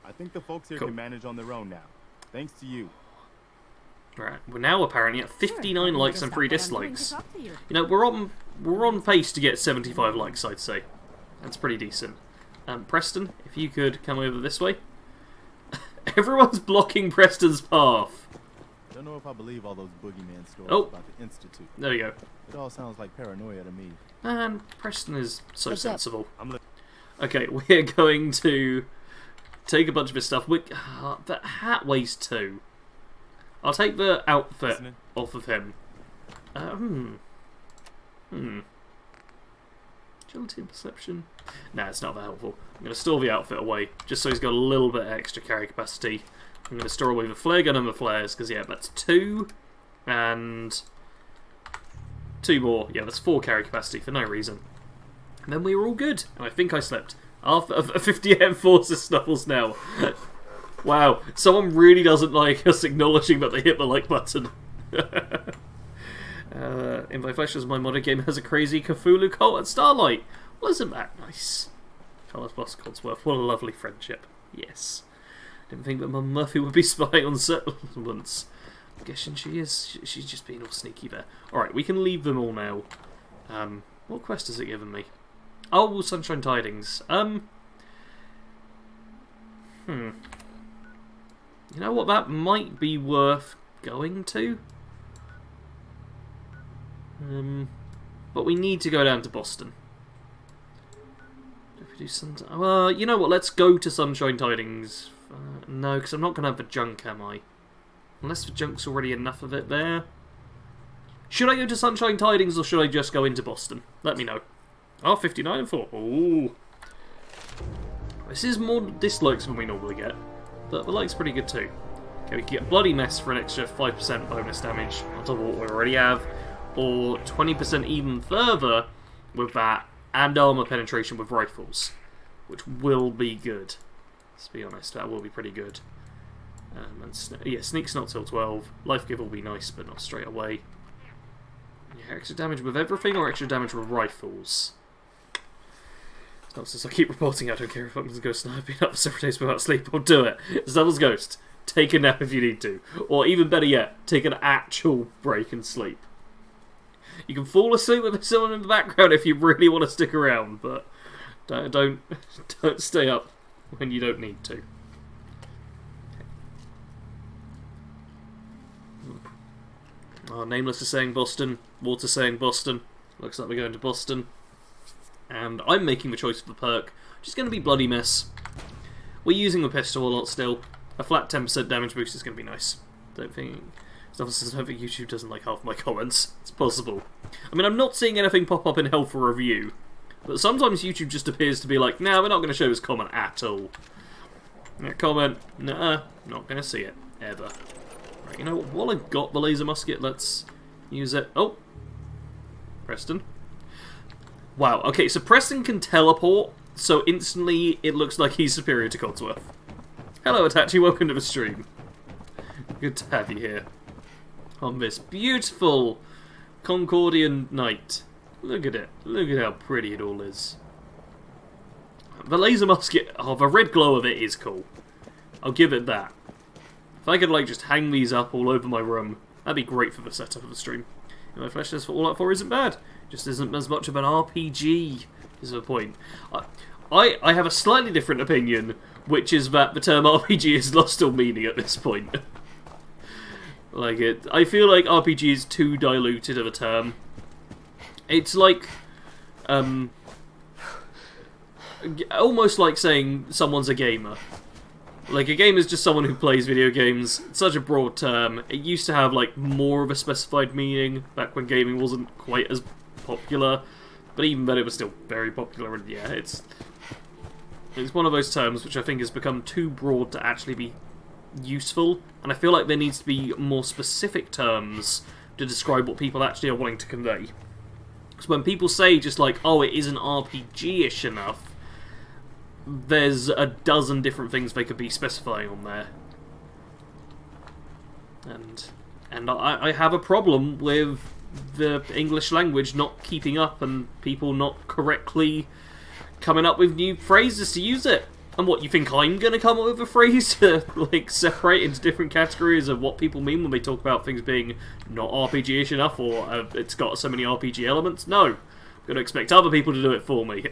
I think the folks here Cool. can manage on their own now. Thanks to you. Right, we're now apparently at 59 likes and 3 dislikes. You know, we're on pace to get 75 likes, I'd say. That's pretty decent. Preston, if you could come over this way. Everyone's blocking Preston's path. Don't know if I believe all those boogeyman stories Oh. about the Institute. There we go. It all sounds like paranoia to me. And Preston is so What's up? sensible. I'm Okay, we're going to take a bunch of his stuff. The hat weighs 2. I'll take the outfit Listening. off of him. Agility and perception. Nah, it's not that helpful. I'm going to store the outfit away, just so he's got a little bit of extra carry capacity. I'm going to store away the flare gun and the flares, because yeah, that's 2. And 2 more. Yeah, that's 4 carry capacity for no reason. And then we were all good, and I think I slept. After 50 AM Forces Snuffles now. Wow, someone really doesn't like us acknowledging that they hit the like button. In my flesh, my modern game has a crazy Cthulhu cult at Starlight. Well, isn't that nice? Carlos Boss Codsworth, what a lovely friendship. Yes. Didn't think that Mum Murphy would be spying on settlements. I'm guessing she is. She's just being all sneaky there. Alright, we can leave them all now. What quest has it given me? Oh, Sunshine Tidings. You know what? That might be worth going to. But we need to go down to Boston. If we do Sunshine... Well, you know what? Let's go to Sunshine Tidings. No, because I'm not going to have the junk, am I? Unless the junk's already enough of it there. Should I go to Sunshine Tidings or should I just go into Boston? Let me know. Oh, 59 and 4. Ooh. This is more dislikes than we normally get. But the like's pretty good too. Okay, we can get Bloody Mess for an extra 5% bonus damage on top of what we already have. Or 20% even further with that. And armor penetration with rifles. Which will be good. Let's be honest, that will be pretty good. Yeah, Sneak's not till 12. Life Give will be nice, but not straight away. Yeah, extra damage with everything or extra damage with rifles? Not since I keep reporting, I don't care if I'm going to go snipe. I've been up for several days without sleep. I'll do it. It's Devil's Ghost. Take a nap if you need to. Or even better yet, take an actual break and sleep. You can fall asleep with someone in the background if you really want to stick around, but don't stay up when you don't need to. Oh, Nameless is saying Boston. Water saying Boston. Looks like we're going to Boston. And I'm making the choice for the perk, which is going to be Bloody Mess. We're using the pistol a lot still. A flat 10% damage boost is going to be nice. Don't think YouTube doesn't like half my comments. It's possible. I mean, I'm not seeing anything pop up in Hell for Review, but sometimes YouTube just appears to be like, nah, we're not going to show this comment at all. That comment, nah, not going to see it. Ever. Right, you know what? While I've got the laser musket, let's use it. Oh! Preston. Wow, okay, so Preston can teleport, so instantly it looks like he's superior to Codsworth. Hello, Itachi, welcome to the stream. Good to have you here. On this beautiful Concordian night. Look at it. Look at how pretty it all is. The laser musket, oh, the red glow of it is cool. I'll give it that. If I could, like, just hang these up all over my room, that'd be great for the setup of the stream. And my flesh test for All Out 4 isn't bad. Just isn't as much of an RPG, is the point. I have a slightly different opinion, which is that the term RPG has lost all meaning at this point. I feel like RPG is too diluted of a term. It's like, almost like saying someone's a gamer. Like, a gamer is just someone who plays video games. It's such a broad term. It used to have, like, more of a specified meaning back when gaming wasn't quite as popular. But even then, it was still very popular, and yeah, it's one of those terms which I think has become too broad to actually be useful, and I feel like there needs to be more specific terms to describe what people actually are wanting to convey. Because when people say just like, oh, it isn't RPG-ish enough, there's a dozen different things they could be specifying on there. And I have a problem with the English language not keeping up and people not correctly coming up with new phrases to use it. And what, you think I'm going to come up with a phrase to, like, separate into different categories of what people mean when they talk about things being not RPG-ish enough, or it's got so many RPG elements? No. I'm going to expect other people to do it for me.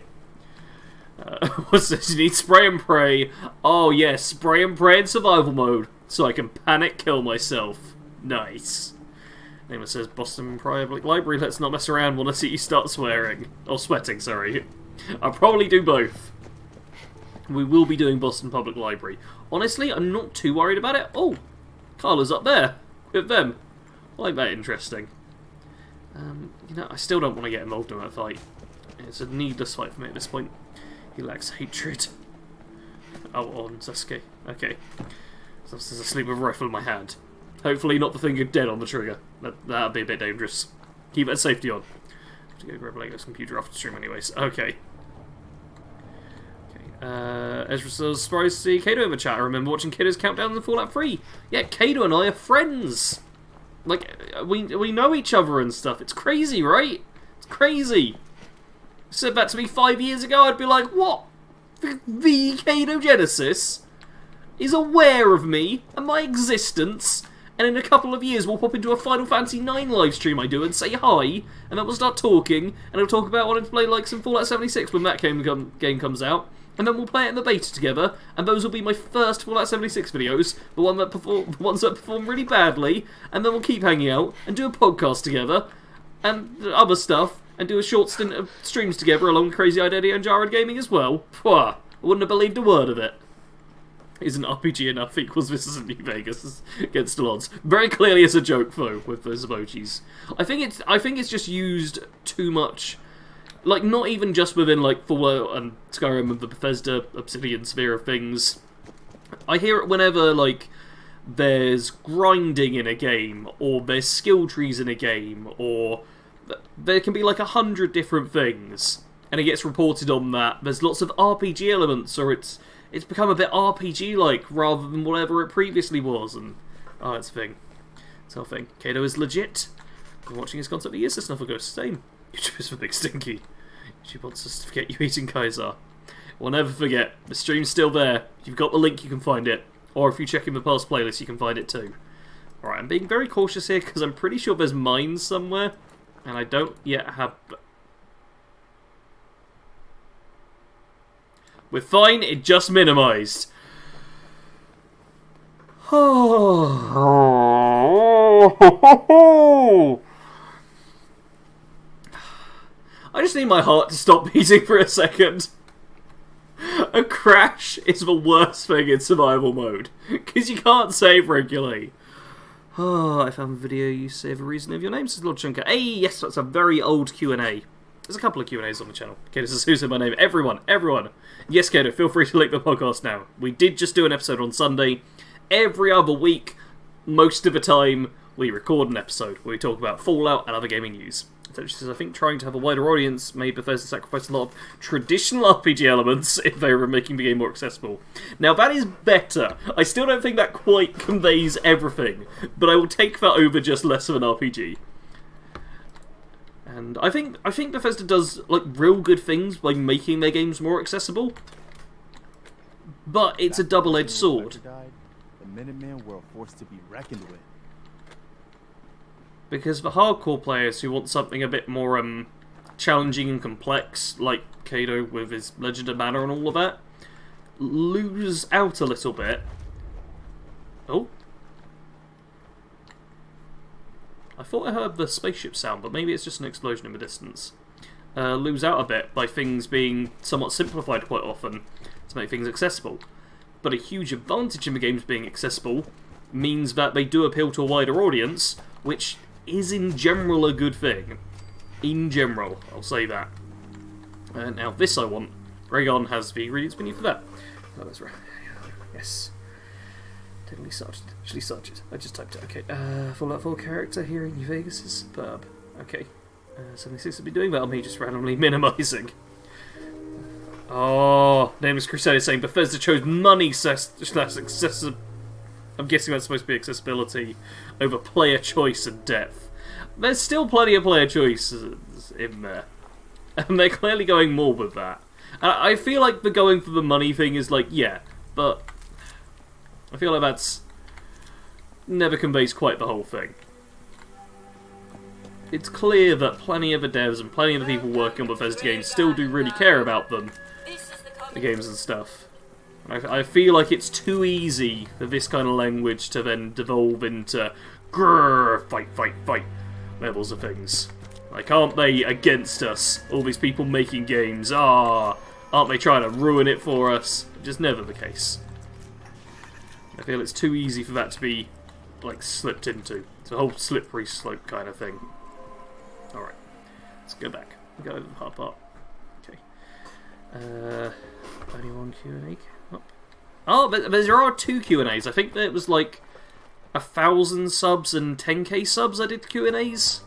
What's this? You need spray and pray. Oh, yes, spray and pray in survival mode, so I can panic kill myself. Nice. Name says, Boston Public Library, let's not mess around, want to see you start swearing. Or sweating, sorry. I'll probably do both. We will be doing Boston Public Library. Honestly, I'm not too worried about it. Oh, Carla's up there with them. I like that, interesting. You know, I still don't want to get involved in that fight. It's a needless fight for me at this point. He lacks hatred. Oh, on Sasuke. Okay. So there's a sleep with a rifle in my hand. Hopefully not the thing you're dead on the trigger. That'd be a bit dangerous. Keep that safety on. I have to go grab Lego's computer after stream anyways. Okay. Ezra says, surprised to see Kato in the chat. I remember watching Kato's countdown in Fallout 3. Yeah, Kato and I are friends. Like, we know each other and stuff. It's crazy, right? It's crazy. If you said that to me 5 years ago, I'd be like, what? The Kato Genesis is aware of me and my existence, and in a couple of years we'll pop into a Final Fantasy IX livestream I do and say hi, and then we'll start talking, and we'll talk about wanting to play like some Fallout 76 when that game comes out, and then we'll play it in the beta together, and those will be my first Fallout 76 videos, the ones that perform really badly, and then we'll keep hanging out, and do a podcast together, and other stuff, and do a short stint of streams together along with Crazy Eyed Eddie and Jared Gaming as well. Pwah, I wouldn't have believed a word of it. Isn't RPG enough equals this isn't New Vegas against all odds. Very clearly it's a joke though with those emojis. I think it's just used too much. Like, not even just within like Fallout and Skyrim and the Bethesda Obsidian sphere of things. I hear it whenever like there's grinding in a game, or there's skill trees in a game, or there can be like 100 different things, and it gets reported on that there's lots of RPG elements, or it's become a bit RPG-like rather than whatever it previously was, and it's a thing. It's a thing. Kato is legit. Been watching his content for years, this Snuffle Ghost. Same. YouTube is for Big Stinky. YouTube wants us to forget you eating Kaiser. We'll never forget. The stream's still there. If you've got the link, you can find it. Or if you check in the past playlist, you can find it too. Alright, I'm being very cautious here because I'm pretty sure there's mines somewhere, and I don't yet have... We're fine, it just minimised. I just need my heart to stop beating for a second. A crash is the worst thing in survival mode, because you can't save regularly. I found a video you say the reason of your name, says Lord Chunker. Hey, yes, that's a very old Q&A. There's a couple of Q&As on the channel. Kato says, who said my name? Everyone. Yes, Kato, feel free to link the podcast now. We did just do an episode on Sunday. Every other week, most of the time, we record an episode where we talk about Fallout and other gaming news. So she says, I think trying to have a wider audience made Bethesda sacrifice a lot of traditional RPG elements in favour of making the game more accessible. Now, that is better. I still don't think that quite conveys everything, but I will take that over just less of an RPG. And I think Bethesda does like real good things by making their games more accessible. But it's a double-edged sword. The Minutemen were a force to be reckoned with. Because the hardcore players who want something a bit more challenging and complex, like Kato with his Legend of Mana and all of that, lose out a little bit. Oh. I thought I heard the spaceship sound, but maybe it's just an explosion in the distance. Lose out a bit by things being somewhat simplified quite often to make things accessible. But a huge advantage in the games being accessible means that they do appeal to a wider audience, which is in general a good thing. In general, I'll say that. Now this I want. Raygon has the ingredients we need for that. Oh, that's right. Yes. Totally Sarge. Actually Sarge. I just typed it. Okay. Fallout 4 character here in New Vegas is superb. Okay. 76 will be doing that on me, just randomly minimising. Oh, Nameless Crusader saying Bethesda chose money slash accessibility. I'm guessing that's supposed to be accessibility over player choice and depth. There's still plenty of player choice in there. And they're clearly going more with that. I feel like the going for the money thing is like, yeah, but I feel like that's never conveys quite the whole thing. It's clear that plenty of the devs and plenty of the people working on Bethesda games still do really care about them, the games and stuff. I feel like it's too easy for this kind of language to then devolve into grrr, fight levels of things. Like, aren't they against us? All these people making games, aren't they trying to ruin it for us? Just never the case. I feel it's too easy for that to be, like, slipped into. It's a whole slippery slope kind of thing. Alright, let's go back. Go over the hard part. Okay. Only one Q&A. Oh, but there are 2 Q&As. I think that it was like 1,000 subs and 10k subs I did Q&As.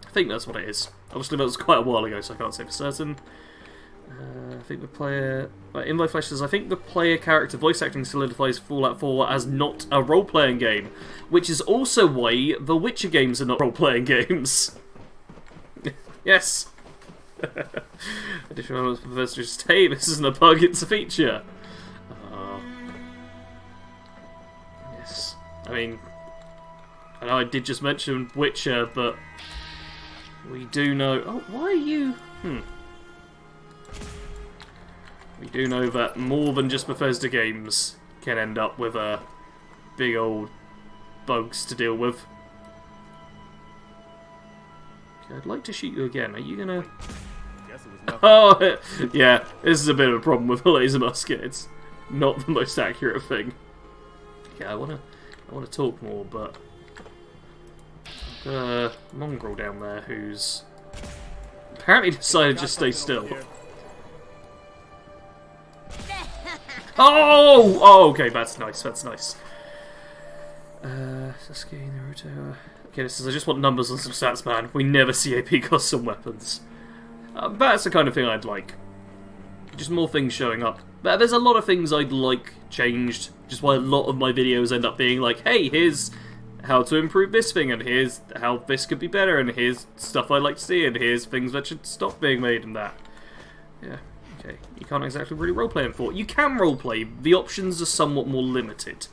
I think that's what it is. Obviously that was quite a while ago, so I can't say for certain. I think the player... Invite Flesh says, I think the player character voice acting solidifies Fallout 4 as not a role-playing game, which is also why the Witcher games are not role-playing games. Yes! Additional elements for the first just, hey, this isn't a bug, it's a feature. Yes. I mean, I know I did just mention Witcher, but we do know... Oh, why are you... We do know that more than just Bethesda games can end up with big old bugs to deal with. Okay, I'd like to shoot you again. Are you gonna... Oh, yeah, this is a bit of a problem with a laser musket. It's not the most accurate thing. Yeah, I wanna talk more, but I've got a mongrel down there who's apparently decided to just stay still. Oh! Oh, okay, that's nice, that's nice. Sasuke, Naruto... Okay, this is, I just want numbers on some stats, man. We never see AP costs on weapons. That's the kind of thing I'd like. Just more things showing up. But there's a lot of things I'd like changed, just why a lot of my videos end up being like, hey, here's how to improve this thing, and here's how this could be better, and here's stuff I'd like to see, and here's things that should stop being made, and that. Yeah. Okay, you can't exactly really roleplay in 4. You can roleplay, the options are somewhat more limited.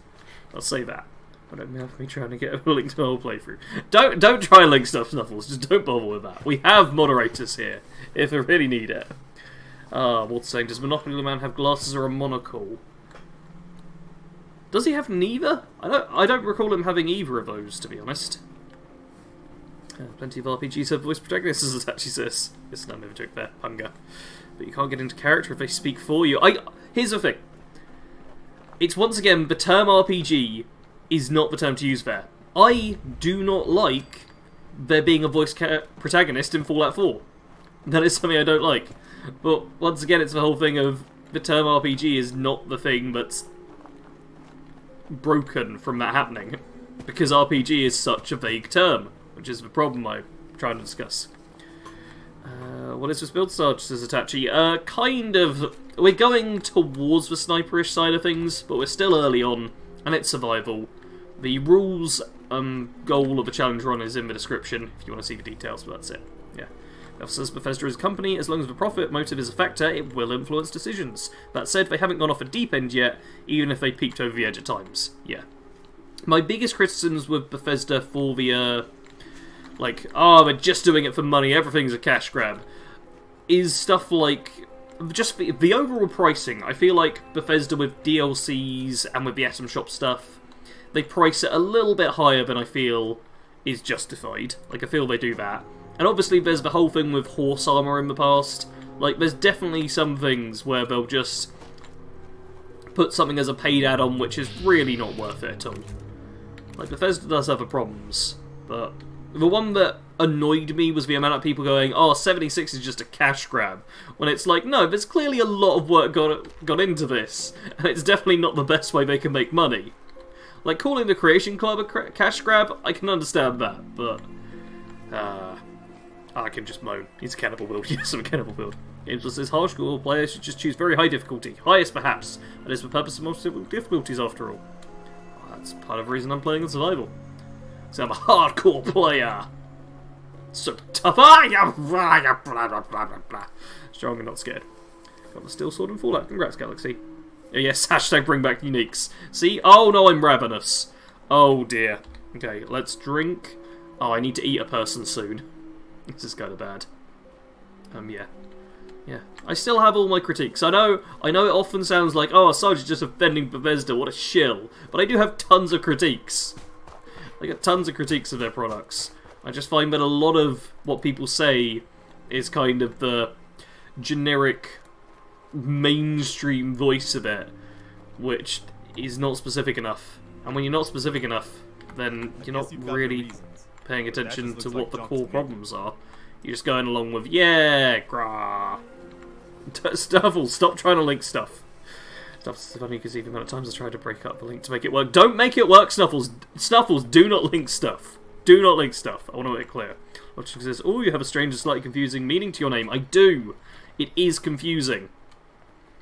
I'll say that. I don't have me trying to get a link to the whole playthrough. Don't try and link stuff, Snuffles, just don't bother with that. We have moderators here, if we really need it. What's saying, does Monopoly Man have glasses or a monocle? Does he have neither? I don't recall him having either of those, to be honest. Plenty of RPGs have voice protagonists, as Itachi says. It's not a joke there, hunger. But you can't get into character if they speak for you. Here's the thing. It's once again, the term RPG is not the term to use there. I do not like there being a voice protagonist in Fallout 4. That is something I don't like. But once again, it's the whole thing of the term RPG is not the thing that's broken from that happening. Because RPG is such a vague term, which is the problem I'm trying to discuss. What is this build, Sarge, says Itachi? Kind of... We're going towards the sniperish side of things, but we're still early on, and it's survival. The rules goal of the challenge run is in the description, if you want to see the details, but that's it. Yeah. That says Bethesda is a company, as long as the profit motive is a factor, it will influence decisions. That said, they haven't gone off a deep end yet, even if they peaked over the edge at times. Yeah. My biggest criticisms with Bethesda for the, like, they're just doing it for money, everything's a cash grab, is stuff like, just the overall pricing. I feel like Bethesda with DLCs and with the Atom Shop stuff, they price it a little bit higher than I feel is justified. Like, I feel they do that. And obviously there's the whole thing with horse armor in the past. Like, there's definitely some things where they'll just put something as a paid add-on which is really not worth it at all. Like, Bethesda does have problems, but the one that annoyed me was the amount of people going, oh, 76 is just a cash grab. When it's like, no, there's clearly a lot of work got into this, and it's definitely not the best way they can make money. Like, calling the Creation Club a cash grab, I can understand that, but I can just moan. He's a Cannibal build. Yes, I'm a Cannibal build. Games says hardcore players should just choose very high difficulty. Highest, perhaps. That is the purpose of multiple difficulties, after all. Well, that's part of the reason I'm playing in survival. So I'm a hardcore player. So tough. Strong and not scared. Got the steel sword and Fallout. Congrats, Galaxy. Oh, yes, hashtag bring back uniques. See? Oh no, I'm ravenous. Oh dear. Okay, let's drink. Oh, I need to eat a person soon. This is kind of bad. Yeah. Yeah. I still have all my critiques. I know it often sounds like, oh, Sarge is just offending Bethesda, what a shill. But I do have tons of critiques. I get tons of critiques of their products. I just find that a lot of what people say is kind of the generic mainstream voice of it, which is not specific enough. And when you're not specific enough, then you're not really paying attention to what the core problems are. You're just going along with, yeah, grah. Snuffles, stop trying to link stuff. Stuff's funny because even the amount of times I tried to break up the link to make it work. Don't make it work, Snuffles. Snuffles, do not link stuff. Do not link stuff. I want to make it clear. Logic says, oh, you have a strange and slightly confusing meaning to your name. I do. It is confusing.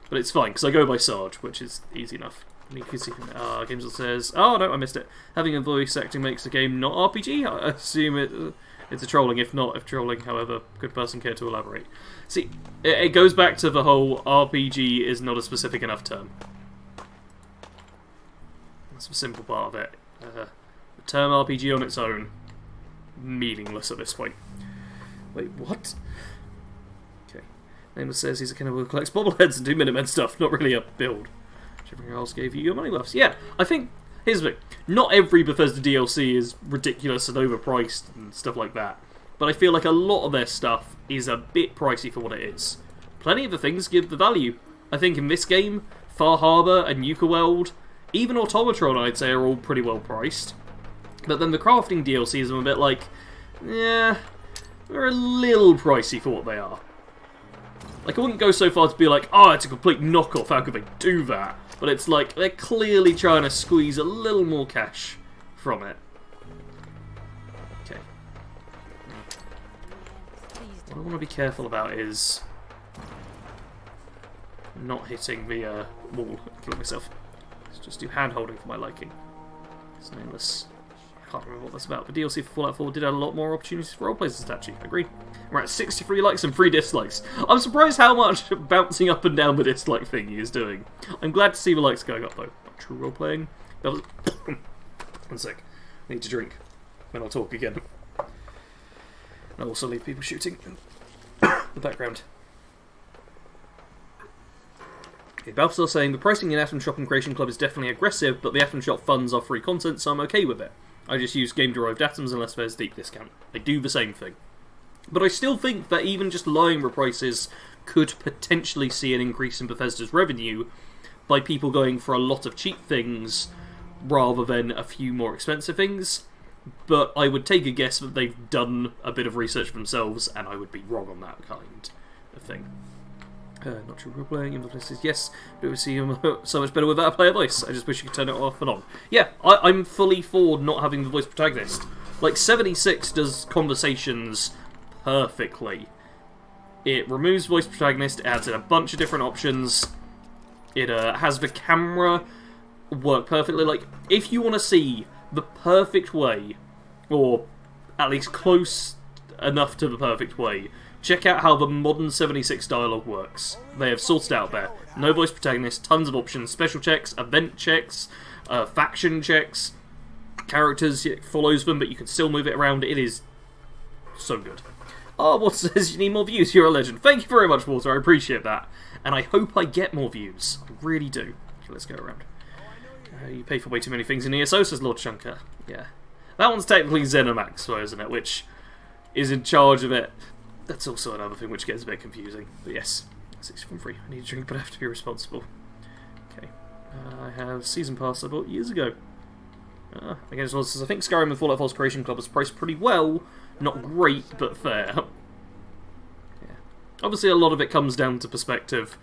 But it's fine, because I go by Sarge, which is easy enough. And you can see from Games says, oh no, I missed it. Having a voice acting makes the game not RPG? I assume it's a trolling, if trolling, however, good person care to elaborate. See, it goes back to the whole RPG is not a specific enough term. That's the simple part of it. The term RPG on its own, meaningless at this point. Wait, what? Okay. Nameless says he's a cannibal who collects bobbleheads and do Minutemen stuff, not really a build. Everything else gave you your money worth. Yeah, I think, here's the thing, not every Bethesda DLC is ridiculous and overpriced and stuff like that, but I feel like a lot of their stuff is a bit pricey for what it is. Plenty of the things give the value. I think in this game, Far Harbor and Yucca World, even Automatron I'd say are all pretty well priced, but then the crafting DLCs are a bit like, yeah, they're a little pricey for what they are. Like, I wouldn't go so far to be like, oh, it's a complete knockoff, how could they do that? But it's like, they're clearly trying to squeeze a little more cash from it. Okay. What I want to be careful about is not hitting the wall and killing myself. Let's just do hand-holding for my liking. It's nameless. I can't remember what that's about. The DLC for Fallout 4 did add a lot more opportunities for roleplayers to actually. I agree. We're at 63 likes and 3 dislikes. I'm surprised how much bouncing up and down the dislike thing he is doing. I'm glad to see the likes going up though. Not true roleplaying. That was... One sec. I need to drink. Then I'll talk again. And I'll also leave people shooting in the background. Okay, Balthazar saying, the pricing in Atom Shop and Creation Club is definitely aggressive, but the Atom Shop funds are free content, so I'm okay with it. I just use game-derived atoms unless there's deep discount. I do the same thing. But I still think that even just lowering the prices could potentially see an increase in Bethesda's revenue by people going for a lot of cheap things rather than a few more expensive things. But I would take a guess that they've done a bit of research themselves, and I would be wrong on that kind of thing. Not true roleplaying. Infamous says yes, but we see him so much better without a player voice. I just wish you could turn it off and on. Yeah, I'm fully for not having the voice protagonist. Like, 76 does conversations perfectly. It removes voice protagonist, it adds in a bunch of different options. It has the camera work perfectly. Like, if you want to see the perfect way, or at least close enough to the perfect way, check out how the modern 76 dialogue works. They have sorted out there. No voice protagonist, tons of options, special checks, event checks, faction checks, characters, it follows them, but you can still move it around. It is so good. Oh, Walter says you need more views, you're a legend. Thank you very much, Walter, I appreciate that. And I hope I get more views. I really do. Okay, let's go around. You pay for way too many things in ESO, says Lord Chunker. Yeah. That one's technically Zenimax, though, isn't it? Which is in charge of it. That's also another thing which gets a bit confusing. But yes, 6 from free. I need a drink, but I have to be responsible. Okay. I have Season Pass I bought years ago. Again, as well as I think Skyrim and Fallout 4's Creation Club was priced pretty well. Not great, but fair. Yeah. Obviously, a lot of it comes down to perspective.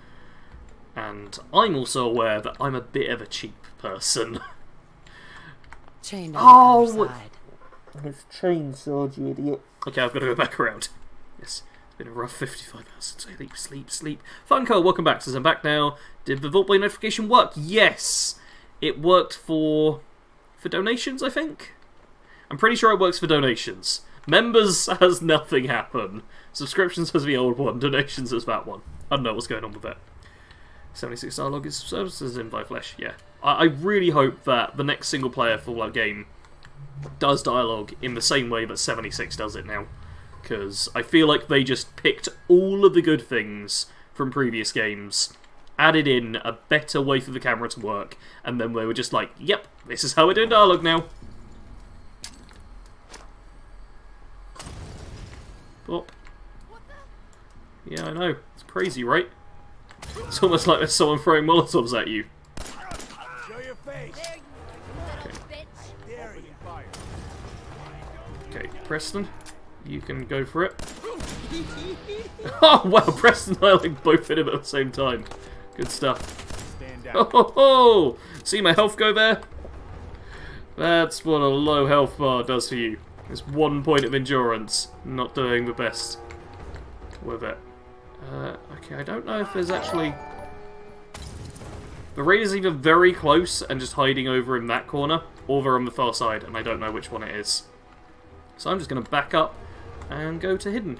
And I'm also aware that I'm a bit of a cheap person. Chained on the other side. It's chained, Sarge, you idiot. Okay, I've got to go back around. Yes, it's been a rough 55 hours since I sleep. Funko, welcome back. Says I'm back now. Did the Vault Boy notification work? Yes! It worked for donations, I think? I'm pretty sure it works for donations. Members has nothing happen. Subscriptions has the old one. Donations has that one. I don't know what's going on with that. 76 dialogue is services in by Flesh, yeah. I really hope that the next single-player Fallout game does dialogue in the same way that 76 does it now. Because I feel like they just picked all of the good things from previous games, added in a better way for the camera to work, and then they were just like, yep, this is how we're doing dialogue now. Oh. Yeah, I know. It's crazy, right? It's almost like there's someone throwing Molotovs at you. Show your face. Okay, Preston, you can go for it. Oh wow, Preston and I like both hit him at the same time. Good stuff. Stand down. Oh ho ho! See my health go there? That's what a low health bar does for you. It's 1 point of endurance. Not doing the best with it. Okay, I don't know if there's actually... The raid is either very close and just hiding over in that corner, or they're on the far side, and I don't know which one it is. So I'm just going to back up and go to hidden.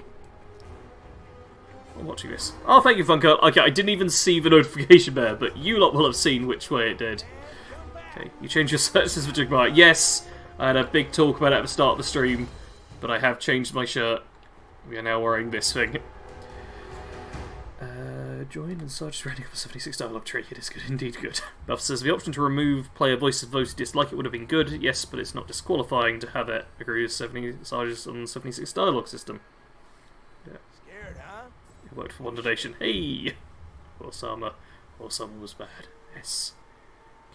I'm watching this. Oh, thank you, Funko. Okay, I didn't even see the notification there, but you lot will have seen which way it did. Okay, you changed your searches for Jigbar. Yes, I had a big talk about it at the start of the stream, but I have changed my shirt. We are now wearing this thing. Join and Sarge is ready for 76 dialogue tree. It is good, indeed good. Buff says the option to remove player voices voted dislike it would have been good. Yes, but it's not disqualifying to have it. Agree with 70 Sarge's on the 76 dialogue system. Yeah. Scared, huh? It worked for one donation. Hey! Osama. Osama was bad. Yes.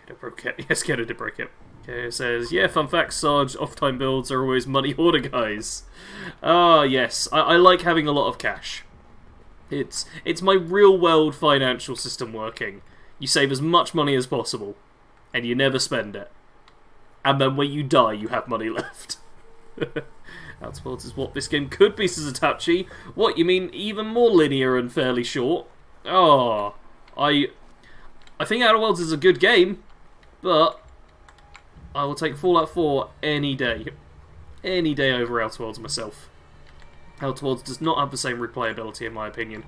Keto broke it. Yes, Keto did break it. Okay, it says, yeah, fun fact, Sarge off-time builds are always money hoarder guys. Ah, yes. I like having a lot of cash. It's my real-world financial system working. You save as much money as possible, and you never spend it. And then when you die, you have money left. Outsports is what this game could be, says Itachi. What, you mean even more linear and fairly short? Oh, I think Outer Worlds is a good game, but I will take Fallout 4 any day. Any day over Outer Worlds myself. Outer Worlds does not have the same replayability, in my opinion.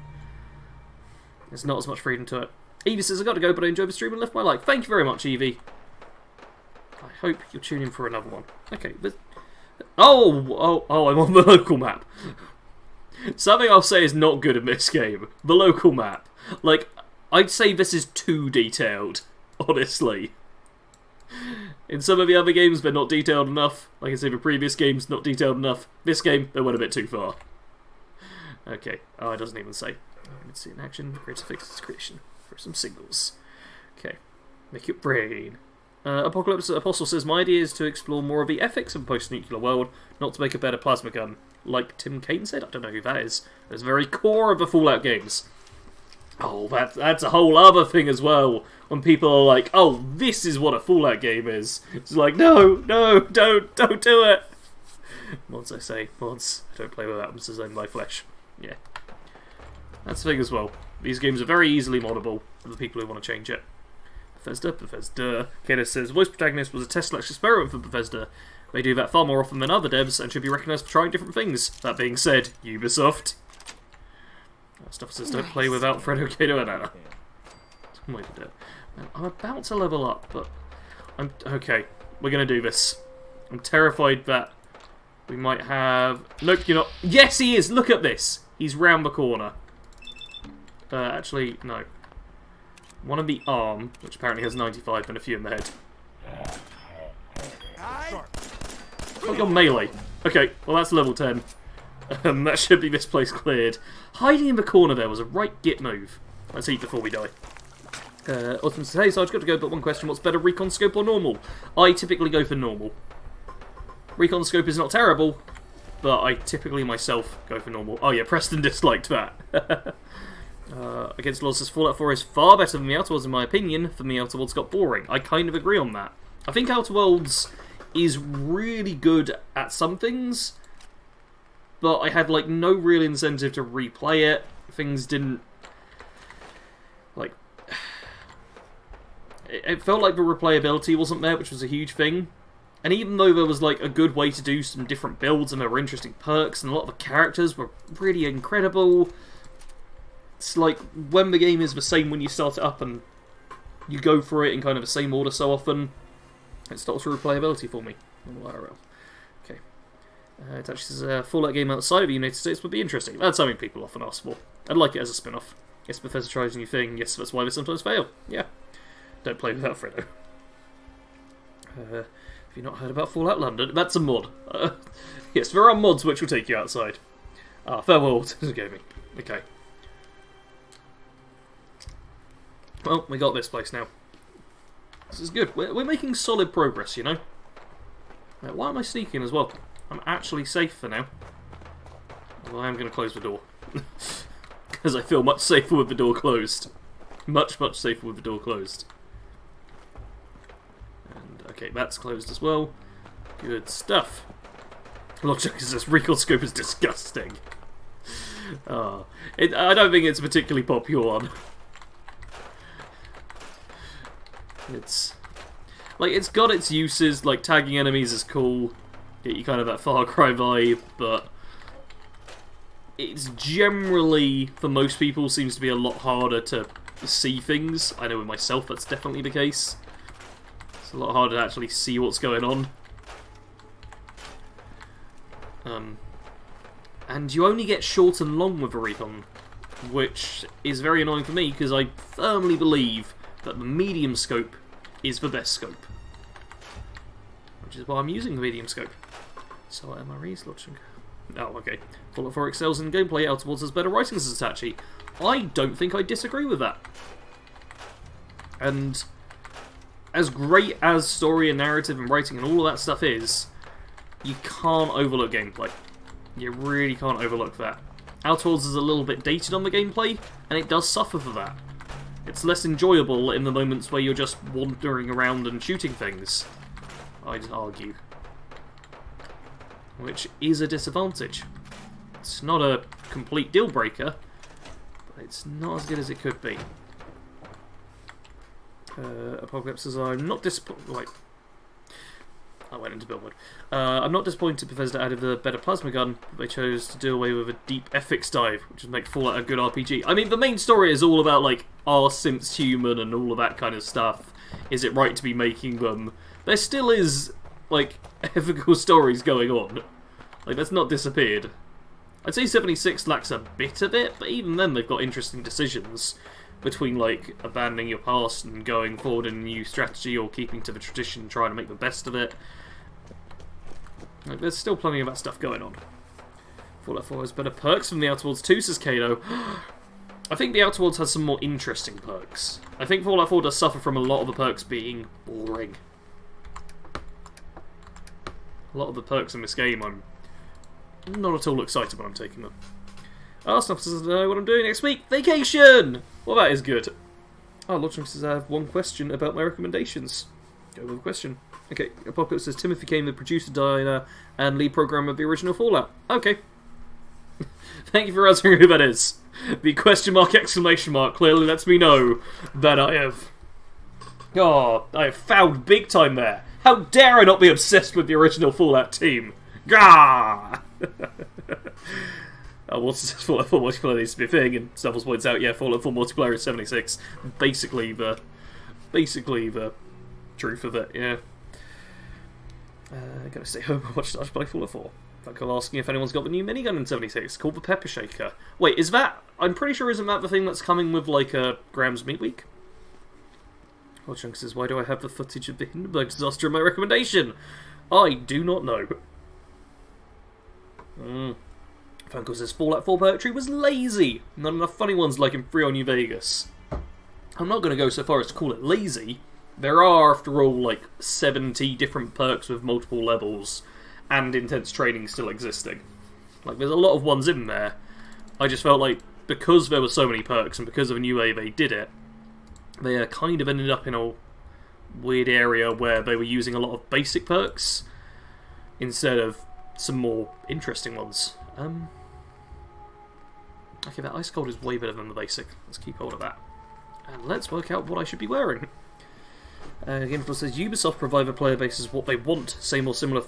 There's not as much freedom to it. Evie says, I got to go, but I enjoyed the stream and left my like. Thank you very much, Evie. I hope you'll tune in for another one. Okay, but... Oh, I'm on the local map. Something I'll say is not good in this game. The local map. Like, I'd say this is too detailed, honestly. In some of the other games, they're not detailed enough. Like I say, the previous games, not detailed enough. This game, they went a bit too far. Okay. Oh, it doesn't even say. Let's see in action. Creates a fixed creation for some singles. Okay. Make your brain. Apocalypse Apostle says, my idea is to explore more of the ethics of a post-nuclear world, not to make a better plasma gun. Like Tim Kaine said? I don't know who that is. It's the very core of the Fallout games. Oh, that's a whole other thing as well. When people are like, oh, this is what a Fallout game is. It's like, no, don't do it. Mods, I say. Mods. I don't play with atoms as owned by flesh. Yeah. That's the thing as well. These games are very easily moddable for the people who want to change it. Bethesda. Kenneth says, voice protagonist was a test-slash experiment for Bethesda. They do that far more often than other devs and should be recognised for trying different things. That being said, Ubisoft. Stuff says, don't play without Fredo, Kato, and Anna. Way to do it. Man, I'm about to level up, but I'm okay. We're gonna do this. I'm terrified that we might have. Nope, you're not. Yes, he is. Look at this. He's round the corner. Actually, no. One in the arm, which apparently has 95, and a few in the head. Oh, you're melee. Okay, well that's level 10. That should be this place cleared. Hiding in the corner there was a right git move. Let's eat before we die. Ultimate says, hey, so I've got to go, but one question, what's better, recon scope or normal? I typically go for normal. Recon scope is not terrible, but I typically myself go for normal. Oh yeah, Preston disliked that. Against Laws says, Fallout 4 is far better than the Outer Worlds in my opinion. For me, Outer Worlds got boring. I kind of agree on that. I think Outer Worlds is really good at some things, but I had like no real incentive to replay it. Things didn't like. It felt like the replayability wasn't there, which was a huge thing. And even though there was like a good way to do some different builds and there were interesting perks and a lot of the characters were really incredible, it's like when the game is the same when you start it up and you go through it in kind of the same order so often, it stops replayability for me. IRL. Okay. It actually says a Fallout game outside of the United States would be interesting. That's something people often ask for. I'd like it as a spin-off. Yes, Bethesda tries a new thing. Yes, that's why they sometimes fail. Yeah. Don't play without Fredo. Have you not heard about Fallout London? That's a mod. Yes, there are mods which will take you outside. Ah, farewell to gaming. Okay. Well, we got this place now. This is good. We're making solid progress, you know. Why am I sneaking as well? I'm actually safe for now. Well, I am going to close the door. Because I feel much safer with the door closed. Much safer with the door closed. And, okay, that's closed as well. Good stuff. Logic says, recall scope is disgusting. I don't think it's a particularly popular one. It's got its uses, like tagging enemies is cool, get you kind of that Far Cry vibe, but it's generally, for most people, seems to be a lot harder to see things. I know with myself that's definitely the case. It's a lot harder to actually see what's going on. And you only get short and long with a recon, which is very annoying for me because I firmly believe that the medium scope is the best scope. Which is why I'm using the medium scope. So what am I researching? Oh, okay. Fallout 4 excels in gameplay, Outer Worlds has better writing as Itachi. I don't think I disagree with that. And as great as story and narrative and writing and all of that stuff is, you can't overlook gameplay. You really can't overlook that. Outer Worlds is a little bit dated on the gameplay, and it does suffer for that. It's less enjoyable in the moments where you're just wandering around and shooting things, I'd argue. Which is a disadvantage. It's not a complete deal breaker, but it's not as good as it could be. Apocalypse says, I'm not disappointed. Wait. I went into Billboard. I'm not disappointed Bethesda added the better plasma gun, but they chose to do away with a deep ethics dive, which would make Fallout a good RPG. I mean, the main story is all about, like, are synths human and all of that kind of stuff. Is it right to be making them? There still is, like, ethical stories going on. Like, that's not disappeared. I'd say 76 lacks a bit of it, but even then they've got interesting decisions between, like, abandoning your past and going forward in a new strategy or keeping to the tradition and trying to make the best of it. Like, there's still plenty of that stuff going on. Fallout 4 has better perks from the Outer Worlds 2, says Kato. I think the Outer Worlds has some more interesting perks. I think Fallout 4 does suffer from a lot of the perks being boring. A lot of the perks in this game, I'm not at all excited when I'm taking them. Arsenal says, I know what I'm doing next week. Vacation! Well, that is good. Lord Trunk says, I have one question about my recommendations. Go with the question. Okay, Apocalypse says, Timothy came the producer, designer, and lead programmer of the original Fallout. Okay. Thank you for answering who that is. The question mark exclamation mark clearly lets me know that I have... Oh, I have fouled big time there. How dare I not be obsessed with the original Fallout team? Gah! What's Fallout 4 multiplayer needs to be a thing, and Snuffles points out, yeah, Fallout 4 multiplayer is 76. Basically the truth of it, yeah. Gotta stay home and watch Starge play Fallout 4. Funko asking if anyone's got the new minigun in 76, called the Pepper Shaker. Wait, is that... I'm pretty sure isn't that the thing that's coming with, like, Graham's Meat Week? Lord Chunk says, why do I have the footage of the Hindenburg disaster in my recommendation? I do not know. Funko says, Fallout 4 poetry was lazy. Not enough funny ones like in Free on New Vegas. I'm not going to go so far as to call it lazy. There are, after all, like 70 different perks with multiple levels and intense training still existing. Like, there's a lot of ones in there. I just felt like, because there were so many perks and because of the new way they did it, they kind of ended up in a weird area where they were using a lot of basic perks instead of some more interesting ones. Okay, that ice cold is way better than the basic. Let's keep hold of that. And let's work out what I should be wearing. Gameful says, Ubisoft provide the player bases what they want. Same or similar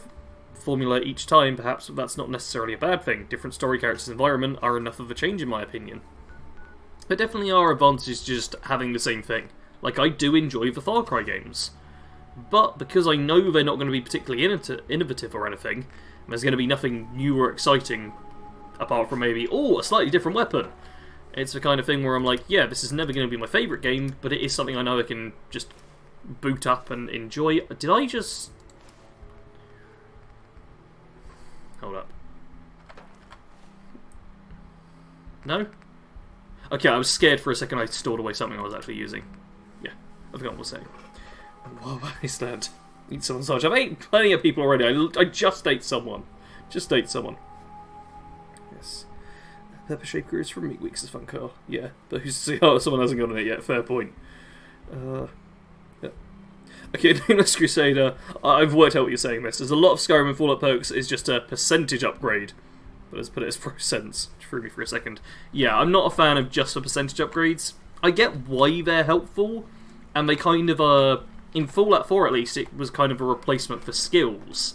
formula each time, perhaps, but that's not necessarily a bad thing. Different story characters and environment are enough of a change in my opinion. There definitely are advantages to just having the same thing. Like, I do enjoy the Far Cry games. But because I know they're not going to be particularly innovative or anything, there's going to be nothing new or exciting apart from maybe, a slightly different weapon. It's the kind of thing where I'm like, yeah, this is never going to be my favourite game, but it is something I know I can just boot up and enjoy. Did I just... Hold up. No? Okay, I was scared for a second I stored away something I was actually using. Yeah, I forgot what I was saying. Whoa, Iceland. Eat someone, Sarge. I've ate plenty of people already. I just ate someone. Just ate someone. Yes. Pepper Shaker is from Meat Weeks as Funko. Yeah, but who's to see? Oh, someone hasn't gotten it yet. Fair point. Yeah. Okay, Nameless Crusader. I've worked out what you're saying, miss. There's a lot of Skyrim and Fallout perks is just a percentage upgrade. but let's put it as %, which threw me for a second. Yeah, I'm not a fan of just the percentage upgrades. I get why they're helpful, and they kind of are, in Fallout 4 at least, it was kind of a replacement for skills.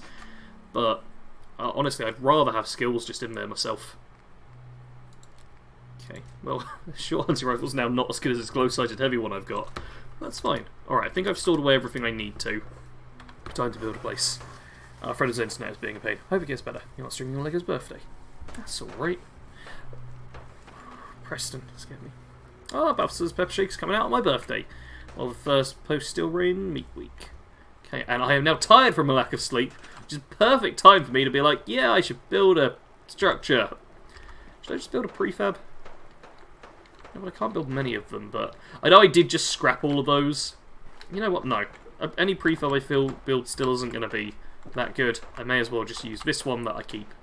But, honestly, I'd rather have skills just in there myself. Okay, well, short hunting rifle's now not as good as this glow-sighted heavy one I've got. That's fine. Alright, I think I've stored away everything I need to. Time to build a place. Fred's internet is being a pain. Hope it gets better. You're not streaming on Lego's birthday. That's alright. Preston, scared me. Oh, Babster's Pepper Shake's coming out on my birthday. Well, the first post-Steel Rain meat week. Okay, and I am now tired from a lack of sleep, which is perfect time for me to be like, yeah, I should build a structure. Should I just build a prefab? No, well, I can't build many of them, but I know I did just scrap all of those. You know what? No. Any prefab I feel build still isn't going to be that good. I may as well just use this one that I keep.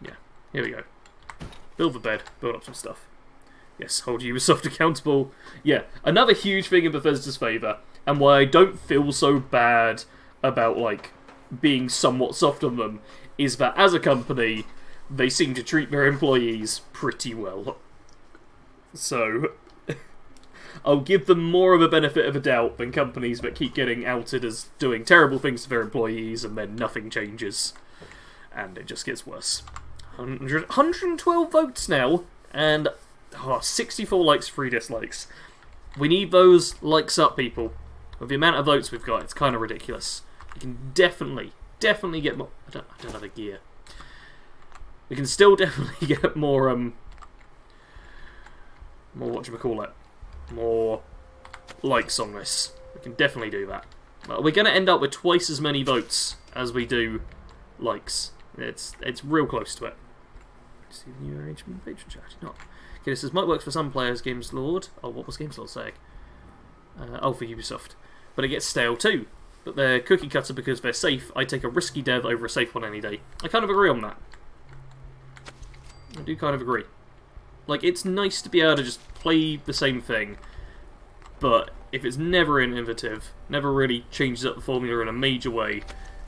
Yeah, here we go. Build the bed, build up some stuff. Yes, hold Ubisoft accountable. Yeah, another huge thing in Bethesda's favour, and why I don't feel so bad about, like, being somewhat soft on them, is that as a company, they seem to treat their employees pretty well. So, I'll give them more of a benefit of a doubt than companies that keep getting outed as doing terrible things to their employees and then nothing changes. And it just gets worse. 112 votes now, and 64 likes, 3 dislikes. We need those likes up, people. With the amount of votes we've got, it's kind of ridiculous. We can definitely get more... I don't have a gear. We can still definitely get more, whatchamacallit, more likes on this. We can definitely do that. But we're going to end up with twice as many votes as we do likes. It's real close to it. See the new arrangement patron chat. Not. Okay, this says, might work for some players, Games Lord. Oh, what was Games Lord saying? Oh, for Ubisoft. But it gets stale too. But they're cookie cutter because they're safe. I take a risky dev over a safe one any day. I kind of agree on that. I do kind of agree. Like, it's nice to be able to just play the same thing, but if it's never innovative, never really changes up the formula in a major way,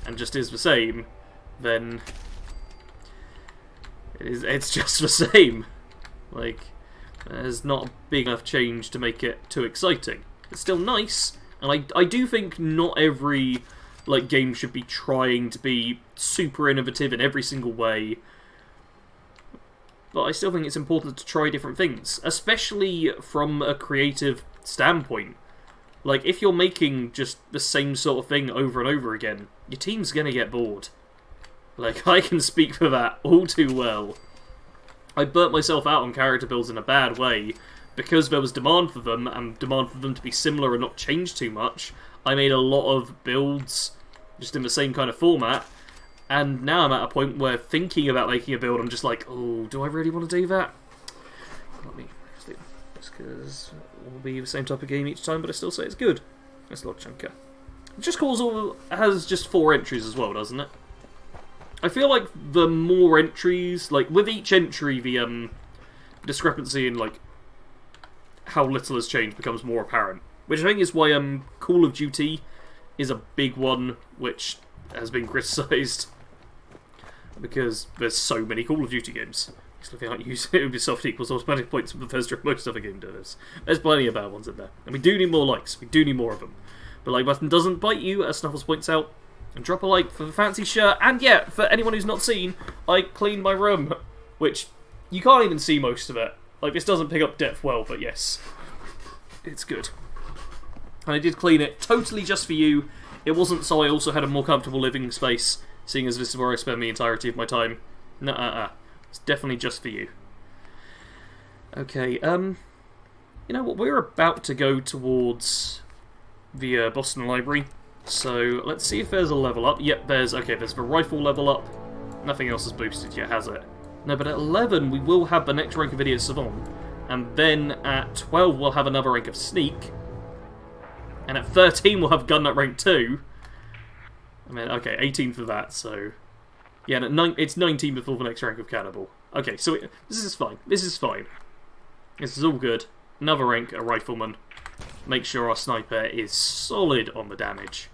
and just is the same, then it's just the same. Like, there's not a big enough change to make it too exciting. It's still nice, and I do think not every game should be trying to be super innovative in every single way. But I still think it's important to try different things, especially from a creative standpoint. Like, if you're making just the same sort of thing over and over again, your team's gonna get bored. Like, I can speak for that all too well. I burnt myself out on character builds in a bad way, because there was demand for them, and demand for them to be similar and not change too much. I made a lot of builds just in the same kind of format, and now I'm at a point where thinking about making a build, I'm just like, oh, do I really want to do that? Let me just because it will be the same type of game each time, but I still say it's good. That's a lot chunker. It just has just 4 entries as well, doesn't it? I feel like the more entries, like with each entry, the discrepancy in like how little has changed becomes more apparent. Which I think is why Call of Duty is a big one, which has been criticised because there's so many Call of Duty games. So if you aren't using Ubisoft equals automatic points for Bethesda and most other game devs. There's plenty of bad ones in there. And we do need more likes. We do need more of them. The like button doesn't bite you, as Snuffles points out. And drop a like for the fancy shirt. And yeah, for anyone who's not seen, I cleaned my room. Which, you can't even see most of it. Like, this doesn't pick up depth well, but yes. It's good. And I did clean it totally just for you. It wasn't so I also had a more comfortable living space, seeing as this is where I spend the entirety of my time. Nuh-uh-uh. It's definitely just for you. Okay, you know what? We're about to go towards the Boston Library. So, let's see if there's a level up. Yep, there's the rifle level up. Nothing else is boosted yet, has it? No, but at 11 we will have the next rank of Idiot Savant. And then at 12 we'll have another rank of Sneak. And at 13 we'll have Gun Nut rank 2. I mean, okay, 18 for that, so... Yeah, and at it's 19 before the next rank of Cannibal. Okay, so this is fine. This is fine. This is all good. Another rank, a Rifleman. Make sure our sniper is solid on the damage.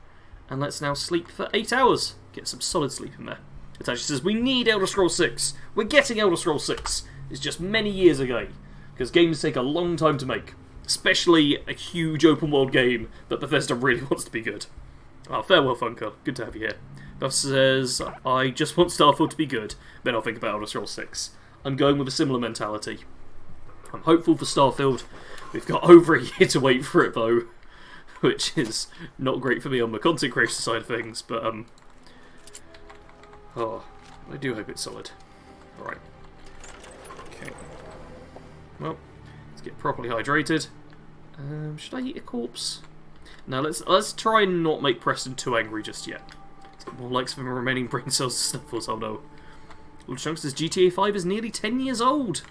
And let's now sleep for 8 hours. Get some solid sleep in there. It actually says, we need Elder Scrolls 6. We're getting Elder Scrolls 6. It's just many years away. Because games take a long time to make. Especially a huge open world game that Bethesda really wants to be good. Oh, farewell, Funker. Good to have you here. Buff says, I just want Starfield to be good, then I'll think about Elder Scrolls 6. I'm going with a similar mentality. I'm hopeful for Starfield. We've got over a year to wait for it, though. Which is not great for me on the content creation side of things, but, oh, I do hope it's solid. Alright. Okay. Well, let's get properly hydrated. Should I eat a corpse? No, let's try and not make Preston too angry just yet. Let's get more likes from the remaining brain cells and snuffles, oh no. Lord Chunks says GTA 5 is nearly 10 years old!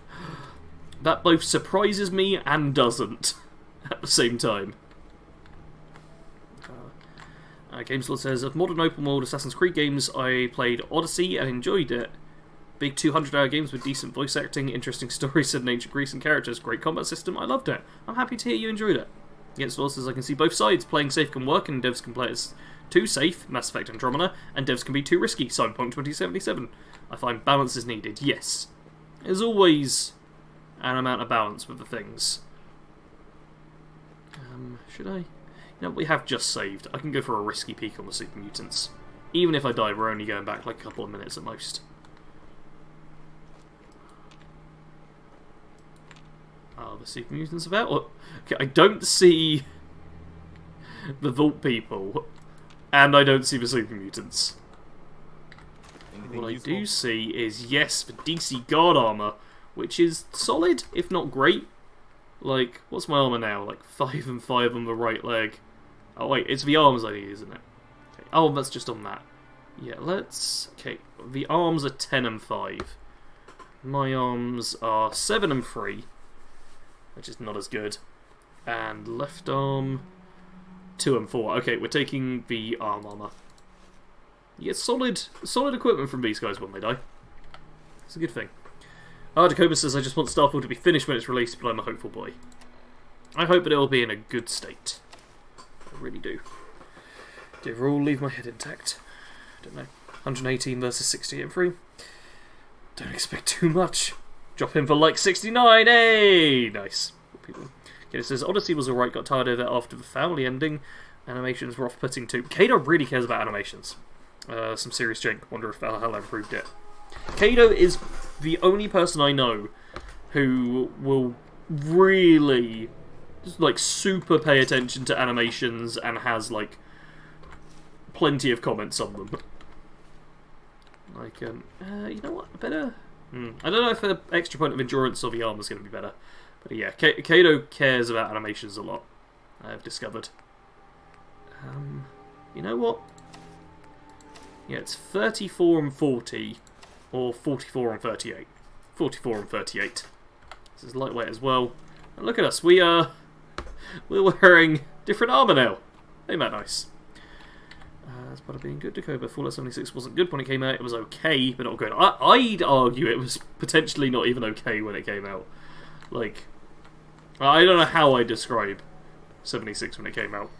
That both surprises me and doesn't at the same time. GameSlot says, of modern open world Assassin's Creed games, I played Odyssey and enjoyed it. Big 200-hour games with decent voice acting, interesting stories set in ancient Greece and characters, great combat system, I loved it. I'm happy to hear you enjoyed it. GameSlot says, I can see both sides. Playing safe can work and devs can play it too safe, Mass Effect Andromeda, and devs can be too risky, Cyberpunk 2077. I find balance is needed, yes. There's always an amount of balance with the things. Should I? You know, we have just saved. I can go for a risky peek on the Super Mutants. Even if I die, we're only going back like a couple of minutes at most. Are the Super Mutants about? Okay, I don't see the Vault people, and I don't see the Super Mutants. Anything What useful? I do see is, yes, the DC Guard armor, which is solid, if not great. Like, what's my armor now? Like 5 and 5 on the right leg. Oh wait, it's the arms I need, isn't it? Okay. Oh, that's just on that. Yeah, let's... Okay, the arms are 10 and 5. My arms are 7 and 3, which is not as good. And left arm, 2 and 4. Okay, we're taking the arm armor. You get solid equipment from these guys when they die. It's a good thing. Jacoba says, I just want Starfield to be finished when it's released, but I'm a hopeful boy. I hope that it will be in a good state. I really do. Do overall leave my head intact. Don't know. 118 versus 60 and 3. Don't expect too much. Drop in for like 69, hey! Nice. People. Okay, it says, Odyssey was alright, got tired of it after the family ending. Animations were off-putting too. Kato really cares about animations. Some serious jank. Wonder if Valhalla improved it. Kato is the only person I know who will really, like, super pay attention to animations and has, like, plenty of comments on them. Like, you know what? Better. I don't know if the extra point of endurance or the armor is going to be better, but yeah, Kato cares about animations a lot. I've discovered. You know what? Yeah, it's 34 and 40. Or 44 and 38. 44 and 38. This is lightweight as well. And look at us, we're wearing different armour now. Ain't that nice? As part of being good, Dakota, Fallout 76 wasn't good when it came out. It was okay, but not good. I'd argue it was potentially not even okay when it came out. Like, I don't know how I describe 76 when it came out.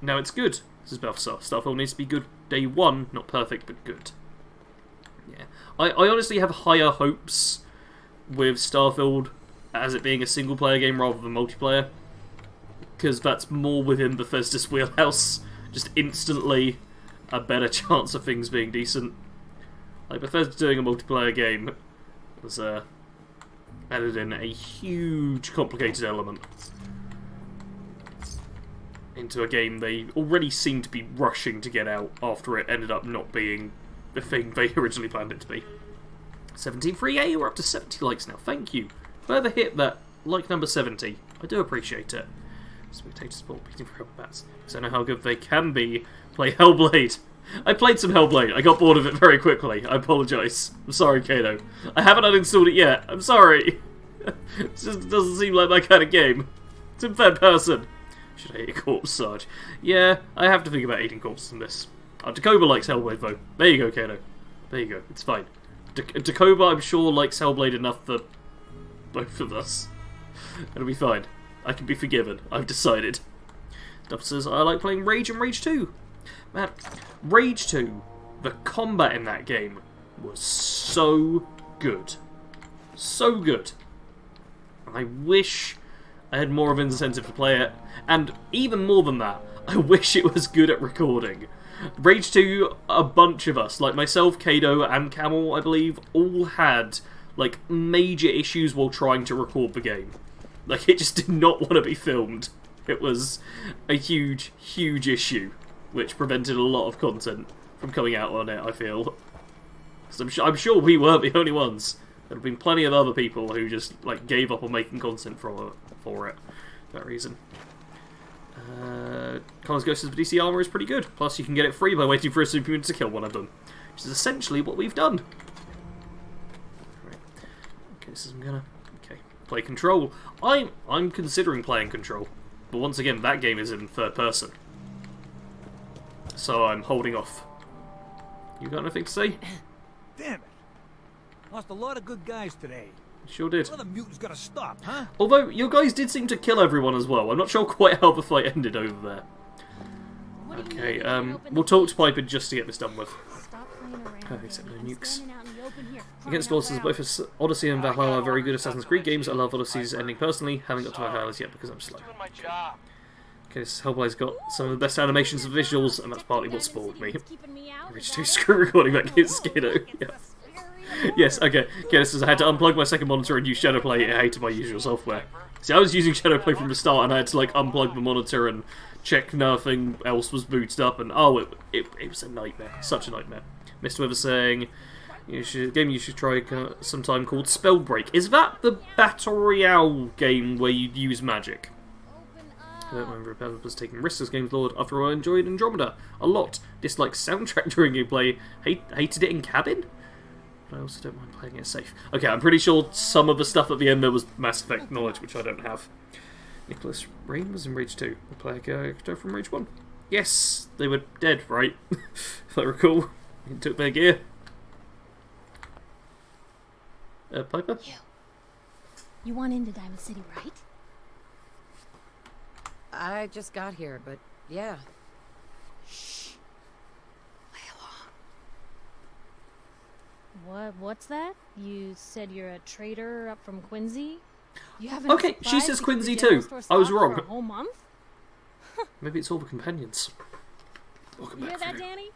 Now it's good. This is better stuff. Starfield needs to be good day one, not perfect, but good. Yeah, I honestly have higher hopes with Starfield as it being a single-player game rather than multiplayer, because that's more within Bethesda's wheelhouse. Just instantly a better chance of things being decent. Like, Bethesda doing a multiplayer game was added in a huge complicated element into a game they already seemed to be rushing to get out after it ended up not being the thing they originally planned it to be. 17.3A, we're up to 70 likes now, thank you. Further hit that like number 70, I do appreciate it. Spectator support beating for Hellbats, because I know how good they can be. Play Hellblade. I played some Hellblade, I got bored of it very quickly, I apologise. I'm sorry, Kato. I haven't uninstalled it yet, I'm sorry. It just doesn't seem like my kind of game. It's in third person. Should I eat a corpse, Sarge? Yeah, I have to think about eating corpses in this. Dakoba likes Hellblade, though. There you go, Kato. There you go. It's fine. Dakoba, I'm sure, likes Hellblade enough for both of us. It'll be fine. I can be forgiven. I've decided. Duff says, I like playing Rage and Rage 2. Man, Rage 2 The combat in that game was so good. So good. I wish I had more of an incentive to play it. And even more than that, I wish it was good at recording. Rage 2, a bunch of us, like myself, Kado, and Camel, I believe, all had like major issues while trying to record the game. Like, it just did not want to be filmed. It was a huge, huge issue, which prevented a lot of content from coming out on it, I feel. Because I'm sure we weren't the only ones. There have been plenty of other people who just like gave up on making content for it for that reason. Connor's Ghost's DC armor is pretty good. Plus, you can get it free by waiting for a superhuman to kill one of them, which is essentially what we've done. Right. Okay, so I'm gonna play Control. I'm considering playing Control, but once again, that game is in third person, so I'm holding off. You got anything to say? Damn it! Lost a lot of good guys today. Sure did. One of the mutants gotta stop, huh? Although, your guys did seem to kill everyone as well. I'm not sure quite how the fight ended over there. Okay, we'll talk to Piper just to get this done with. Except no nukes. Against Lawson's, both Odyssey and Valhalla are very good Assassin's Creed games. I love Odyssey's ending personally. Haven't got to Valhalla's yet because I'm slow. Okay, this Hellblade's got some of the best animations and visuals, and that's partly what spoiled me. Rage 2 screw recording that game's Skiddo. Yeah. Yes, okay. This is I had to unplug my second monitor and use Shadowplay. I hated my usual software. See, I was using Shadowplay from the start, and I had to like unplug the monitor and check nothing else was booted up, and oh, it was a nightmare. Such a nightmare. Mr. Weather saying, you should try sometime called Spellbreak. Is that the Battle Royale game where you use magic? I don't remember if I was taking risks as Games Lord. After all, I enjoyed Andromeda a lot. Disliked soundtrack during gameplay. Hated it in cabin? But I also don't mind playing it safe. Okay, I'm pretty sure some of the stuff at the end there was Mass Effect knowledge, which I don't have. Nicholas Rain was in Rage 2. The player character from Rage 1. Yes, they were dead, right? If I recall. He took their gear. Piper? You want into Diamond City, right? I just got here, but yeah. Shh. What's that? You said you're a trader up from Quincy? You haven't. Okay, she says Quincy too. I was wrong. For a whole month? Maybe it's all the companions. Welcome You back, hear that, Fredo. Danny?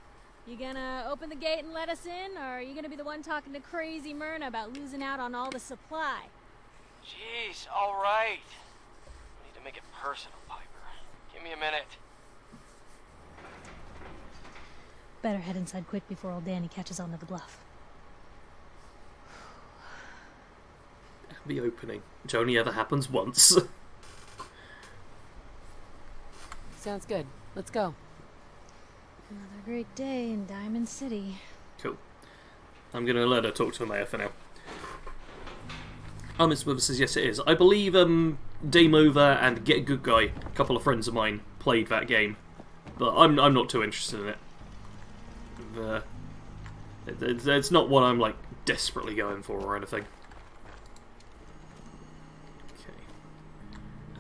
You gonna open the gate and let us in, or are you gonna be the one talking to crazy Myrna about losing out on all the supply? Jeez, alright. Need to make it personal, Piper. Give me a minute. Better head inside quick before old Danny catches on to the bluff. The opening, which only ever happens once. Sounds good. Let's go. Another great day in Diamond City. Cool. I'm gonna let her talk to the mayor for now. Mr. Wither says yes it is. I believe Dame Over and Get a Good Guy, a couple of friends of mine, played that game. But I'm not too interested in it. It's not what I'm like desperately going for or anything.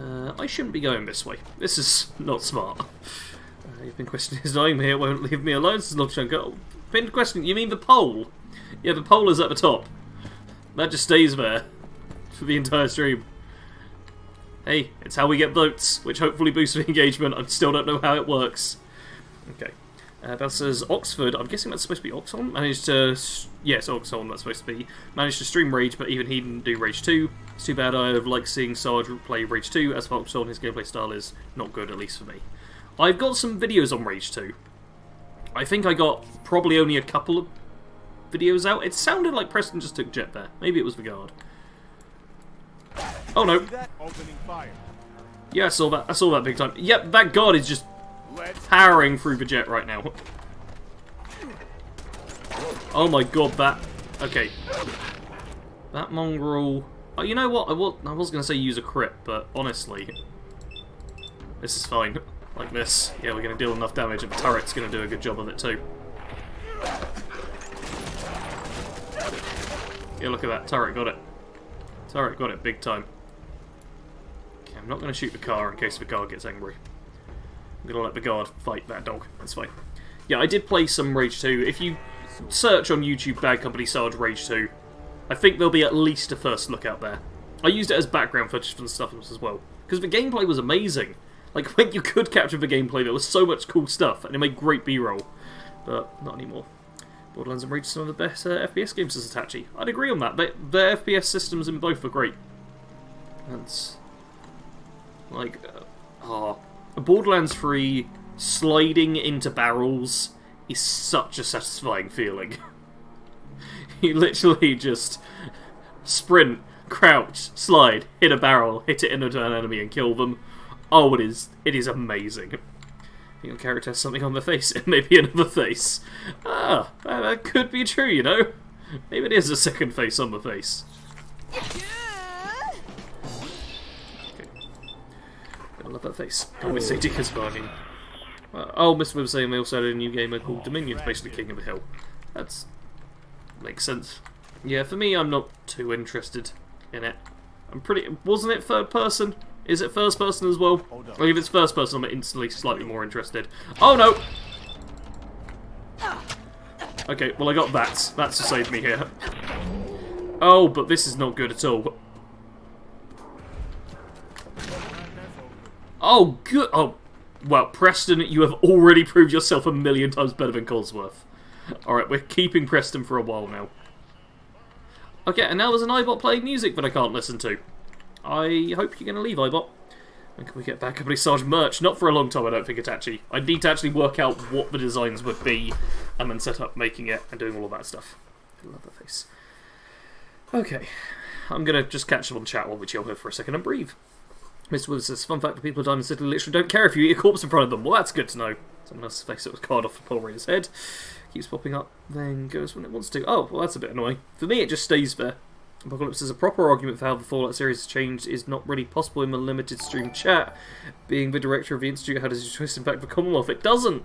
Okay. I shouldn't be going this way. This is not smart. You've been questioning his name here, won't leave me alone since long ago. Been questioning, you mean the pole? Yeah, the pole is at the top. That just stays there for the entire stream. Hey, it's how we get votes, which hopefully boosts the engagement. I still don't know how it works. Okay. That says Oxford, I'm guessing that's supposed to be Oxon, managed to... Yes, Oxon, that's supposed to be. Managed to stream Rage, but even he didn't do Rage 2. It's too bad. I have liked seeing Sarge play Rage 2, as for Oxon, his gameplay style is not good, at least for me. I've got some videos on Rage 2. I think I got probably only a couple of videos out. It sounded like Preston just took Jet there. Maybe it was the guard. Oh no. Yeah, I saw that. I saw that big time. Yep, that guard is just powering through the jet right now. Oh my god, that... Okay. That mongrel... Oh, you know what? I was going to say use a crit, but honestly... This is fine. Like this. Yeah, we're going to deal enough damage and the turret's going to do a good job of it too. Yeah, look at that. Turret got it. Turret got it big time. Okay, I'm not going to shoot the car in case the guard gets angry. I'm going to let the guard fight that dog. That's fine. Yeah, I did play some Rage 2. If you search on YouTube Bad Company Sarge Rage 2, I think there'll be at least a first look out there. I used it as background footage for the stuff as well. Because the gameplay was amazing. Like, when you could capture the gameplay, there was so much cool stuff, and it made great B-roll. But not anymore. Borderlands and Rage are some of the best FPS games as Hitachi. I'd agree on that. The FPS systems in both are great. That's... like... Borderlands 3 sliding into barrels is such a satisfying feeling. You literally just sprint, crouch, slide, hit a barrel, hit it into an enemy and kill them. Oh, it is amazing. Your character has something on their face, it may be another face. Ah, that could be true, you know? Maybe it is a second face on the face. Okay. I love that face. Always say Deacon's bargain. Oh, Mr. Webb was saying they also had a new game called Dominion, basically King of the Hill. That's... makes sense. Yeah, for me, I'm not too interested in it. I'm pretty... wasn't it third person? Is it first person as well? Like, if it's first person, I'm instantly slightly more interested. Oh, no! Okay, well, I got that. That's to save me here. Oh, but this is not good at all. Oh, good. Oh, well, Preston, you have already proved yourself a million times better than Cosworth. Alright, we're keeping Preston for a while now. Okay, and now there's an iBot playing music that I can't listen to. I hope you're going to leave, iBot. When can we get BADCompanySarge merch? Not for a long time, I don't think, Hitachi. I need to actually work out what the designs would be and then set up making it and doing all of that stuff. I love that face. Okay, I'm going to just catch up on chat while we chill here for a second and breathe. Mr. Withers says, fun fact, the people of Diamond City literally don't care if you eat a corpse in front of them. Well, that's good to know. Someone else's face that was carved off the Polaroider's head. Keeps popping up, then goes when it wants to. Oh, well, that's a bit annoying. For me, it just stays there. Apocalypse is a proper argument for how the Fallout series has changed is not really possible in the limited stream chat. Being the director of the Institute, how does your choice impact the Commonwealth? It doesn't!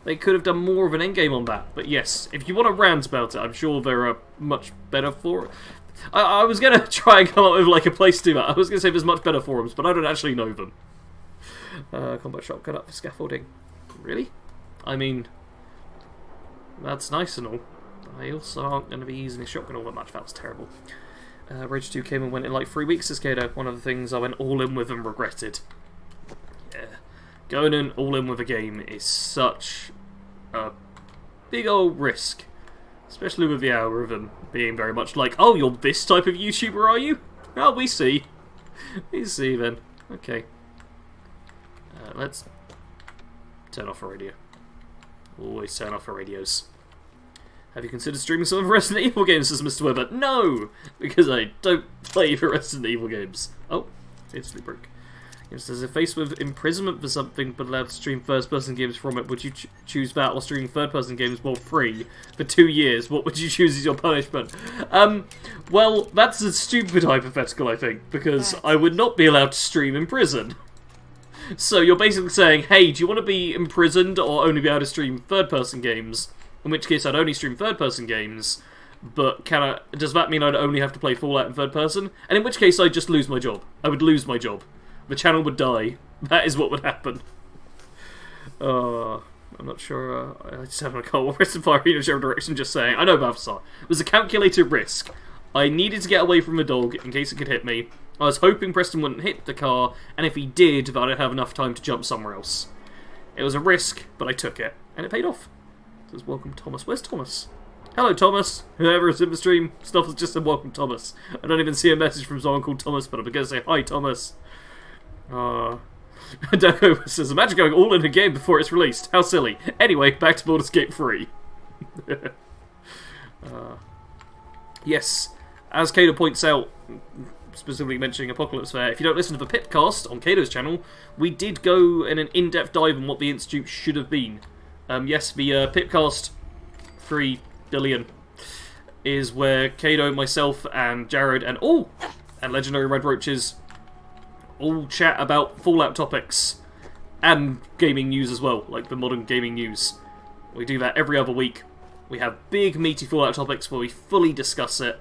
They could have done more of an endgame on that. But yes, if you want to rant about it, I'm sure there are much better forums. I was going to try and come up with like a place to do that. I was going to say there's much better forums, but I don't actually know them. Combat shop cut up for scaffolding. Really? I mean, that's nice and all. I also aren't going to be using a shotgun all that much. That was terrible. Rage 2 came and went in like 3 weeks as Kato. One of the things I went all in with and regretted. Yeah. Going in all in with a game is such a big old risk. Especially with the algorithm being very much like, oh, you're this type of YouTuber, are you? Oh, we see. We see then. Okay. Let's turn off our radio. Always turn off our radios. Have you considered streaming some of the Resident Evil games, says Mr. Weber? No! Because I don't play the Resident Evil games. Oh, instantly broke. It says, if faced with imprisonment for something but allowed to stream first-person games from it, would you choose that or streaming third-person games while free for 2 years? What would you choose as your punishment? Well, that's a stupid hypothetical, I think, because I would not be allowed to stream in prison. So you're basically saying, hey, do you want to be imprisoned or only be able to stream third-person games? In which case I'd only stream third-person games, but does that mean I'd only have to play Fallout in third person? And in which case I'd just lose my job. I would lose my job. The channel would die. That is what would happen. I'm not sure. I just haven't got what Rest in Fire in whichever direction, just saying. I know Balthasar. It was a calculated risk. I needed to get away from the dog in case it could hit me. I was hoping Preston wouldn't hit the car, and if he did, that I'd have enough time to jump somewhere else. It was a risk, but I took it, and it paid off. It says, welcome Thomas. Where's Thomas? Hello Thomas. Whoever is in the stream, stuff has just said welcome Thomas. I don't even see a message from someone called Thomas, but I'm going to say hi Thomas. Deco says, imagine going all in a game before it's released. How silly. Anyway, back to Baldur's Gate 3. Yes, as Kato points out, specifically mentioning Apocalypse Fair, if you don't listen to the Pipcast on Kato's channel, we did go in an in-depth dive on what the Institute should have been. Yes, the Pipcast 3 billion is where Kato, myself, and Jared, and Legendary Red Roaches all chat about Fallout topics and gaming news as well, like the modern gaming news. We do that every other week. We have big, meaty Fallout topics where we fully discuss it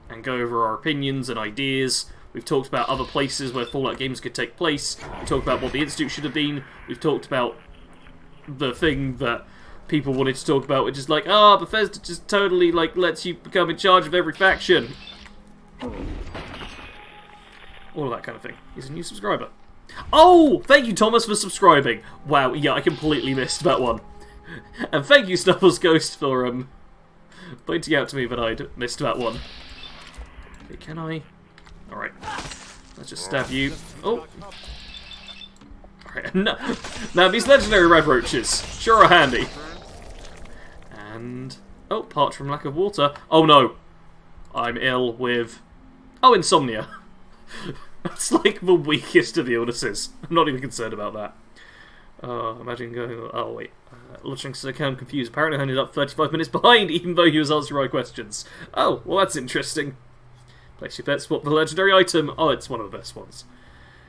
and go over our opinions and ideas. We've talked about other places where Fallout games could take place. We've talked about what the Institute should have been. We've talked about the thing that people wanted to talk about, which is like, Bethesda just totally, like, lets you become in charge of every faction. All of that kind of thing. He's a new subscriber. Oh! Thank you, Thomas, for subscribing. Wow, yeah, I completely missed that one. And thank you, Snuffles Ghost, for pointing out to me that I'd missed that one. Okay, can I? Alright. Let's just stab you. Oh! Alright, no. Now, these legendary red roaches sure are handy. And... oh, parched from lack of water. Oh no! I'm ill with... oh, insomnia. That's like the weakest of the illnesses. I'm not even concerned about that. Imagine going... oh, wait. Launching account confused. Apparently I ended up 35 minutes behind, even though he was answering the right questions. Oh, well that's interesting. Place your bet, swap the legendary item. Oh, it's one of the best ones.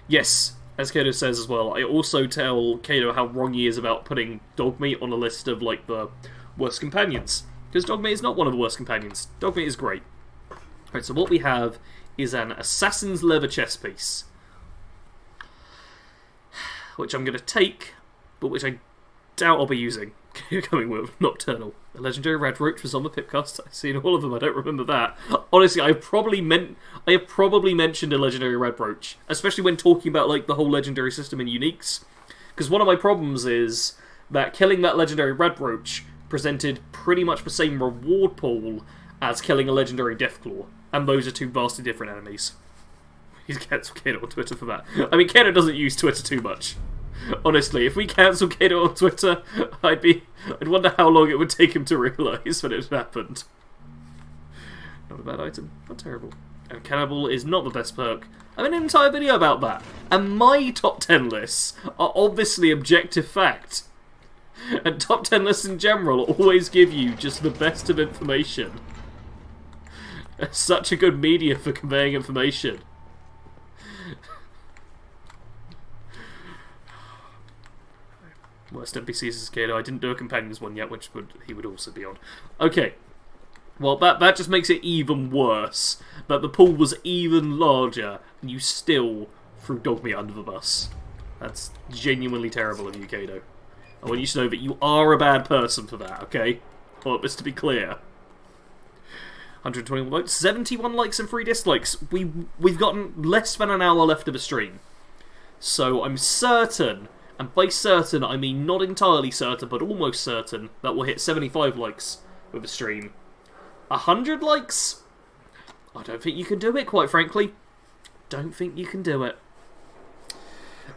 Yes, as Kato says as well, I also tell Kato how wrong he is about putting Dogmeat on a list of, like, the worst companions. Because Dogmeat is not one of the worst companions. Dogmeat is great. Right, so what we have is an assassin's leather chest piece. Which I'm going to take, but which I doubt I'll be using. Coming with Nocturnal. The legendary red roach was on the Pipcast. I've seen all of them, I don't remember that. Honestly, I have probably mentioned a legendary red roach. Especially when talking about, like, the whole legendary system in uniques. Because one of my problems is that killing that legendary red roach presented pretty much the same reward pool as killing a legendary Deathclaw. And those are two vastly different enemies. He's cancelled Kato on Twitter for that. I mean, Kato doesn't use Twitter too much. Honestly, if we cancel Kato on Twitter, I'd wonder how long it would take him to realise that it had happened. Not a bad item. Not terrible. And Cannibal is not the best perk. I have an entire video about that. And my top 10 lists are obviously objective fact. And top 10 lists in general always give you just the best of information. It's such a good media for conveying information. Worst NPCs is Kato. I didn't do a companions one yet, which he would also be on. Okay. Well, that just makes it even worse. That the pool was even larger, and you still threw Dogmeat under the bus. That's genuinely terrible of you, Kato. I want you to know that you are a bad person for that, okay? I want this to be clear. 121 votes, 71 likes and 3 dislikes. We've gotten less than an hour left of the stream. So I'm certain... and by certain, I mean not entirely certain, but almost certain, that we'll hit 75 likes with the stream. 100 likes? I don't think you can do it, quite frankly. Don't think you can do it.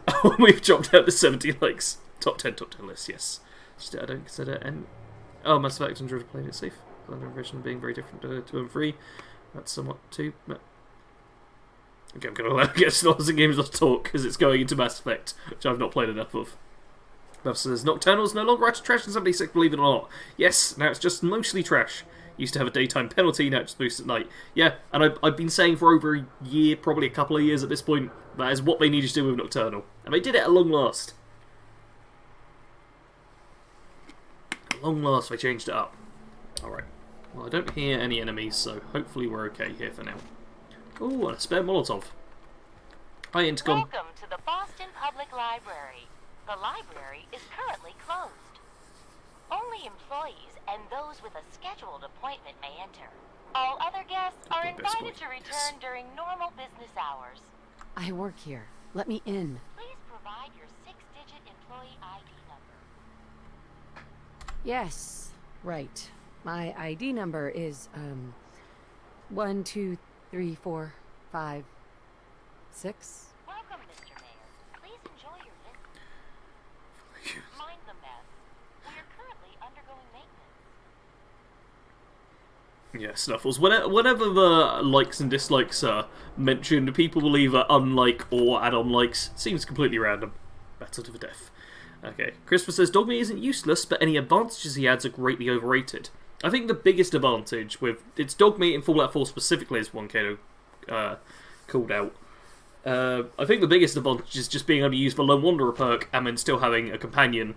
Oh, we've dropped out to 70 likes. Top 10 lists, yes. Just, I don't consider any... oh, Mass Effect and Android playing it safe. Under version being very different to 2 and 3. That's somewhat too... okay, I'm going to let get Stars and Games off talk, because it's going into Mass Effect, which I've not played enough of. Buff says, Nocturnal's no longer utter trash in 76, believe it or not. Yes, now it's just mostly trash. Used to have a daytime penalty, now it's boosts at night. Yeah, and I've been saying for over a year, probably a couple of years at this point, that is what they needed to do with Nocturnal. And they did it at long last. At long last, they changed it up. Alright. Well, I don't hear any enemies, so hopefully we're okay here for now. Ooh, and a spare Molotov. Hi, Intercom. Welcome to the Boston Public Library. The library is currently closed. Only employees and those with a scheduled appointment may enter. All other guests are invited to return during normal business hours. I work here. Let me in. Please provide your 6-digit employee ID number. Yes, right. My ID number is, 1, 2, 3, 4, 5, 6. Welcome, Mr. Mayor. Please enjoy your visit. Mind the mess. We are currently undergoing maintenance. Yeah, Snuffles. Whenever the likes and dislikes are mentioned, people will either unlike or add on likes. Seems completely random. Battle to the death. Okay. Christopher says, Dogmeat isn't useless, but any advantages he adds are greatly overrated. I think the biggest advantage with... it's Dogmeat in Fallout 4 specifically, as one Kato called out. I think the biggest advantage is just being able to use the Lone Wanderer perk and then still having a companion,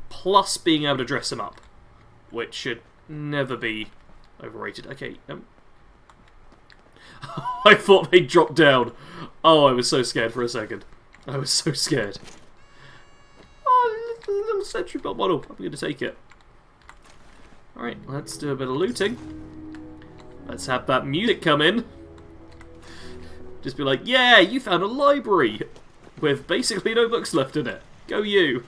plus being able to dress him up, which should never be overrated. Okay, I thought they dropped down. Oh, I was so scared for a second. I was so scared. Oh, little sentry bot model. I'm going to take it. Alright, let's do a bit of looting. Let's have that music come in. Just be like, yeah, you found a library with basically no books left in it. Go you.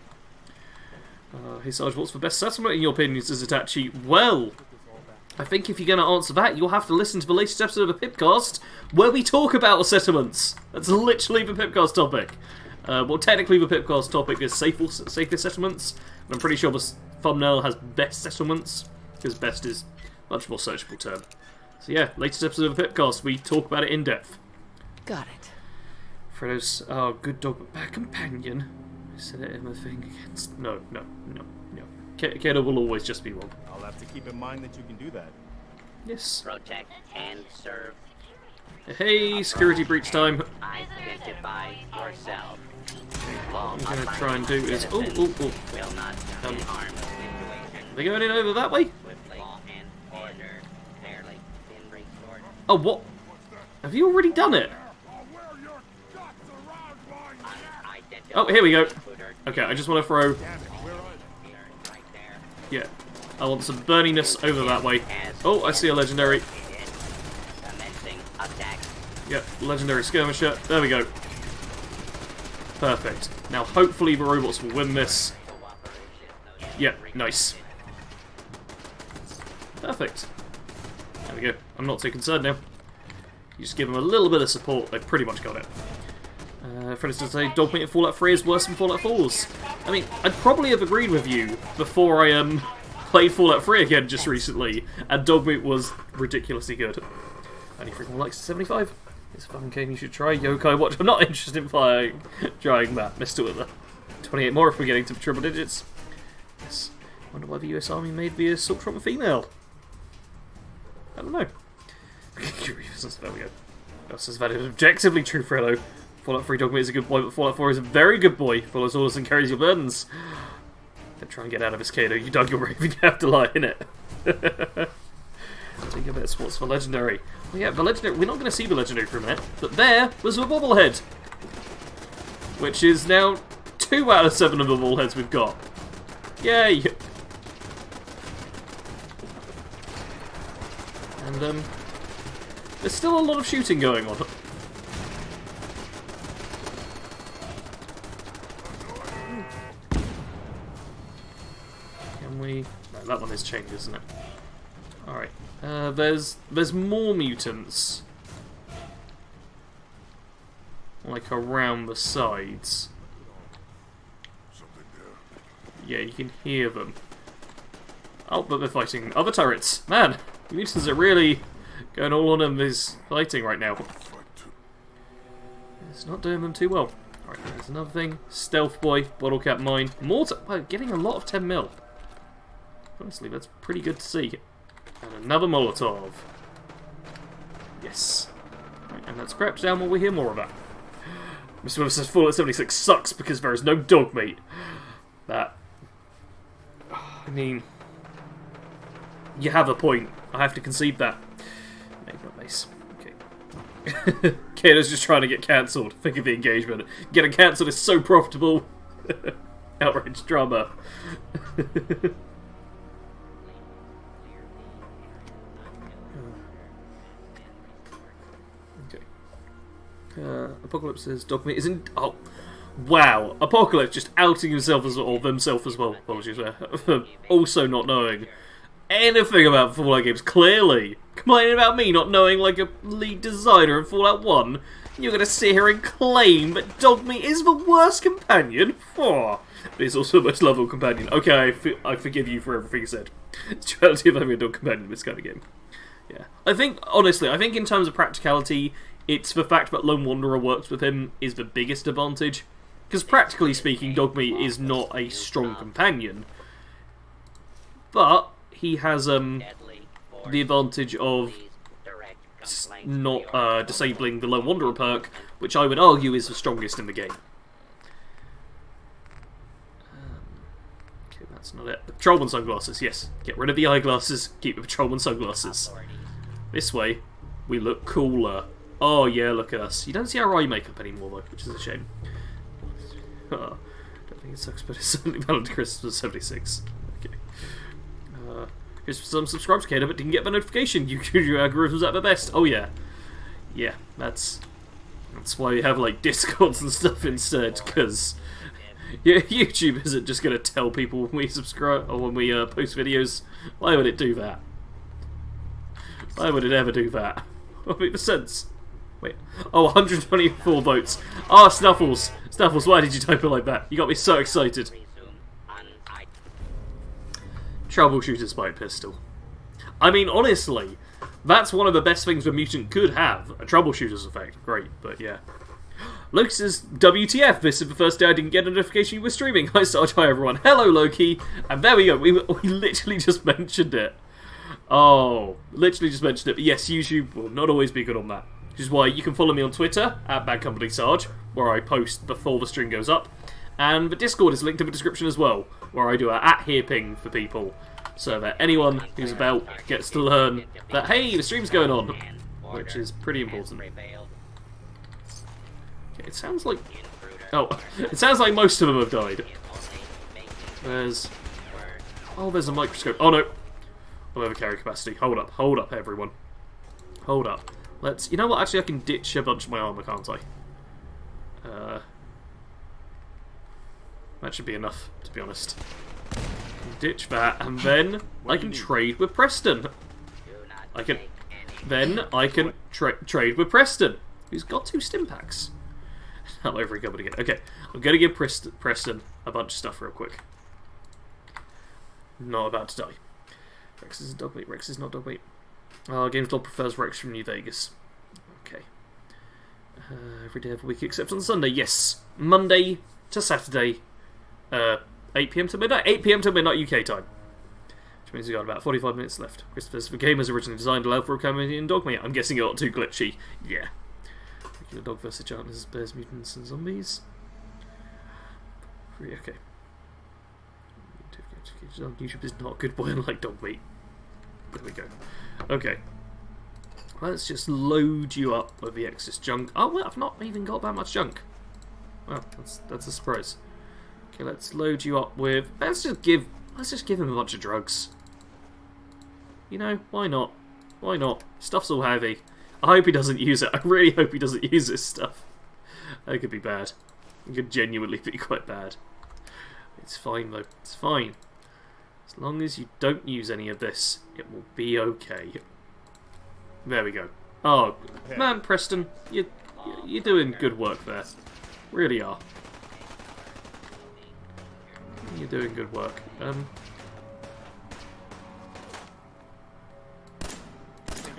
Hey Sarge, what's the best settlement in your opinion, says Itachi? Well, I think if you're going to answer that, you'll have to listen to the latest episode of the Pipcast where we talk about settlements. That's literally the Pipcast topic. Well, technically the Pipcast topic is safest settlements. And I'm pretty sure the thumbnail has best settlements, because best is a much more searchable term. So yeah, latest episode of the Pipcast, we talk about it in depth. Got it. Fredo's good dog but bad companion. I said it in my thing against... No. Kato will always just be wrong. I'll have to keep in mind that you can do that. Yes. Protect and serve. Hey, security breach time. Identify yourself. What I'm going to try and do is... They're going in over that way? Oh, what? Have you already done it? Oh, here we go. Okay, I just want to throw... Yeah. I want some burniness over that way. Oh, I see a legendary. Yep, legendary skirmisher. There we go. Perfect. Now, hopefully the robots will win this. Yep, nice. Perfect. There we go. I'm not too concerned now. You just give them a little bit of support, they've pretty much got it. For instance, say dog meat in Fallout 3 is worse than Fallout 4's. I mean, I'd probably have agreed with you before I played Fallout 3 again just recently, and dog meat was ridiculously good. And he freaking likes 75. It's a fun game you should try. Yokai Watch. I'm not interested in trying that. Missed it with a 28 more if we're getting to triple digits. Yes. Wonder why the US Army made the assault from a female. I don't know. There we go. That says that is objectively true, Fredo. Fallout 3 dog meat is a good boy, but Fallout 4 is a very good boy. Follows orders and carries your burdens. Don't try and get out of his Kato. You dug your grave and you have to lie in it. Think of it as what's for legendary. Well, yeah, the legendary. We're not going to see the legendary for a minute, but there was the Bobblehead, which is now 2 out of 7 of the Bobbleheads we've got. Yay! And there's still a lot of shooting going on. Can we? No, that one is chained, isn't it? All right. There's more mutants, like around the sides. Yeah, you can hear them. Oh, but they're fighting other turrets. Man, the mutants are really going all on in this fighting right now. It's not doing them too well. Alright, there's another thing. Stealth Boy, Bottle Cap Mine. Mortar. Wow, getting a lot of 10 mil. Honestly, that's pretty good to see. And another Molotov. Yes. Right, and let's scrap down while we hear more of that. Mr. Webber says Fallout 76 sucks because there is no dog meat. That. I mean, you have a point. I have to concede that. Maybe not base. Okay. Kato's just trying to get cancelled. Think of the engagement. Getting cancelled is so profitable. Outrage drama. Apocalypse says dog meat isn't. Oh, wow! Apocalypse just outing himself as well, or themselves as well. Apologies there. Also not knowing anything about Fallout games. Clearly, complaining about me not knowing like a lead designer in Fallout 1. You're gonna sit here and claim that dog meat is the worst companion. Oh, but it's also the most lovable companion. Okay, I forgive you for everything you said. It's the reality of having a dog companion in this kind of game. Yeah, I think honestly, in terms of practicality, it's the fact that Lone Wanderer works with him is the biggest advantage. Because practically speaking, dog meat is not a strong companion. But he has the advantage of not disabling the Lone Wanderer perk, which I would argue is the strongest in the game. Okay, that's not it. The Patrolman sunglasses, yes. Get rid of the eyeglasses, keep the Patrolman sunglasses. This way, we look cooler. Oh yeah, look at us. You don't see our eye makeup anymore though, which is a shame. Oh, don't think it sucks, but it's certainly valid to Christmas 76. Okay. Here's some subscribers to Cannibal but didn't get the notification. Your algorithm's at the best. Oh yeah. Yeah, that's why we have like Discords and stuff instead, because YouTube isn't just going to tell people when we subscribe or when we post videos. Why would it do that? Why would it ever do that? What makes sense? Wait. Oh, 124 votes. Ah, Snuffles. Snuffles, why did you type it like that? You got me so excited. Troubleshooter spy pistol. I mean, honestly, that's one of the best things a mutant could have. A troubleshooter's effect. Great, but yeah. Loki says, WTF, this is the first day I didn't get a notification you were streaming. Hi Sarge, hi everyone. Hello Loki. And there we go, we literally just mentioned it. Oh, literally just mentioned it. But yes, YouTube will not always be good on that. Which is why you can follow me on Twitter, at BADCompanySarge, where I post before the stream goes up. And the Discord is linked in the description as well, where I do a @here ping for people. So that anyone who's about gets to learn that, hey, the stream's going on. Which is pretty important. It sounds like... Oh, it sounds like most of them have died. There's... Oh, there's a microscope. Oh, no. I'll have a carry capacity. Hold up, everyone. Hold up. Let's... You know what? Actually, I can ditch a bunch of my armor, can't I? That should be enough, to be honest. Ditch that, and then I can trade with Preston. I can... Then I can trade with Preston, who's got 2 stim packs. Hello, every company again. Okay, I'm going to give Preston a bunch of stuff real quick. Not about to die. Rex is dog meat. Rex is not dog meat. GameStop prefers Rex from New Vegas. Okay. Every day of the week except on Sunday. Yes. Monday to Saturday. 8 PM to midnight. 8 PM to midnight UK time. Which means we've got about 45 minutes left. Christopher's the game was originally designed to allow for a comedy in dog meat. I'm guessing it got too glitchy. Yeah. Regular dog versus giants, bears, mutants, and zombies. Okay. YouTube is not a good boy unlike dog meat. There we go. Okay. Let's just load you up with the excess junk. Oh, well, I've not even got that much junk. Well, that's a surprise. Okay, let's load you up with... Let's just give him a bunch of drugs. You know, why not? Why not? Stuff's all heavy. I hope he doesn't use it. I really hope he doesn't use this stuff. That could be bad. It could genuinely be quite bad. It's fine, though. It's fine. As long as you don't use any of this, it will be okay. There we go. Oh, man, Preston, you're doing good work there. Really are. You're doing good work.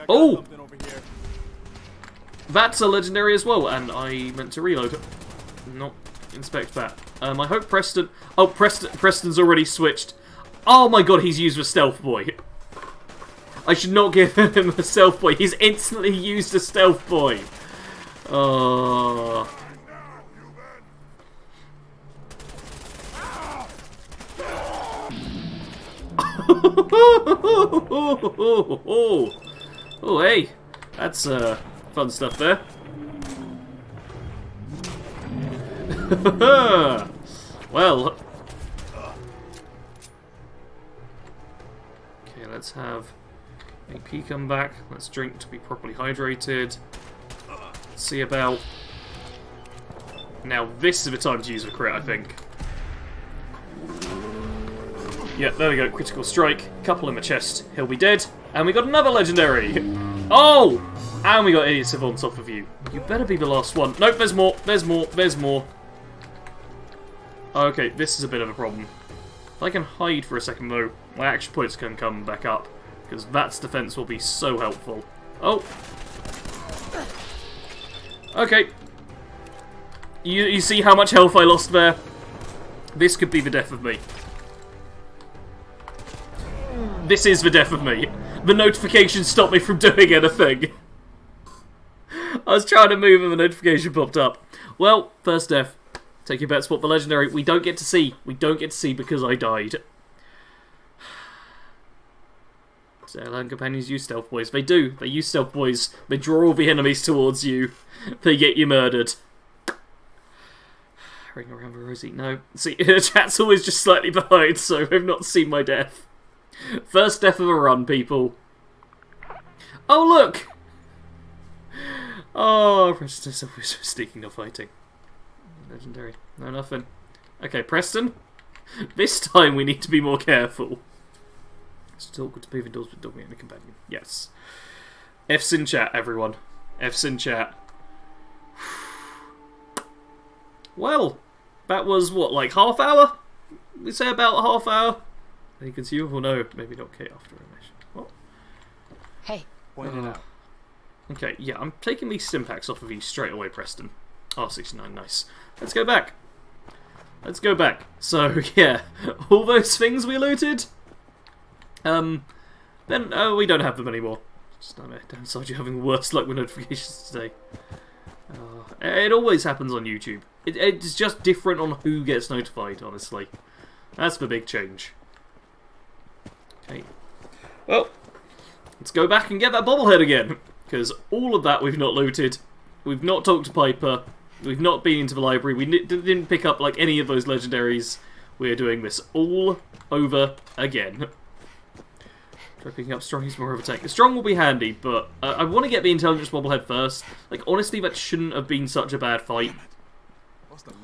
Oh! That's a legendary as well, and I meant to reload it. Not inspect that. I hope Preston... Oh, Preston's already switched. Oh my god, he's used a stealth boy. I should not give him a stealth boy. He's instantly used a stealth boy. Oh... Oh, hey, that's fun stuff there. Well, okay, let's have AP come back. Let's drink to be properly hydrated. Let's see about... Now this is the time to use a crit, I think. Yeah, there we go. Critical strike. Couple in the chest. He'll be dead. And we got another legendary. Oh! And we got Idiot Civil on top of you. You better be the last one. Nope, there's more. There's more. There's more. Okay, this is a bit of a problem. If I can hide for a second, though, my action points can come back up. Because Vat's defense will be so helpful. Oh! Okay. You see how much health I lost there? This could be the death of me. This is the death of me. The notification stopped me from doing anything. I was trying to move and the notification popped up. Well, first death. Take your bet, spot the legendary. We don't get to see. We don't get to see because I died. Sailor companions use stealth boys. They do. They use stealth boys. They draw all the enemies towards you. They get you murdered. Ring around the rosy. No. See, chat's always just slightly behind, so they've not seen my death. First death of a run, people. Oh, look! Oh, Preston is always sneaking, not fighting. Legendary. No, nothing. Okay, Preston. This time we need to be more careful. It's awkward to be indoors with Doggy and a companion. Yes. F's in chat, everyone. F's in chat. Well, that was what, like half hour? We say about a half hour? Any consumable? No, maybe not K after a mission. What? Hey. Point it out. Okay, yeah, I'm taking these stim packs off of you straight away, Preston. R69, nice. Let's go back. Let's go back. So, yeah, all those things we looted, then we don't have them anymore. Just damn Sarge, you're having the worst luck with notifications today. It always happens on YouTube. It's just different on who gets notified, honestly. That's the big change. Okay. Well, let's go back and get that bobblehead again. Because all of that we've not looted. We've not talked to Piper. We've not been into the library. We didn't pick up like any of those legendaries. We're doing this all over again. Try picking up Strong, he's more of a tank. The Strong will be handy, but I want to get the Intelligence Bobblehead first. Like, honestly, that shouldn't have been such a bad fight.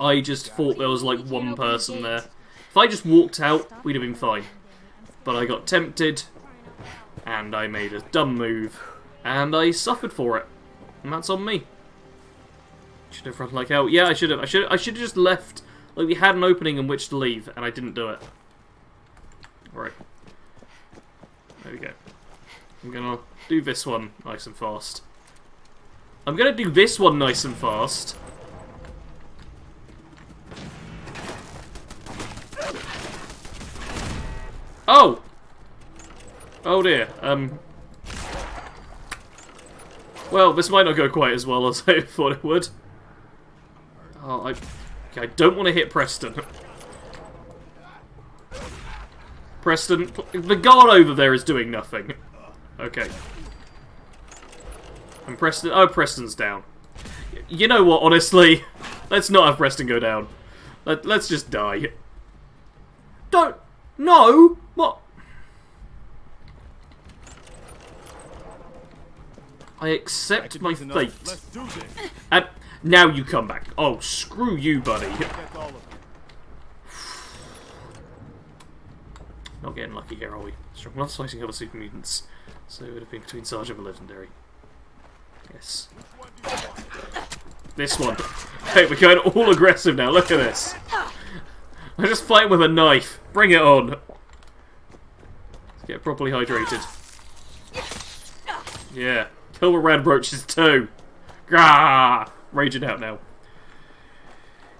I just thought there was like one person there. If I just walked out, we'd have been fine. But I got tempted, and I made a dumb move, and I suffered for it. And that's on me. Should have run like hell. Yeah, I should have. I should have just left. Like, we had an opening in which to leave, and I didn't do it. Alright. There we go. I'm gonna do this one nice and fast. I'm gonna do this one nice and fast. Oh! Oh dear. Well, this might not go quite as well as I thought it would. Oh, I don't want to hit Preston. Preston, the guard over there is doing nothing. Okay. And Preston, oh, Preston's down. You know what, honestly? Let's not have Preston go down. Let's just die. Don't, no! What? I accept my fate. And now you come back. Oh, screw you, buddy. Not getting lucky here, are we? Strong loves fighting other super mutants. So it would have been between Sarge and the Legendary. Yes. This one. Hey, we're going all aggressive now. Look at this. I'm just fighting with a knife. Bring it on. Let's get properly hydrated. Yeah. Kill the radroaches too. Grah! Raging out now.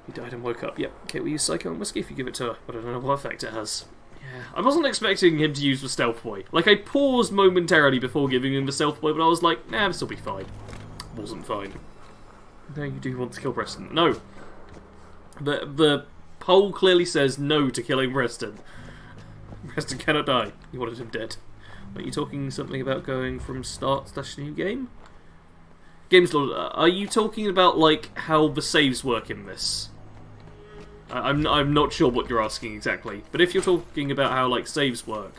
He died and woke up. Yep. Okay, we use Psycho and Whiskey if you give it to her, but I don't know what effect it has. Yeah. I wasn't expecting him to use the Stealth Boy. Like, I paused momentarily before giving him the Stealth Boy, but I was like, nah, this will be fine. Wasn't fine. No, you do want to kill Preston. No. The poll clearly says no to killing Preston. Preston cannot die. You wanted him dead. Are you talking something about going from start/new game? Gameslord, are you talking about, like, how the saves work in this? I'm not sure what you're asking exactly, but if you're talking about how, like, saves work,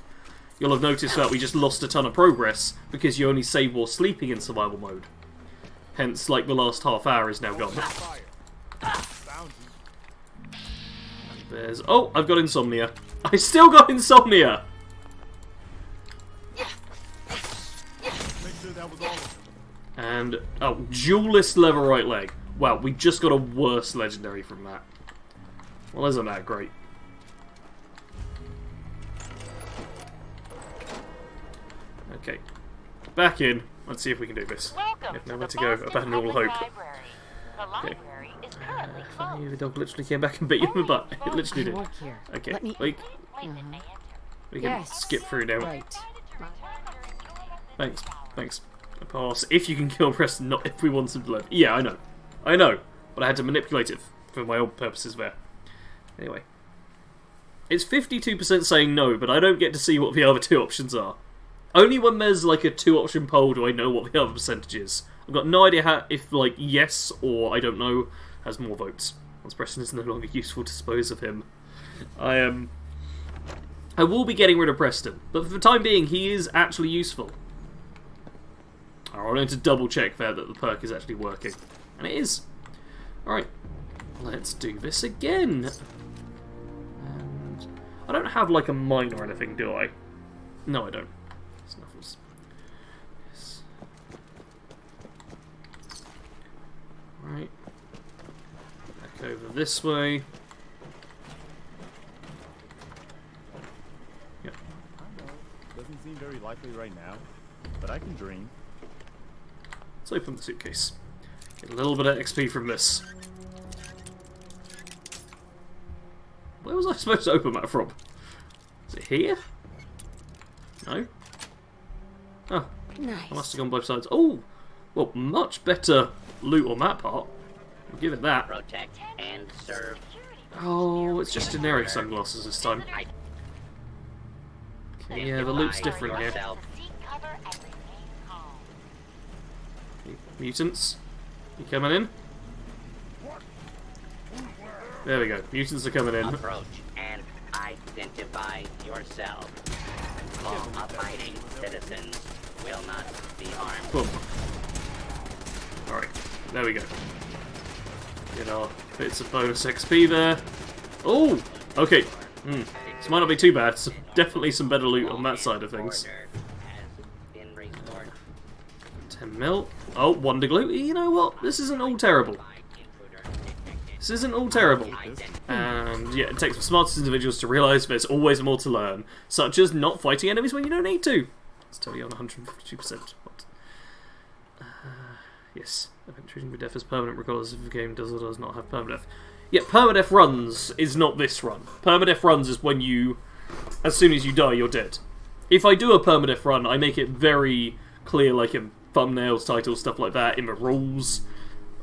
you'll have noticed that we just lost a ton of progress because you only save while sleeping in survival mode. Hence, like, the last half hour is now gone. There's... Oh, I've got insomnia. I still got insomnia! And, oh, duelist lever right leg. Wow, we just got a worse legendary from that. Well, isn't that great? Okay. Back in. Let's see if we can do this. We have nowhere to go. Abandon all hope. Okay. Funny, the dog literally came back and bit you in the butt. It literally did. Okay, we can skip through now. Right. Thanks. Thanks. I pass. If you can kill Preston, not if we want him to live. Yeah, I know. I know. But I had to manipulate it for my own purposes there. Anyway. It's 52% saying no, but I don't get to see what the other two options are. Only when there's like a 2-option poll do I know what the other percentage is. I've got no idea how, if like yes or I don't know has more votes. Once Preston is no longer useful to dispose of him. I I will be getting rid of Preston, but for the time being, he is actually useful. I'm going to double check there that the perk is actually working. And it is. Alright, let's do this again. And I don't have like a mine or anything, do I? No, I don't. It's nothing. Yes. Right. Back over this way. Yep. I know. Doesn't seem very likely right now, but I can dream. Let's open the suitcase. Get a little bit of XP from this. Where was I supposed to open that from? Is it here? No? Oh. Nice. I must have gone both sides. Oh! Well, much better loot on that part. I'll give it that. Protect and serve. Oh, it's just generic sunglasses this time. Okay, yeah, the loot's different here. Mutants? You coming in? There we go. Mutants are coming in. Approach and identify yourself. Law-abiding citizens will not be harmed. Boom. Alright, there we go. Get our bits of bonus XP there. Oh! Okay. This might not be too bad. Definitely some better loot on that side of things. 10 mil. Oh, Wonder Glue. You know what? This isn't all terrible. This isn't all terrible. And yeah, it takes the smartest individuals to realise there's always more to learn, such as not fighting enemies when you don't need to. Let's tell you on 152%. What? Yes. Event treating with death as permanent regardless if the game does or does not have permadeath. Yeah, permadeath runs is not this run. Permadeath runs is when you, as soon as you die, you're dead. If I do a permadeath run, I make it very clear, like in thumbnails, titles, stuff like that, in the rules,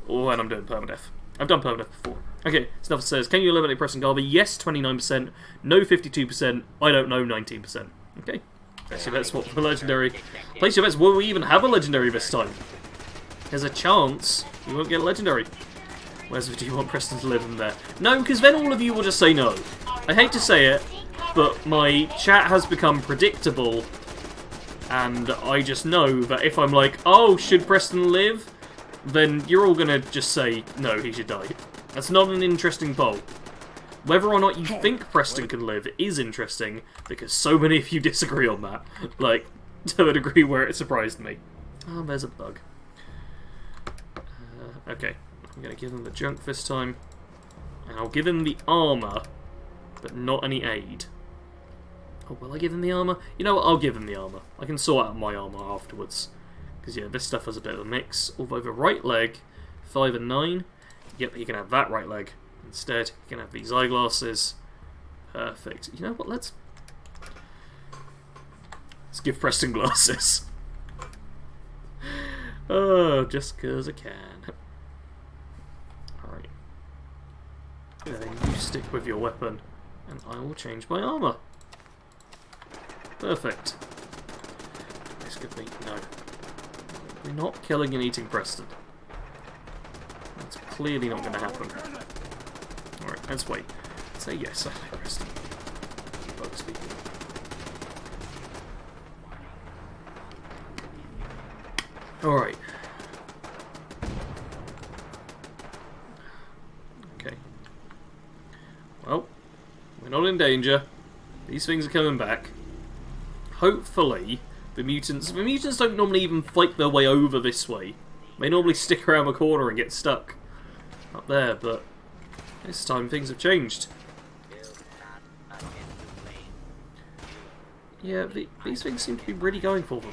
or when I'm doing permadeath. I've done permadeath before. Okay, Snuff says, can you eliminate Preston Garvey? Yes, 29%. No, 52%. I don't know, 19%. Okay. Place your bets, what for legendary? Place your bets, will we even have a legendary this time? There's a chance you won't get a legendary. Whereas do you want Preston to live in there? No, because then all of you will just say no. I hate to say it, but my chat has become predictable, and I just know that if I'm like, oh, should Preston live? Then you're all gonna just say, no, he should die. That's not an interesting poll. Whether or not you think Preston can live is interesting, because so many of you disagree on that. Like, to a degree where it surprised me. Oh, there's a bug. Okay, I'm gonna give him the junk this time. And I'll give him the armour, but not any aid. Oh, will I give him the armour? You know what, I'll give him the armour. I can sort out my armour afterwards. Because, yeah, this stuff has a bit of a mix. Although the right leg, 5 and 9. Yep, he can have that right leg. Instead, he can have these eyeglasses. Perfect. You know what, let's give Preston glasses. Oh, just because I can. Alright. Then you stick with your weapon, and I will change my armour. Perfect. This could be... no. We're not killing and eating Preston. That's clearly not going to happen. Alright, let's wait. Say yes, Preston. Bug speaking. Alright. Okay. Well, we're not in danger. These things are coming back. Hopefully... The mutants don't normally even fight their way over this way. They normally stick around the corner and get stuck up there, but this time things have changed. Yeah, these things seem to be really going for them.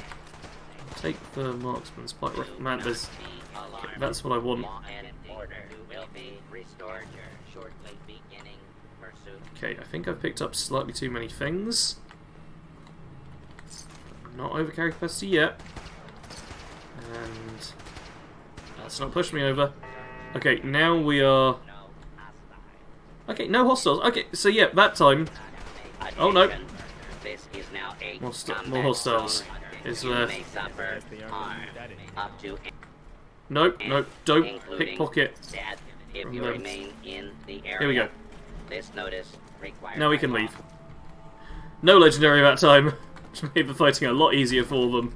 Take the marksman's pike. Man, there's... Okay, that's what I want. Okay, I think I've picked up slightly too many things. Not over carry capacity yet. And that's not pushed me over. Okay, now we are... Okay, no hostiles. Okay, so yeah, that time... Oh no. More hostiles. Is there... Nope, nope, don't pickpocket. Here we go. Now we can leave. No legendary that time, which made the fighting a lot easier for them.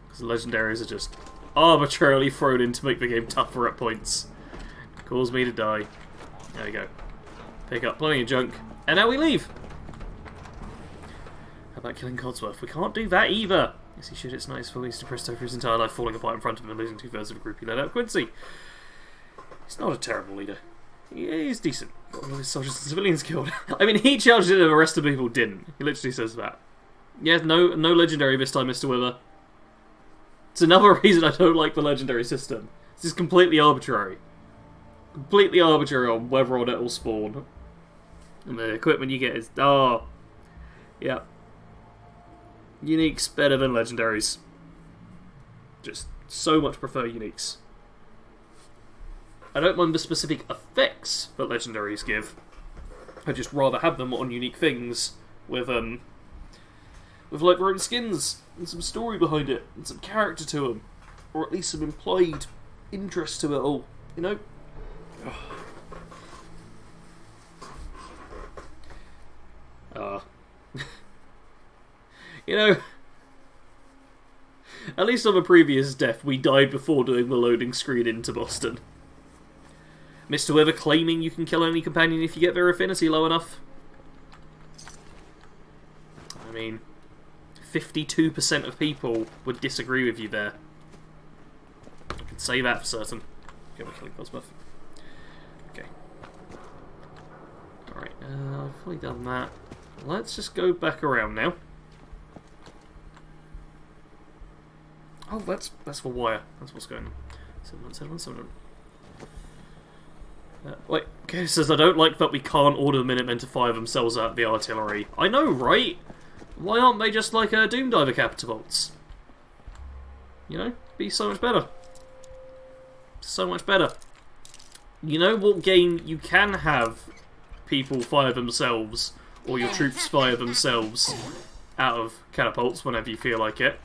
Because the legendaries are just arbitrarily thrown in to make the game tougher at points. Cause me to die. There we go. Pick up plenty of junk, and now we leave! How about killing Codsworth? We can't do that either! Yes, he should. It's nice for he's depressed over his entire life, falling apart in front of him and losing 2/3 of the group he led out Quincy. He's not a terrible leader. He's decent. Got all his soldiers and civilians killed. I mean, he charged it and the rest of the people didn't. He literally says that. Yeah, no legendary this time, Mr. Wither. It's another reason I don't like the legendary system. This is completely arbitrary. Completely arbitrary on whether or not it will spawn. And the equipment you get is... Oh. Yeah. Uniques better than legendaries. Just so much prefer uniques. I don't mind the specific effects that legendaries give. I'd just rather have them on unique things with like their own skins and some story behind it and some character to them, or at least some implied interest to it all. You know. You know, at least on the previous death, we died before doing the loading screen into Boston. Mr. Wither claiming you can kill any companion if you get their affinity low enough. I mean, 52% of people would disagree with you there. I can say that for certain. Okay, we're killing Cosmos. Okay. Alright, I've fully done that. Let's just go back around now. Oh, that's the wire. That's what's going on. 71717. Wait, okay, it says I don't like that we can't order the Minutemen to fire themselves at the artillery. I know, right? Why aren't they just like Doom Diver catapults? You know, be so much better. So much better. You know what game you can have people fire themselves, or your troops fire themselves out of catapults whenever you feel like it?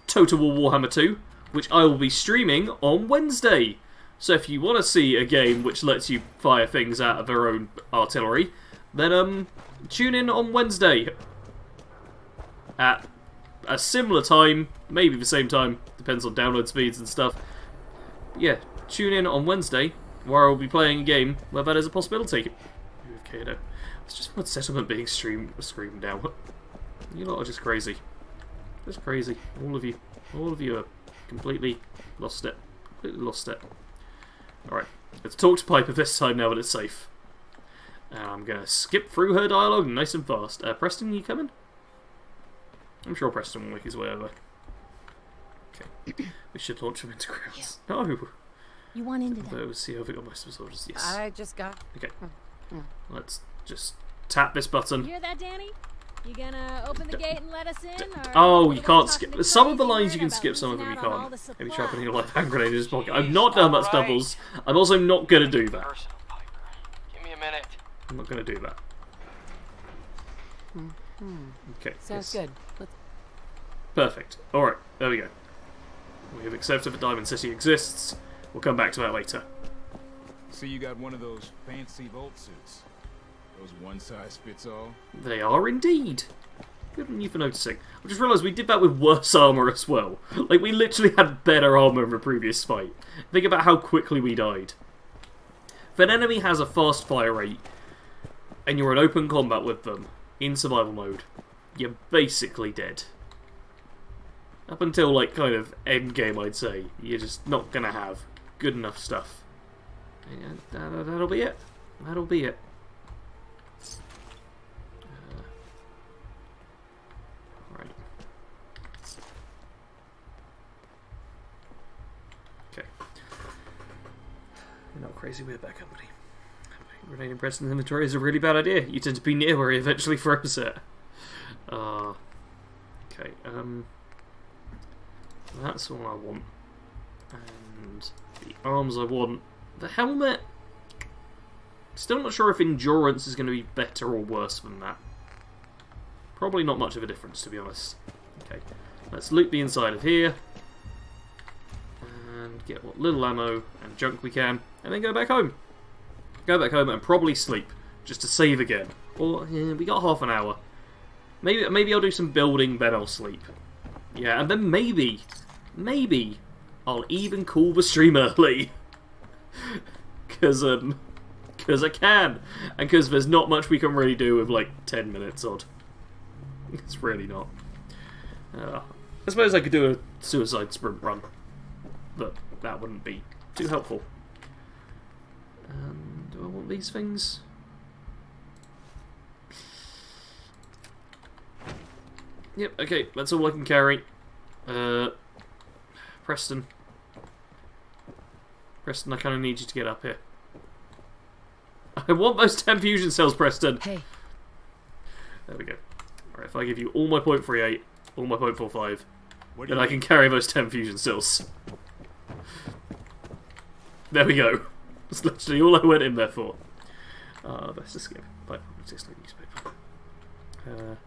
Total War Warhammer 2, which I will be streaming on Wednesday. So if you want to see a game which lets you fire things out of their own artillery, then tune in on Wednesday at a similar time, maybe the same time, depends on download speeds and stuff. But yeah, tune in on Wednesday where I will be playing a game where that is a possibility. Okay, no. It's just one settlement being screamed down. You lot are just crazy. Just crazy. All of you. All of you are completely lost it. Completely lost it. Alright, let's talk to Piper this time now that it's safe. I'm going to skip through her dialogue nice and fast. Preston, you coming? I'm sure Preston will make his way over. Okay, we should launch him into grounds. Yeah. No! You want into that? Let's see how we got most of the soldiers. Yes. I just got... Okay. Let's just tap this button. You hear that, Danny? You gonna open the gate and let us in? Or oh, you can't skip. Some of the lines you can skip, some of them you can't. Maybe try putting a live hand grenade in his pocket. I've not done that, Stubbles. I'm also not going to do that. Give me a minute. I'm not going to do that. Okay. Sounds good. Perfect. Alright, there we go. We have accepted that Diamond City exists. We'll come back to that later. So you got one of those fancy vault suits. Those one-size-fits-all? They are indeed. Good on you for noticing. I just realised we did that with worse armour as well. Like, we literally had better armour in the previous fight. Think about how quickly we died. If an enemy has a fast fire rate, and you're in open combat with them, in survival mode, you're basically dead. Up until, like, kind of endgame, I'd say. You're just not going to have good enough stuff. And that'll be it. That'll be it. Not crazy with Bad Company. Grenade and Preston inventory is a really bad idea. You tend to be near where he eventually throws it. Okay, that's all I want. And the arms I want. The helmet, still not sure if endurance is going to be better or worse than that. Probably not much of a difference, to be honest. Okay, let's loot the inside of here. And get what little ammo and junk we can, and then go back home. Go back home and probably sleep, just to save again. Or, yeah, we got half an hour. Maybe I'll do some building, then I'll sleep. Yeah, and then maybe I'll even call the stream early. Cause I can, and because there's not much we can really do with like 10 minutes odd. It's really not. I suppose I could do a suicide sprint run, but that wouldn't be too helpful. Do I want these things? Yep, okay, that's all I can carry. Preston, I kind of need you to get up here. I want those 10 fusion cells, Preston! Hey. There we go. Alright, if I give you all my .38, all my .45, then I mean? can carry those 10 fusion cells. There we go. That's literally all I went in there for. Best escape. 560 newspaper.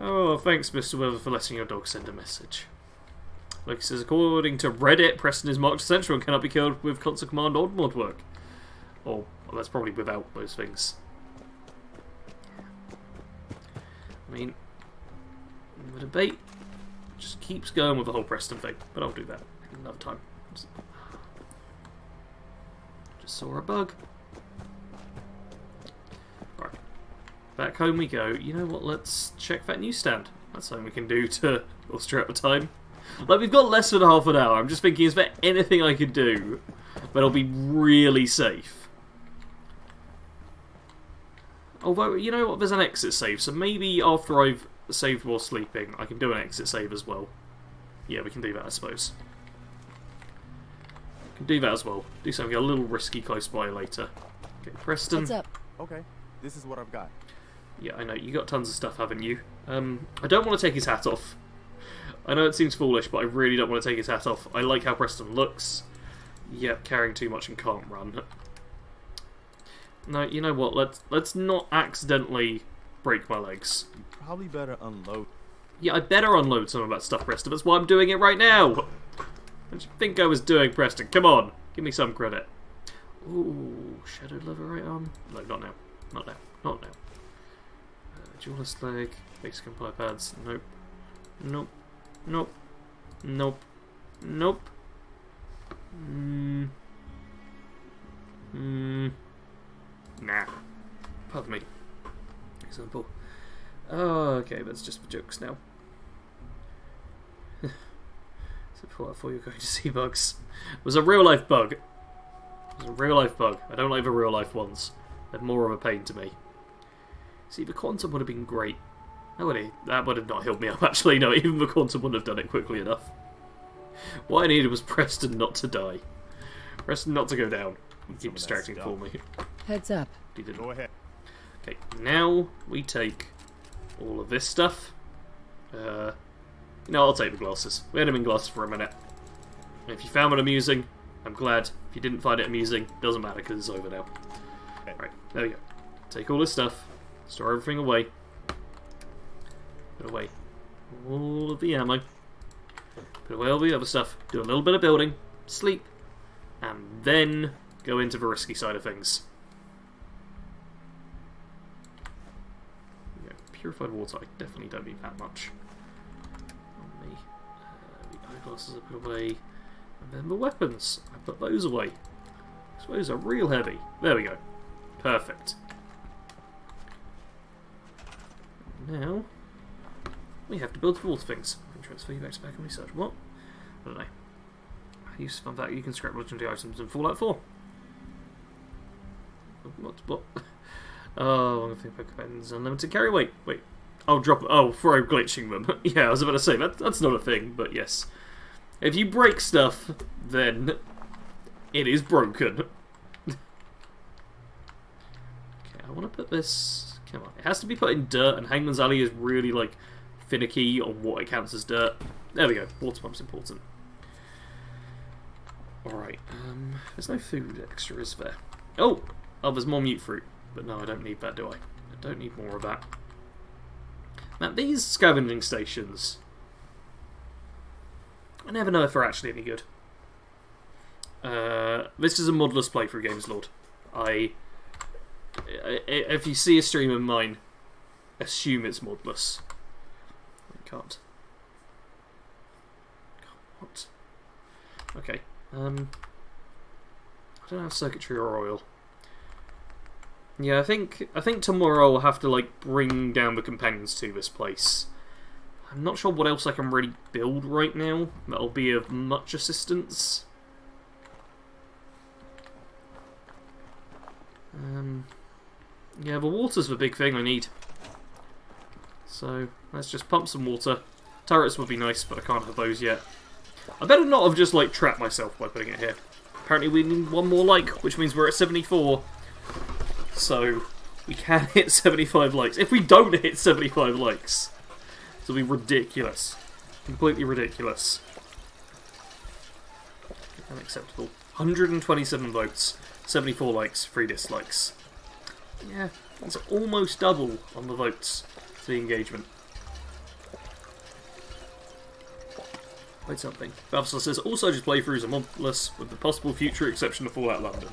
Oh, thanks, Mr. Weather, for letting your dog send a message. Like it says, according to Reddit, Preston is marked essential and cannot be killed with console command odd mod work. Or, well, that's probably without those things. I mean, the debate just keeps going with the whole Preston thing, but I'll do that another time. Just saw a bug. Right, back home we go. You know what, let's check that newsstand. That's something we can do to bolster up the time. Like, we've got less than half an hour. I'm just thinking, is there anything I could do that'll be really safe? Although, you know what, there's an exit save, so maybe after I've saved while sleeping, I can do an exit save as well. Yeah, we can do that, I suppose. We can do that as well. Do something a little risky close by later. Okay, Preston. What's up? Okay, this is what I've got. Yeah, I know, you got tons of stuff, haven't you? I don't want to take his hat off. I know it seems foolish, but I really don't want to take his hat off. I like how Preston looks. Yep, carrying too much and can't run. No, you know what? Let's not accidentally break my legs. You probably better unload. Yeah, I better unload some of that stuff, Preston. That's why I'm doing it right now. What did you think I was doing, Preston? Come on, give me some credit. Ooh, shadowed leather right arm. No, not now. Not now. Not now. Duelist leg. Basic compile pads. Nope. Nope. Nope. Nope. Nope. Nah. Pardon me. Example. Oh, okay, that's just for jokes now. So before you're going to see bugs. It was a real life bug. It was a real life bug. I don't like the real life ones. They're more of a pain to me. See, the quantum would have been great. That would have not healed me up, actually. No, even the quantum wouldn't have done it quickly enough. What I needed was Preston not to die. Preston not to go down. You keep distracting for me. Heads up. He didn't. Go ahead. Okay, now we take all of this stuff. I'll take the glasses. We had them in glasses for a minute. And if you found it amusing, I'm glad. If you didn't find it amusing, doesn't matter because it's over now. Okay. Right, there we go. Take all this stuff. Store everything away. Put away all of the ammo. Put away all the other stuff. Do a little bit of building. Sleep. And then go into the risky side of things. Yeah, purified water. I definitely don't need that much. On me. The eyeglasses I put away. And then the weapons. I put those away. Those are real heavy. There we go. Perfect. Now, we have to build towards things. I can transfer you back to BADCompanySarge. What? I don't know. Use fun fact, you can scrap legendary items in Fallout 4. What? Oh, I'm going to think weapons unlimited carry. Wait. I'll drop. Oh, throw glitching them. Yeah, I was about to say, that's not a thing, but yes. If you break stuff, then it is broken. Okay, I want to put this. Come on, it has to be put in dirt, and Hangman's Alley is really, like, finicky on what it counts as dirt. There we go, water pump's important. Alright, there's no food extra, is there? Oh, there's more mute fruit. But no, I don't need that, do I? I don't need more of that. Now, these scavenging stations, I never know if they're actually any good. This is a modless playthrough, Games Lord. If you see a stream of mine, assume it's modless. I can't. What? Okay. I don't have circuitry or oil. Yeah, I think tomorrow I'll have to like bring down the companions to this place. I'm not sure what else I can really build right now that'll be of much assistance. Yeah, the water's the big thing I need. So let's just pump some water. Turrets would be nice, but I can't have those yet. I better not have just like trapped myself by putting it here. Apparently we need one more like, which means we're at 74. So we can hit 75 likes. If we don't hit 75 likes, it'll be ridiculous. Completely ridiculous. Unacceptable. 127 votes, 74 likes, 3 dislikes. Yeah, that's almost double on the votes to the engagement. Wait something. Babsel says, also just playthroughs are modless with the possible future exception of Fallout London.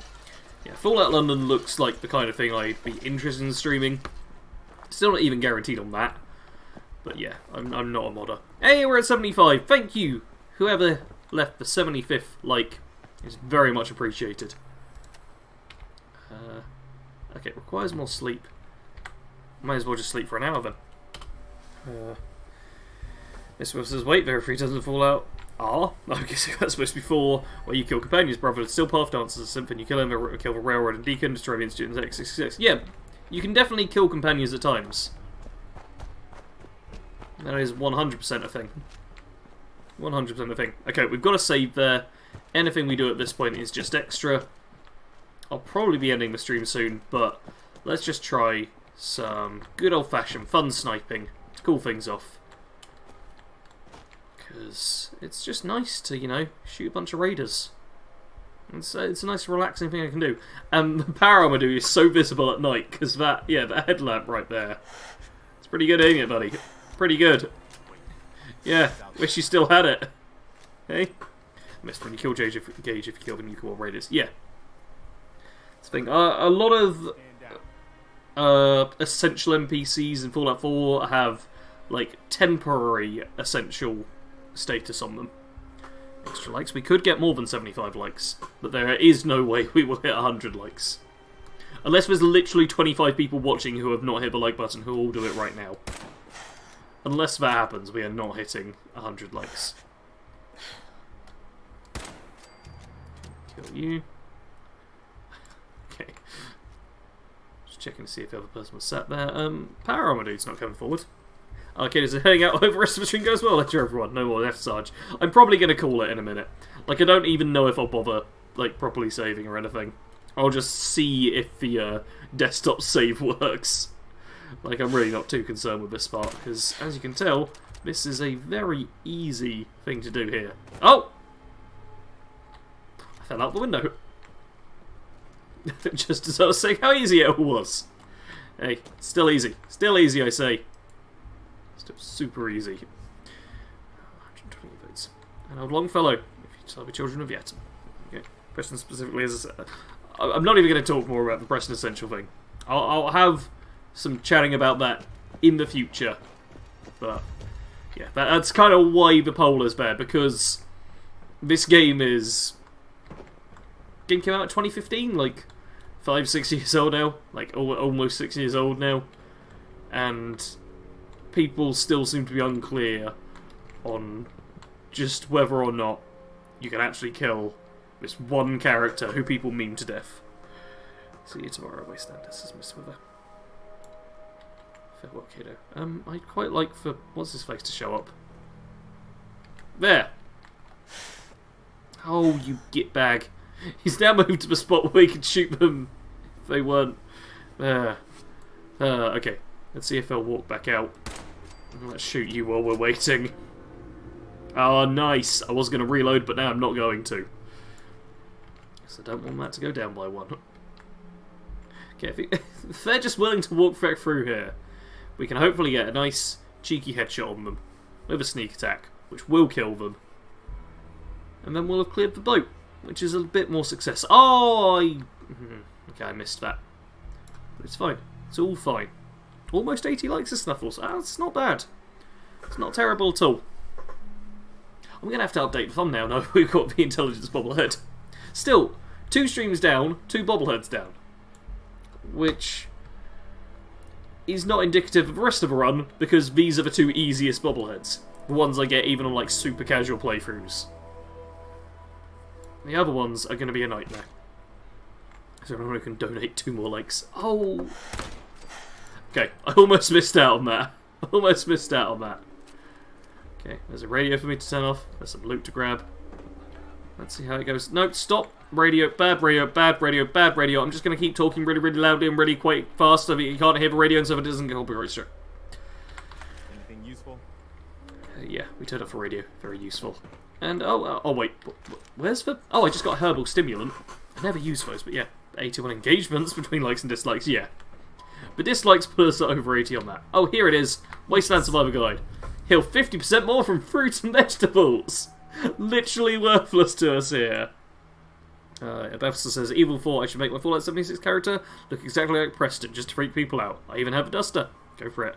Yeah, Fallout London looks like the kind of thing I'd be interested in streaming. Still not even guaranteed on that. But yeah, I'm not a modder. Hey, we're at 75. Thank you. Whoever left the 75th like is very much appreciated. Okay, requires more sleep. Might as well just sleep for an hour then. This one says, wait, there are 3 dozen Fallout. I guess that's supposed to be 4, where you kill companions, brother. It's still path dances, a symphony, you kill him, kill the railroad and deacon, destroy the students X66. Yeah, you can definitely kill companions at times. That is 100% a thing. 100% a thing. Okay, we've got to save there. Anything we do at this point is just extra. I'll probably be ending the stream soon, but let's just try some good old-fashioned fun sniping to cool things off. Because it's just nice to, you know, shoot a bunch of raiders. It's a nice relaxing thing I can do. And the power armor dude is so visible at night, because that headlamp right there. It's pretty good, ain't it, buddy? Pretty good. Yeah, wish you still had it. Hey? Missed when you kill Gage if you kill the nuclear raiders. Yeah. It's the thing. A lot of essential NPCs in Fallout 4 have, like, temporary essential status on them. Extra likes. We could get more than 75 likes, but there is no way we will hit 100 likes. Unless there's literally 25 people watching who have not hit the like button who will do it right now. Unless that happens, we are not hitting 100 likes. Kill you. Okay. Just checking to see if the other person was sat there. Power armor dude's not coming forward. Okay, so heading out. I hope the rest of the stream goes well. Lecture everyone. No more Death Sarge. I'm probably going to call it in a minute. Like, I don't even know if I'll bother, like, properly saving or anything. I'll just see if the desktop save works. Like, I'm really not too concerned with this part, because, as you can tell, this is a very easy thing to do here. Oh! I fell out the window. Just as I was saying how easy it was. Hey, still easy. Still easy, I say. Still super easy. 120 votes. An old Longfellow, if you tell the children of yet. Okay, Preston specifically is... I'm not even going to talk more about the Preston Essential thing. I'll have some chatting about that in the future. But, yeah, that's kind of why the poll is there, because this game is... Game came out in 2015, like 5-6 years old now, like almost 6 years old now, and people still seem to be unclear on just whether or not you can actually kill this one character who people meme to death. See you tomorrow, Wasteland. This is Miss Wither. Farewell, kiddo. I'd quite like for what's his face to show up. There. Oh, you gitbag. He's now moved to the spot where we can shoot them if they weren't there. Okay, let's see if they'll walk back out. Let's shoot you while we're waiting. Oh, nice. I was going to reload, but now I'm not going to. So I don't want that to go down by 1. Okay, if they're just willing to walk back through here, we can hopefully get a nice, cheeky headshot on them with a sneak attack, which will kill them. And then we'll have cleared the boat, which is a bit more success. Oh, okay, I missed that. But it's fine. It's all fine. Almost 80 likes of Snuffles. It's not bad. It's not terrible at all. I'm going to have to update the thumbnail now. We've got the Intelligence Bobblehead. Still, 2 streams down, 2 Bobbleheads down. Which is not indicative of the rest of the run, because these are the 2 easiest Bobbleheads. The ones I get even on like super casual playthroughs. The other ones are going to be a nightmare. Is there anyone who can donate 2 more likes? Oh! Okay, I almost missed out on that. Almost missed out on that. Okay, there's a radio for me to turn off. There's some loot to grab. Let's see how it goes. No, stop! Radio, bad radio, bad radio, bad radio. I'm just going to keep talking really, really loudly and really quite fast so that you can't hear the radio and so it doesn't get copyright struck. Anything useful? Yeah, we turned off the radio. Very useful. And, oh wait. Where's the... Oh, I just got a herbal stimulant. I never use those, but yeah. 81 engagements between likes and dislikes, yeah. The dislikes put us at over 80 on that. Oh, here it is. Wasteland Survivor Guide. Heal 50% more from fruits and vegetables. Literally worthless to us here. Bethesda says, Evil thought I should make my Fallout 76 character look exactly like Preston, just to freak people out. I even have a duster. Go for it.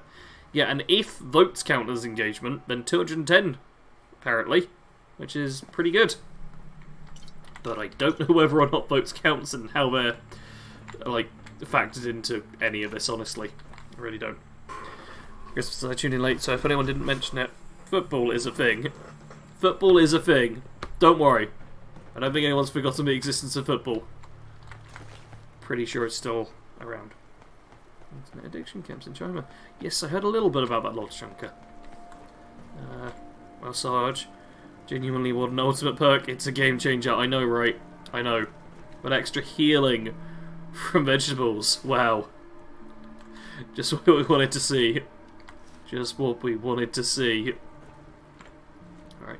Yeah, and if votes count as engagement, then 210, apparently. Which is pretty good. But I don't know whether or not votes counts and how they're, like, factored into any of this, honestly. I really don't. I guess I tuned in late, so if anyone didn't mention it, football is a thing. Football is a thing. Don't worry. I don't think anyone's forgotten the existence of football. Pretty sure it's still around. Internet addiction camps in China. Yes, I heard a little bit about that Lord Chunker. Well, Sarge, genuinely what an ultimate perk. It's a game changer. I know, right? I know. But extra healing from vegetables. Wow. Just what we wanted to see. Just what we wanted to see. Alright.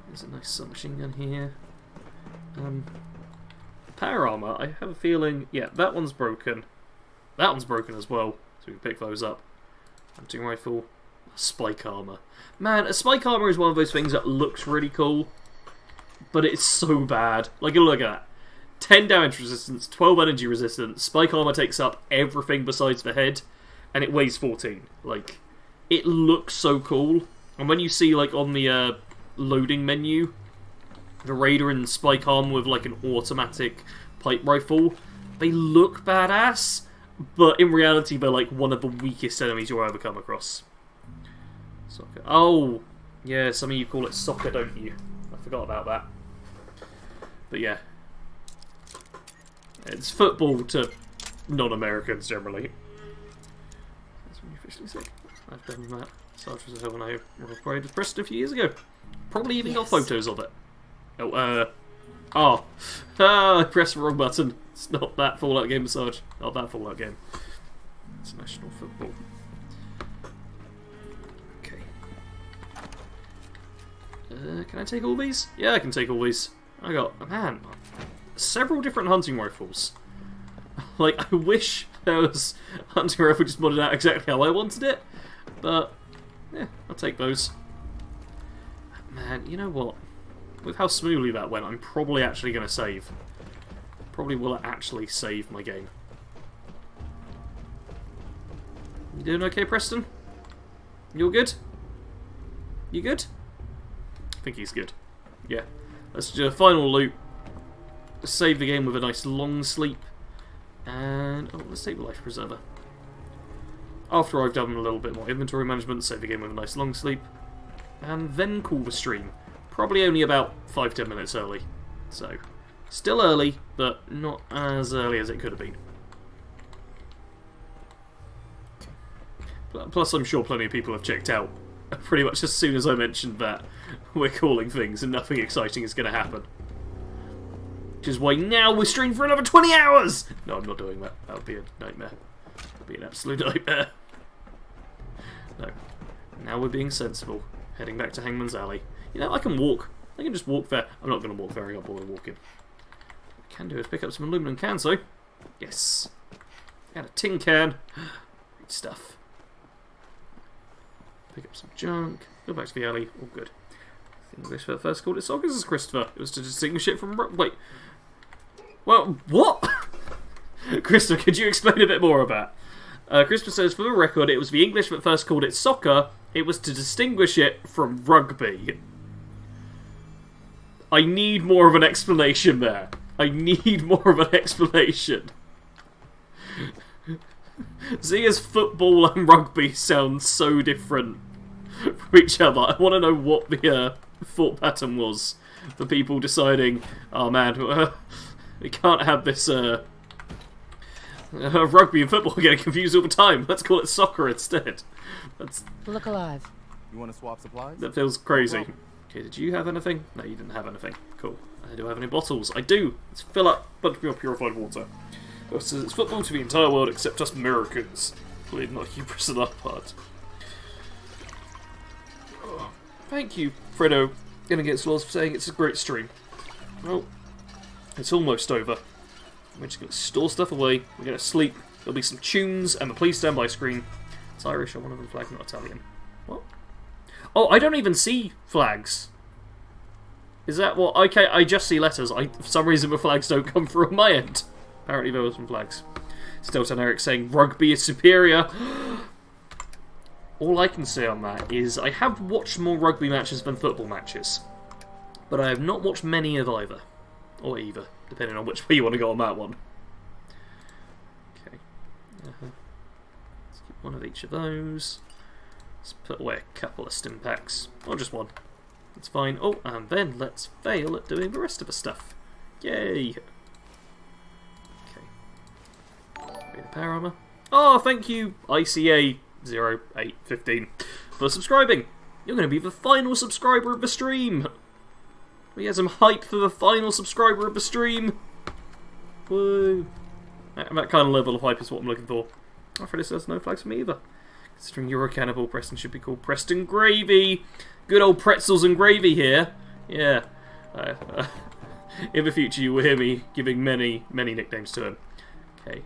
There's a nice submachine gun here. Power armor, I have a feeling... Yeah, that one's broken. That one's broken as well, so we can pick those up. Hunting rifle. Spike armor. Man, a spike armor is one of those things that looks really cool, but it's so bad. Like, look at that. 10 damage resistance, 12 energy resistance, spike armor takes up everything besides the head, and it weighs 14. Like, it looks so cool. And when you see, like, on the loading menu, the Raider and spike armor with, like, an automatic pipe rifle, they look badass, but in reality they're, like, one of the weakest enemies you'll ever come across. Soccer. Oh, yeah, some of you call it soccer, don't you? I forgot about that. But yeah. It's football to non-Americans, generally. That's when you officially sick. I've done that. Sarge was when I played with Preston a few years ago. Probably even got photos of it. Oh, I pressed the wrong button. It's not that Fallout game, Sarge. Not that Fallout game. It's national football. Okay. Can I take all these? Yeah, I can take all these. I got, man, several different hunting rifles. Like, I wish there was a hunting rifle just modded out exactly how I wanted it, but yeah, I'll take those. Man, you know what? With how smoothly that went, I'm probably actually going to save. Probably will actually save my game. You doing okay, Preston? You all good? You good? I think he's good. Yeah. Let's do a final loop. Save the game with a nice long sleep. And oh, let's take the life preserver. After I've done a little bit more inventory management, save the game with a nice long sleep. And then call the stream. Probably only about 5-10 minutes early. So, still early, but not as early as it could have been. Plus, I'm sure plenty of people have checked out pretty much as soon as I mentioned that we're calling things and nothing exciting is going to happen. Which is why now we're streaming for another 20 hours! No, I'm not doing that. That would be a nightmare. That would be an absolute nightmare. No. Now we're being sensible. Heading back to Hangman's Alley. You know, I can walk. I can just walk there. I'm not going to walk there. I got bored of walking. What I can do is pick up some aluminum cans, though. Yes. And a tin can. Great stuff. Pick up some junk. Go back to the alley. All good. English first called it Sockers as Christopher. It was to distinguish it from... Wait. Well, what? Christopher, could you explain a bit more about Christmas says, for the record, it was the English that first called it soccer. It was to distinguish it from rugby. I need more of an explanation there. I need more of an explanation. Seeing as football and rugby sound so different from each other, I want to know what the thought pattern was for people deciding, oh man, we can't have this rugby and football getting confused all the time. Let's call it soccer instead. Look alive. You want to swap supplies? That feels crazy. Okay, did you have anything? No, you didn't have anything. Cool. Do I have any bottles? I do. Let's fill up a bunch of your purified water. It says it's football to the entire world except us Americans. Believe not hubris on that part. Oh, thank you, Fredo, in Against Laws, for saying it's a great stream. Well, it's almost over. We're just going to store stuff away. We're going to sleep. There'll be some tunes and the please stand by screen. It's Irish on one of the flags, not Italian. What? Oh, I don't even see flags. Is that what? Okay, I just see letters. For some reason the flags don't come through on my end. Apparently there were some flags. Stilton Eric saying rugby is superior. All I can say on that is I have watched more rugby matches than football matches. But I have not watched many of either. Or either, depending on which way you want to go on that one. Okay. Let's keep one of each of those. Let's put away a couple of stim packs. Or just one. That's fine. Oh, and then let's fail at doing the rest of the stuff. Yay! Okay. The power armor. Oh, thank you, ICA0815, for subscribing. You're going to be the final subscriber of the stream. We had some hype for the final subscriber of the stream. Woo! That kind of level of hype is what I'm looking for. Alfred says no flags for me either. Considering you're a cannibal, Preston should be called Preston Gravy. Good old pretzels and gravy here. Yeah. In the future you will hear me giving many, many nicknames to him. Okay.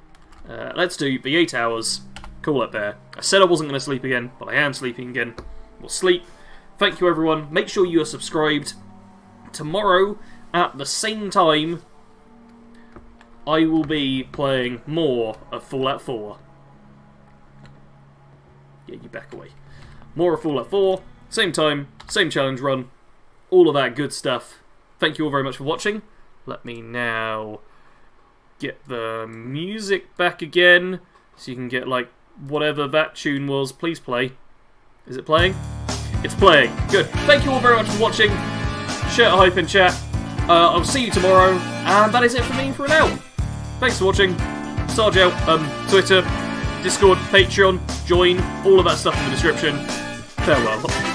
Let's do the 8 hours. Call it there. I said I wasn't going to sleep again, but I am sleeping again. We'll sleep. Thank you everyone. Make sure you are subscribed. Tomorrow, at the same time, I will be playing more of Fallout 4. Yeah, you back away. More of Fallout 4. Same time, same challenge run, all of that good stuff. Thank you all very much for watching. Let me now get the music back again, so you can get, like, whatever that tune was. Please play. Is it playing? It's playing. Good. Thank you all very much for watching. Share hype in chat. I'll see you tomorrow, and that is it for me for now. Thanks for watching. Sarge out. Twitter, Discord, Patreon, join, all of that stuff in the description. Farewell.